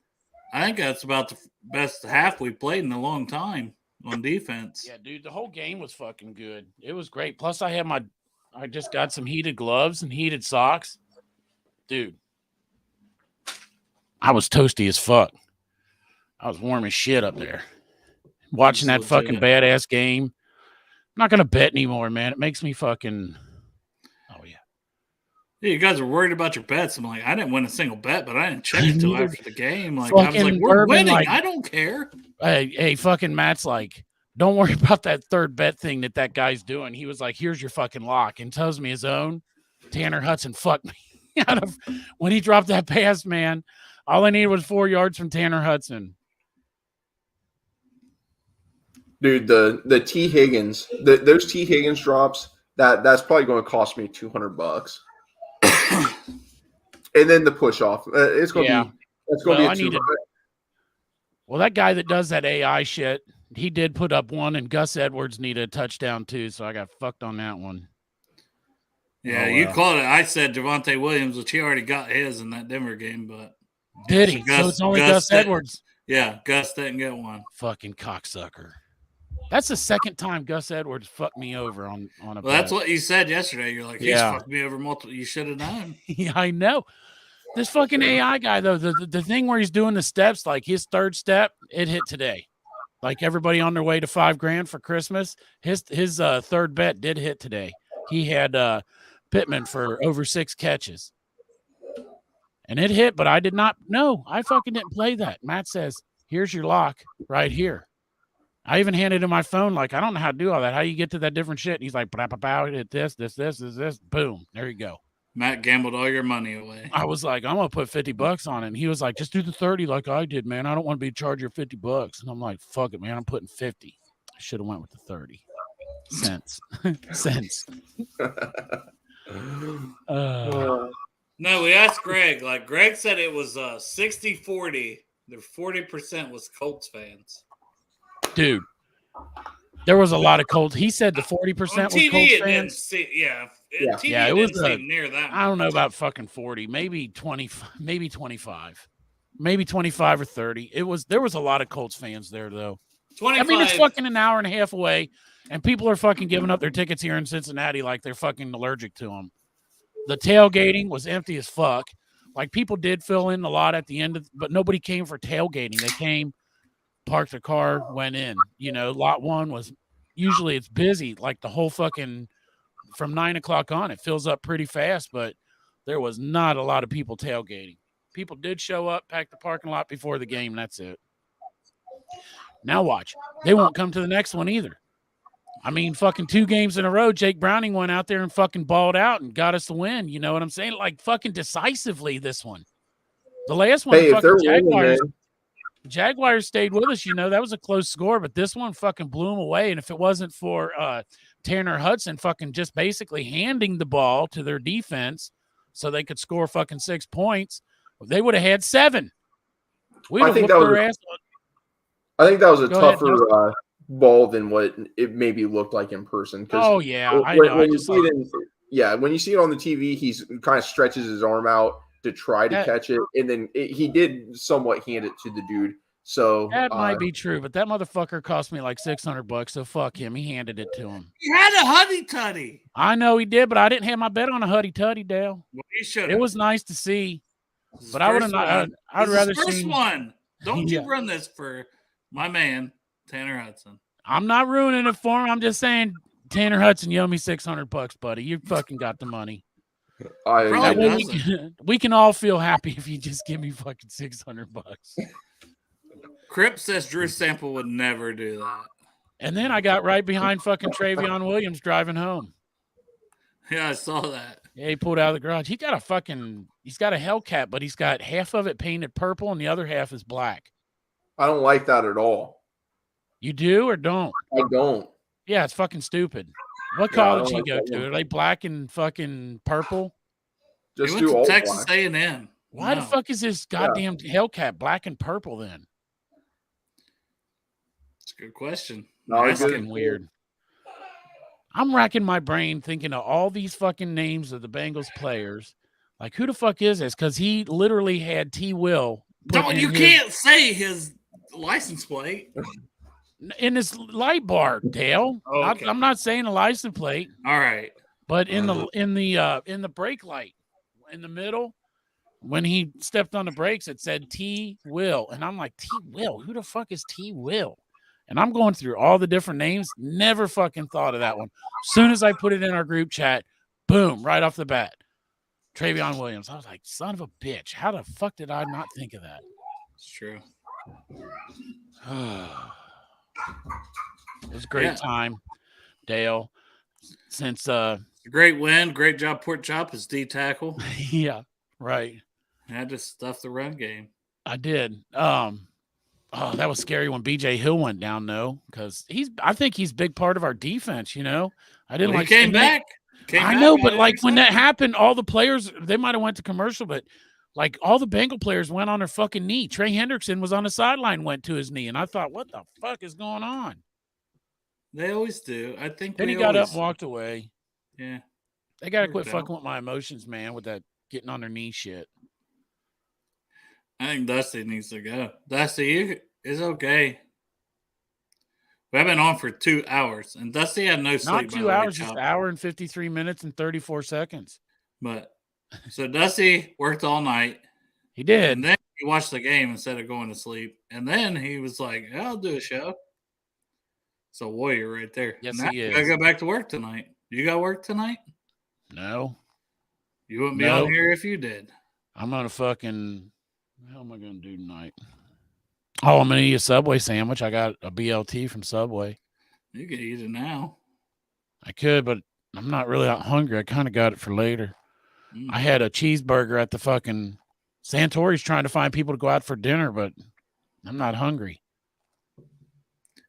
I think that's about the best half we played in a long time on defense. Yeah, dude, the whole game was fucking good. It was great. Plus, I just got some heated gloves and heated socks. Dude, I was toasty as fuck. I was warm as shit up there. Watching that fucking badass game. I'm not going to bet anymore, man. It makes me fucking... Oh, yeah. Yeah, you guys are worried about your bets. I'm like, I didn't win a single bet, but I didn't check it until after the game. Like, I was like, we're winning. Like, I don't care. Hey, fucking Matt's like, don't worry about that third bet thing that guy's doing. He was like, here's your fucking lock, and tells me his own. Tanner Hudson fucked me out of when he dropped that pass, man. All I needed was 4 yards from Tanner Hudson. Dude, the T. Higgins, those T. Higgins drops, that's probably going to cost me $200. And then the push off, it's going to be a $200. Well, that guy that does that AI shit, he did put up one, and Gus Edwards needed a touchdown too, so I got fucked on that one. Yeah, you called it. I said Javonte Williams, which he already got his in that Denver game, but did he? So it's only Gus Edwards. Yeah, Gus didn't get one. Fucking cocksucker. That's the second time Gus Edwards fucked me over on a bet. Well, that's what you said yesterday. You're like, he's fucked me over multiple. You should have known. Yeah, I know. This fucking AI guy, though, the thing where he's doing the steps, like his third step, it hit today. Like everybody on their way to $5,000 for Christmas, his third bet did hit today. He had Pittman for over 6 catches. And it hit, but I did not know. I fucking didn't play that. Matt says, here's your lock right here. I even handed him my phone, like, I don't know how to do all that. How you get to that different shit? And he's like, hit this, boom. There you go. Matt gambled all your money away. I was like, I'm going to put $50 on it. And he was like, just do the 30 like I did, man. I don't want to be charged your $50. And I'm like, fuck it, man. I'm putting 50. I should have went with the 30 cents. No, we asked Greg. Like, Greg said it was 60-40. The 40% was Colts fans. Dude, There was a lot of Colts. He said the 40% On was TV, Colts it didn't fans. see, Yeah. TV, Yeah, it it was didn't seem near that. I don't know much. about fucking 40, maybe 20, maybe 25, maybe 25 or 30. There was a lot of Colts fans there though. 25. I mean, it's fucking an hour and a half away, and people are fucking giving up their tickets here in Cincinnati like they're fucking allergic to them. The tailgating was empty as fuck. Like people did fill in a lot at the end, but nobody came for tailgating. They came, parked their car, went in. You know, lot one was usually it's busy, like the whole fucking from 9 o'clock on. It fills up pretty fast, but there was not a lot of people tailgating. People did show up, pack the parking lot before the game. That's it. Now watch. They won't come to the next one either. I mean, fucking 2 games in a row, Jake Browning went out there and fucking balled out and got us the win. You know what I'm saying? Like fucking decisively this one. The last one, Hey, if they're fucking winning, Jaguars stayed with us. You know, that was a close score, but this one fucking blew them away. And if it wasn't for Tanner Hudson fucking just basically handing the ball to their defense so they could score fucking 6 points, they would have had 7. We'd have whooped their ass. I think that was a Go ahead, tougher ball than what it maybe looked like in person. Oh yeah, I know. When you see it when you see it on the TV, he's kind of stretches his arm out to try to catch it, and then he did somewhat hand it to the dude. So that might be true, but that motherfucker cost me like $600, so fuck him. He handed it to him. He had a huddy tuddy. I know he did, but I didn't have my bet on a huddy tuddy, Dale. Well, he should. It was nice to see, but I would have not. I'd rather see one. Don't you run this for my man Tanner Hudson. I'm not ruining it for him. I'm just saying, Tanner Hudson, you owe me $600, buddy. You fucking got the money. We can all feel happy if you just give me fucking $600. Crip says Drew Sample would never do that. And then I got right behind fucking Travion Williams driving home. Yeah, I saw that. Yeah, he pulled out of the garage. He's got a Hellcat, but he's got half of it painted purple and the other half is black. I don't like that at all. You do or don't? I don't. Yeah, it's fucking stupid. What college you go to? Are they black and fucking purple? Just he do went all to Texas black. A&M. Why the fuck is this goddamn Hellcat black and purple then? It's a good question. That's fucking weird. I'm racking my brain thinking of all these fucking names of the Bengals players. Like, who the fuck is this? Because he literally had T. Will. You can't say his license plate. In his light bar, Dale. Oh, okay. I'm not saying a license plate. All right. But in the brake light, in the middle, when he stepped on the brakes, it said T. Will. And I'm like, T. Will? Who the fuck is T. Will? And I'm going through all the different names. Never fucking thought of that one. As soon as I put it in our group chat, boom, right off the bat. Travion Williams. I was like, son of a bitch. How the fuck did I not think of that? It's true. It was a great time, Dale. Since a great win, great job, Port Chop as D tackle. Yeah, right. Had to stuff the run game. I did. Oh, that was scary when BJ Hill went down, though, because I think he's a big part of our defense. You know, I didn't he came back. I know, but like when that happened, all the players they might have went to commercial, but like all the Bengal players went on their fucking knee. Trey Hendrickson was on the sideline, went to his knee, and I thought, what the fuck is going on? They always do. I think. Then he got up and walked away. Yeah, they got to quit fucking with my emotions, man, with that getting on their knee shit. I think Dusty needs to go. Dusty, it's okay. We've been on for 2 hours, and Dusty had no sleep. Not 2 hours, just an hour and 53 minutes and 34 seconds. But so Dusty worked all night. He did. And then he watched the game instead of going to sleep. And then he was like, I'll do a show. It's a warrior right there. Yes, now he is. I got to go back to work tonight. You got work tonight? No. You wouldn't be on here if you did. I'm going to fucking... What the hell am I going to do tonight? Oh, I'm going to eat a Subway sandwich. I got a BLT from Subway. You can eat it now. I could, but I'm not really that hungry. I kind of got it for later. I had a cheeseburger at the fucking... Santori's trying to find people to go out for dinner, but I'm not hungry.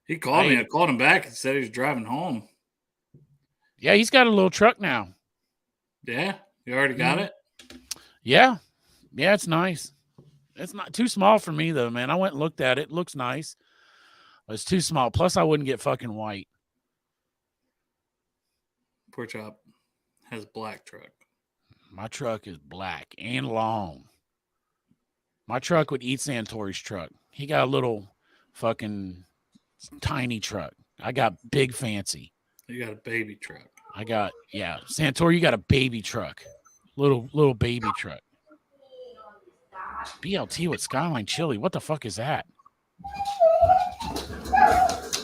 He called me. I called him back and said he was driving home. Yeah, he's got a little truck now. Yeah? You already got it? Yeah. Yeah, it's nice. It's not too small for me, though, man. I went and looked at it. It looks nice. But it's too small. Plus, I wouldn't get fucking white. Pork chop has black truck. My truck is black and long. My truck would eat Santori's truck. He got a little fucking tiny truck. I got big fancy. You got a baby truck. I got, Santori, you got a baby truck. Little baby truck. BLT with Skyline Chili. What the fuck is that?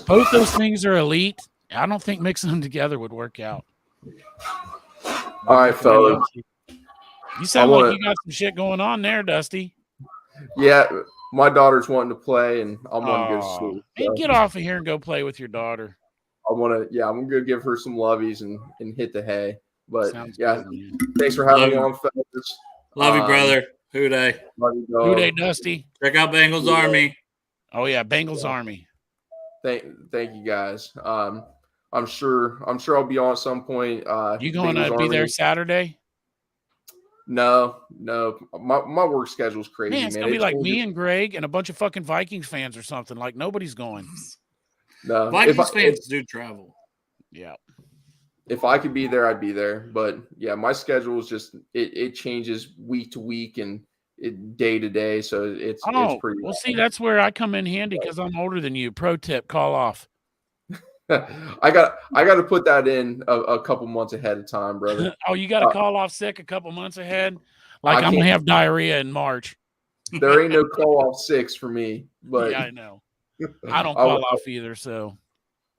Both those things are elite. I don't think mixing them together would work out. All right, fellas. You sound like you got some shit going on there, Dusty. Yeah, my daughter's wanting to play, and I'm wanting to go to school. Hey, get off of here and go play with your daughter. I'm gonna give her some loveys and hit the hay. But Sounds yeah, good, thanks for having me on, fellas. Love you, brother. Who day? Who day, Dusty? Check out Bengals Army. Oh yeah, Bengals Army. Thank you guys. I'm sure I'll be on at some point. You going Bengals to be Army. there Saturday? No. My work schedule's crazy, Man, it's gonna be like me and Greg and a bunch of fucking Vikings fans or something. Like nobody's going. No, Vikings fans do travel. Yeah. If I could be there, I'd be there. But yeah, my schedule is just it changes week to week and day to day. So it's pretty. Well, see, that's where I come in handy because I'm older than you. Pro tip: call off. I got to put that in a couple months ahead of time, brother. Oh, you got to call off sick a couple months ahead. Like I'm gonna have diarrhea in March. There ain't no call off 6 for me. But yeah, I know. I don't call off either. So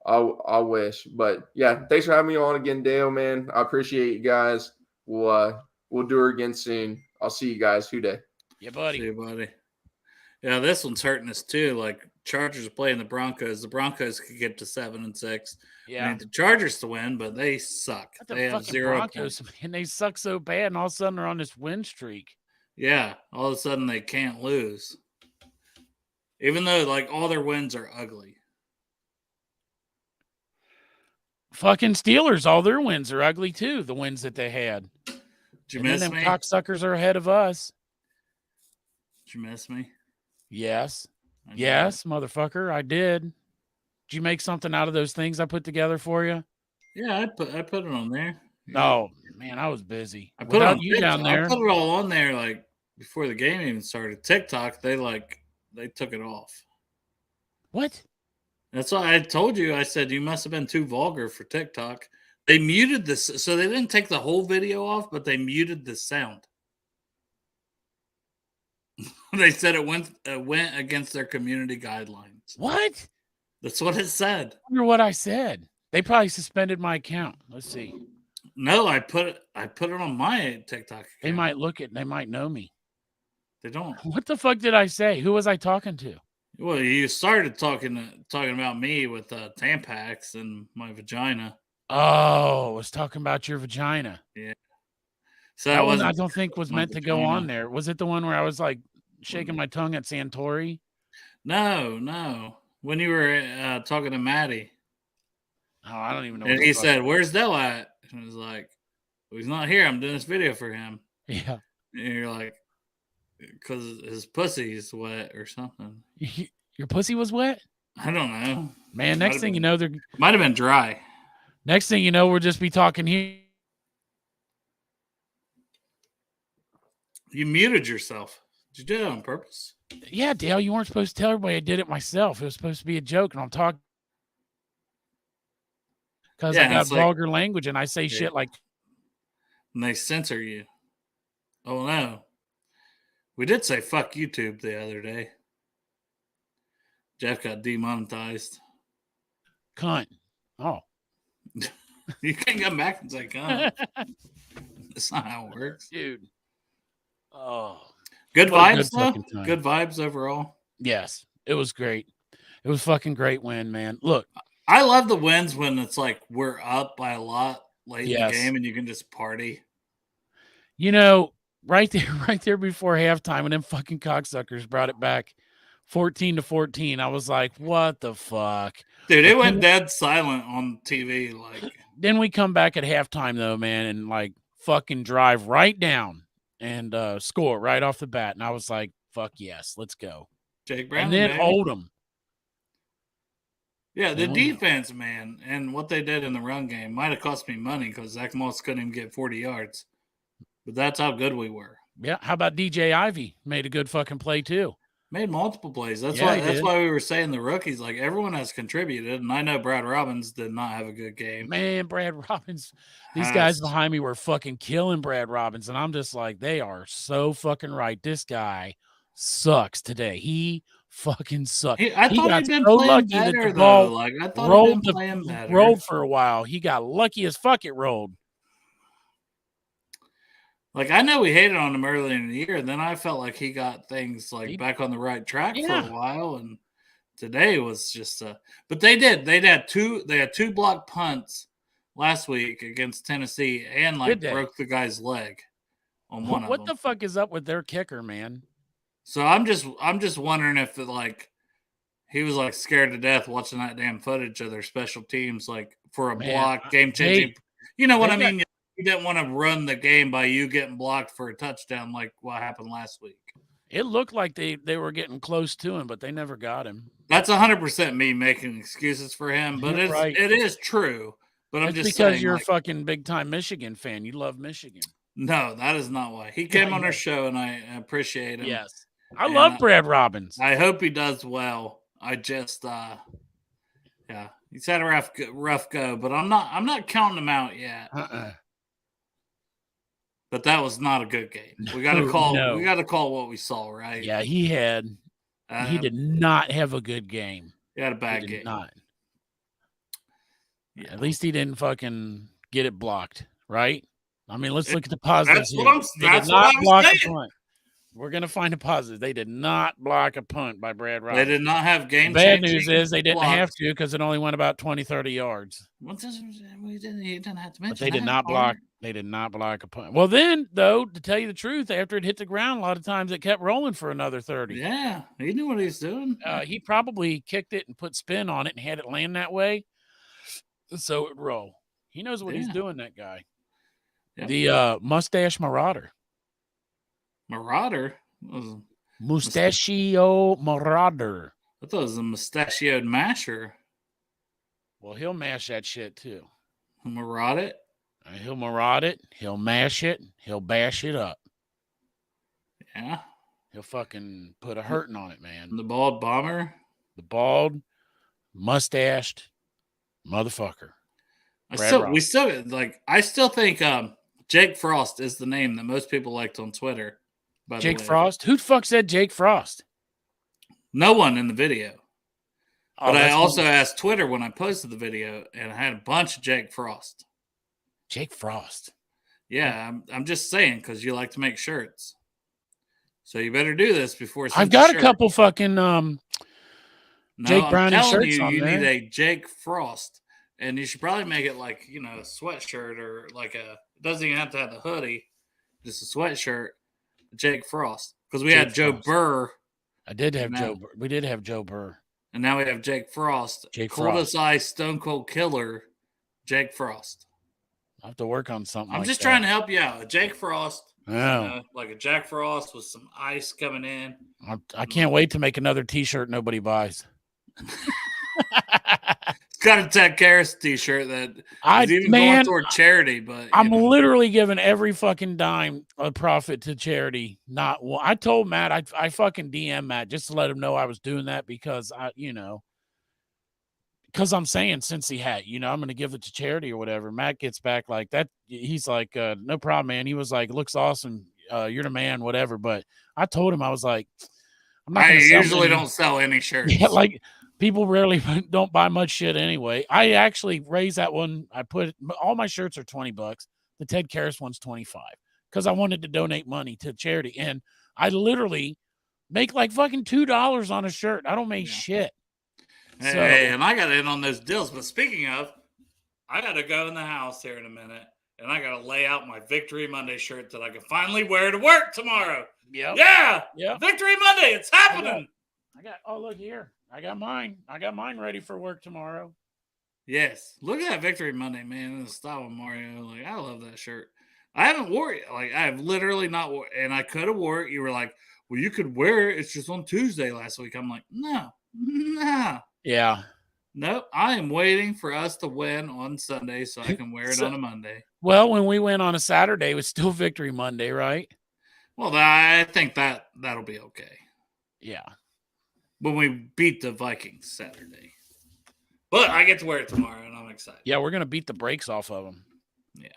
I wish, but yeah, thanks for having me on again, Dale. Man, I appreciate you guys. We'll do her again soon. I'll see you guys. Who day? Yeah, buddy. See you, buddy. Yeah, this one's hurting us too. Like Chargers are playing the Broncos. The Broncos could get to 7-6. Yeah, I need the Chargers to win, but they suck. They have 0 Broncos, and they suck so bad, and all of a sudden they're on this win streak. Yeah, all of a sudden they can't lose, even though like all their wins are ugly. Fucking Steelers, all their wins are ugly too. The wins that they had. Did you miss them me? Cocksuckers are ahead of us. Did you miss me? Yes. Yes, motherfucker, I did. Did you make something out of those things I put together for you? Yeah, I put it on there. No, man, I was busy. I put Without it on you down there. I put it all on there like before the game even started. TikTok, they took it off. What? That's why I told you. I said you must have been too vulgar for TikTok. They muted this, so they didn't take the whole video off, but they muted the sound. They said it went against their community guidelines. What? That's what it said. I wonder what I said. They probably suspended my account. Let's see. No, I put it on my TikTok account. They might look at. They might know me. They don't. What the fuck did I say? Who was I talking to? Well, you started talking about me with Tampax and my vagina. Oh, I was talking about your vagina. Yeah. So that one I don't think was meant to go on there. Was it the one where I was like shaking Mm-hmm. my tongue at Santori? No. When you were talking to Maddie. Oh, I don't even know. And he said, "Where's Dell at?" And I was like, well, "He's not here. I'm doing this video for him." Yeah. And you're like, "Because his pussy's wet or something." Your pussy was wet? I don't know. Man, next thing you know, they're might have been dry. Next thing you know, we'll just be talking here. You muted yourself. Did you do it on purpose? Yeah, Dale, you weren't supposed to tell everybody I did it myself. It was supposed to be a joke, and I'm talking because I got vulgar language and I say shit like. And they censor you. Oh no. We did say fuck YouTube the other day. Jeff got demonetized. Cunt. Oh. You can't come back and say cunt. That's not how it works. Dude. Oh. Good vibes, though? Good vibes overall? Yes. It was great. It was fucking great win, man. Look. I love the wins when it's like we're up by a lot late in the game and you can just party. You know, right there before halftime, and then fucking cocksuckers brought it back 14-14. I was like, what the fuck? Dude, it went dead silent on TV. Like, then we come back at halftime, though, man, and like fucking drive right down and score right off the bat. And I was like, fuck yes, let's go. Jake Brown. And then hold them. Yeah, the defense, man, and what they did in the run game might have cost me money because Zach Moss couldn't even get 40 yards. But that's how good we were. Yeah. How about DJ Ivy? Made a good fucking play too. Made multiple plays. That's Yeah, why we were saying the rookies, like everyone has contributed. And I know Brad Robbins did not have a good game. Man, Brad Robbins. These guys behind me were fucking killing Brad Robbins. And I'm just like, they are so fucking right. This guy sucks today. He fucking sucks. I thought he'd been playing better, though. Like, I thought he'd been playing better. Rolled for a while. He got lucky as fuck it rolled. Like, I know we hated on him early in the year, and then I felt like he got things like back on the right track for a while, and today was just but they had two blocked punts last week against Tennessee and like broke the guy's leg on one of them. What the fuck is up with their kicker, man? So I'm just wondering if like he was like scared to death watching that damn footage of their special teams like for a block game changing. You know what I mean? You didn't want to run the game by you getting blocked for a touchdown like what happened last week. It looked like they were getting close to him, but they never got him. That's 100% me making excuses for him, but it is true. But I'm just saying, because you're a fucking big time Michigan fan. You love Michigan. No, that is not why. He came on our show, and I appreciate him. Yes, I love Brad Robbins. I hope he does well. I just, he's had a rough go, but I'm not counting him out yet. But that was not a good game. We got to call. We got to call what we saw, right? Yeah, he did not have a good game. He had a bad game. Not. Yeah. At least he didn't fucking get it blocked, right? I mean, let's look at the positives here. That's what I'm saying. We're going to find a positive. They did not block a punt by Brad Robbins. They did not have game. Bad news is they didn't have to because it only went about 20, 30 yards. He didn't have to mention but they did not block. They did not block a punt. Well, then, though, to tell you the truth, after it hit the ground, a lot of times it kept rolling for another 30. Yeah, he knew what he was doing. He probably kicked it and put spin on it and had it land that way so it would roll. He knows what he's doing, that guy. Yep. The Mustache Marauder. Marauder? Mustachio Marauder. I thought it was a mustachioed masher. Well, he'll mash that shit, too. Maraud it? He'll maraud it. He'll mash it. He'll bash it up. Yeah. He'll fucking put a hurting on it, man. The bald bomber? The bald, mustached motherfucker. I still think Jake Frost is the name that most people liked on Twitter. Jake Frost? Who the fuck said Jake Frost? No one in the video. But I also asked Twitter when I posted the video, and I had a bunch of Jake Frost. Jake Frost. Yeah, I'm just saying because you like to make shirts. So you better do this before. I've got a couple fucking Jake Browning shirts on there. You need a Jake Frost, and you should probably make it like a sweatshirt or like it doesn't even have to have the hoodie, just a sweatshirt. Jake Frost, because we had Joe Burr. I did have Joe. We did have Joe Burr, and now we have Jake Frost. Coldest ice, Stone Cold Killer, Jake Frost. I have to work on something. I'm just trying to help you out. Jake Frost, like a Jack Frost with some ice coming in. I can't wait to make another T-shirt nobody buys. It's got a Ted Karras T-shirt that is even going toward charity, but I'm literally giving every fucking dime a profit to charity. Not one. I told Matt, I fucking DM Matt just to let him know I was doing that because because I'm saying since he had, I'm going to give it to charity or whatever. Matt gets back like that. He's like, no problem, man. He was like, looks awesome. You're the man, whatever. But I told him, I was like, I usually don't sell any shirts. Yeah, like people rarely don't buy much shit anyway. I actually raised that one. I put all my shirts are $20. The Ted Karras one's $25 because I wanted to donate money to charity. And I literally make like fucking $2 on a shirt. I don't make shit. Hey, and I got in on those deals. But speaking of, I got to go in the house here in a minute, and I got to lay out my Victory Monday shirt that I can finally wear to work tomorrow. Yep. Yeah. Victory Monday. It's happening. Look here. I got mine. I got mine ready for work tomorrow. Yes. Look at that Victory Monday, man, in the style of Mario. Like, I love that shirt. I haven't wore it. Like, I have literally not wore it. And I could have wore it. You were like, well, you could wear it. It's just on Tuesday last week. I'm like, no. Yeah. Nope. I am waiting for us to win on Sunday so I can wear it on a Monday. Well, when we win on a Saturday, it was still Victory Monday, right? Well, I think that'll be okay. Yeah. When we beat the Vikings Saturday. But I get to wear it tomorrow, and I'm excited. Yeah, we're going to beat the brakes off of them. Yeah,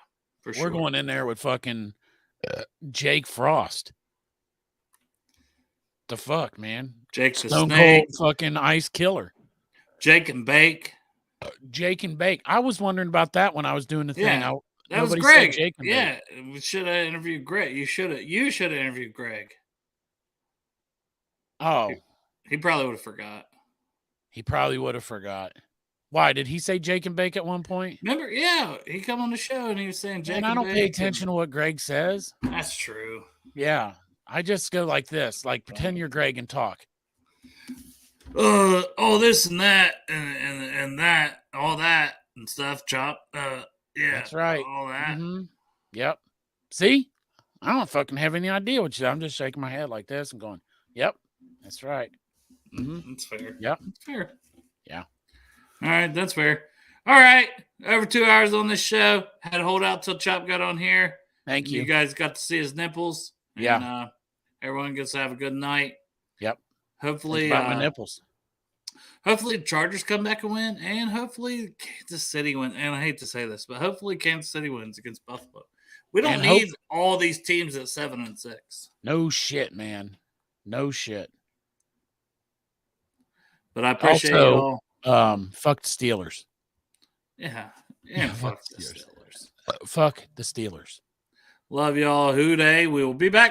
for sure. We're going in there with fucking Jake Frost. The fuck, man? Jake the Stone Snake. Cold fucking ice killer. Jake and Bake. Jake and Bake. I was wondering about that when I was doing the thing. Yeah, that was nobody Greg. said Jake and Yeah, Bake. we should have interviewed Greg. You should have interviewed Greg. Oh. He probably would have forgot. He probably would have forgot. Why? Did he say Jake and Bake at one point? Remember? Yeah, he come on the show and he was saying Jake And and I don't Bake pay attention to what Greg says. That's true. Yeah. I just go like this, like pretend you're Greg and talk. This and that and that, all that and stuff, Chop. Yeah. That's right. All that. Mm-hmm. Yep. See? I don't fucking have any idea what you said. I'm just shaking my head like this and going, yep, that's right. Mm-hmm. That's fair. Yep. That's fair. Yeah. All right, that's fair. All right. Over 2 hours on this show. Had to hold out till Chop got on here. Thank you. You guys got to see his nipples. And, yeah. Everyone gets to have a good night. Yep. Hopefully, about my nipples. Hopefully, the Chargers come back and win, and hopefully, Kansas City wins. And I hate to say this, but hopefully, Kansas City wins against Buffalo. We don't need all these teams at 7-6. No shit, man. No shit. But I appreciate you all. Fuck the Steelers. Yeah. Fuck the Steelers. Fuck the Steelers. Love y'all. Hoo day. We will be back.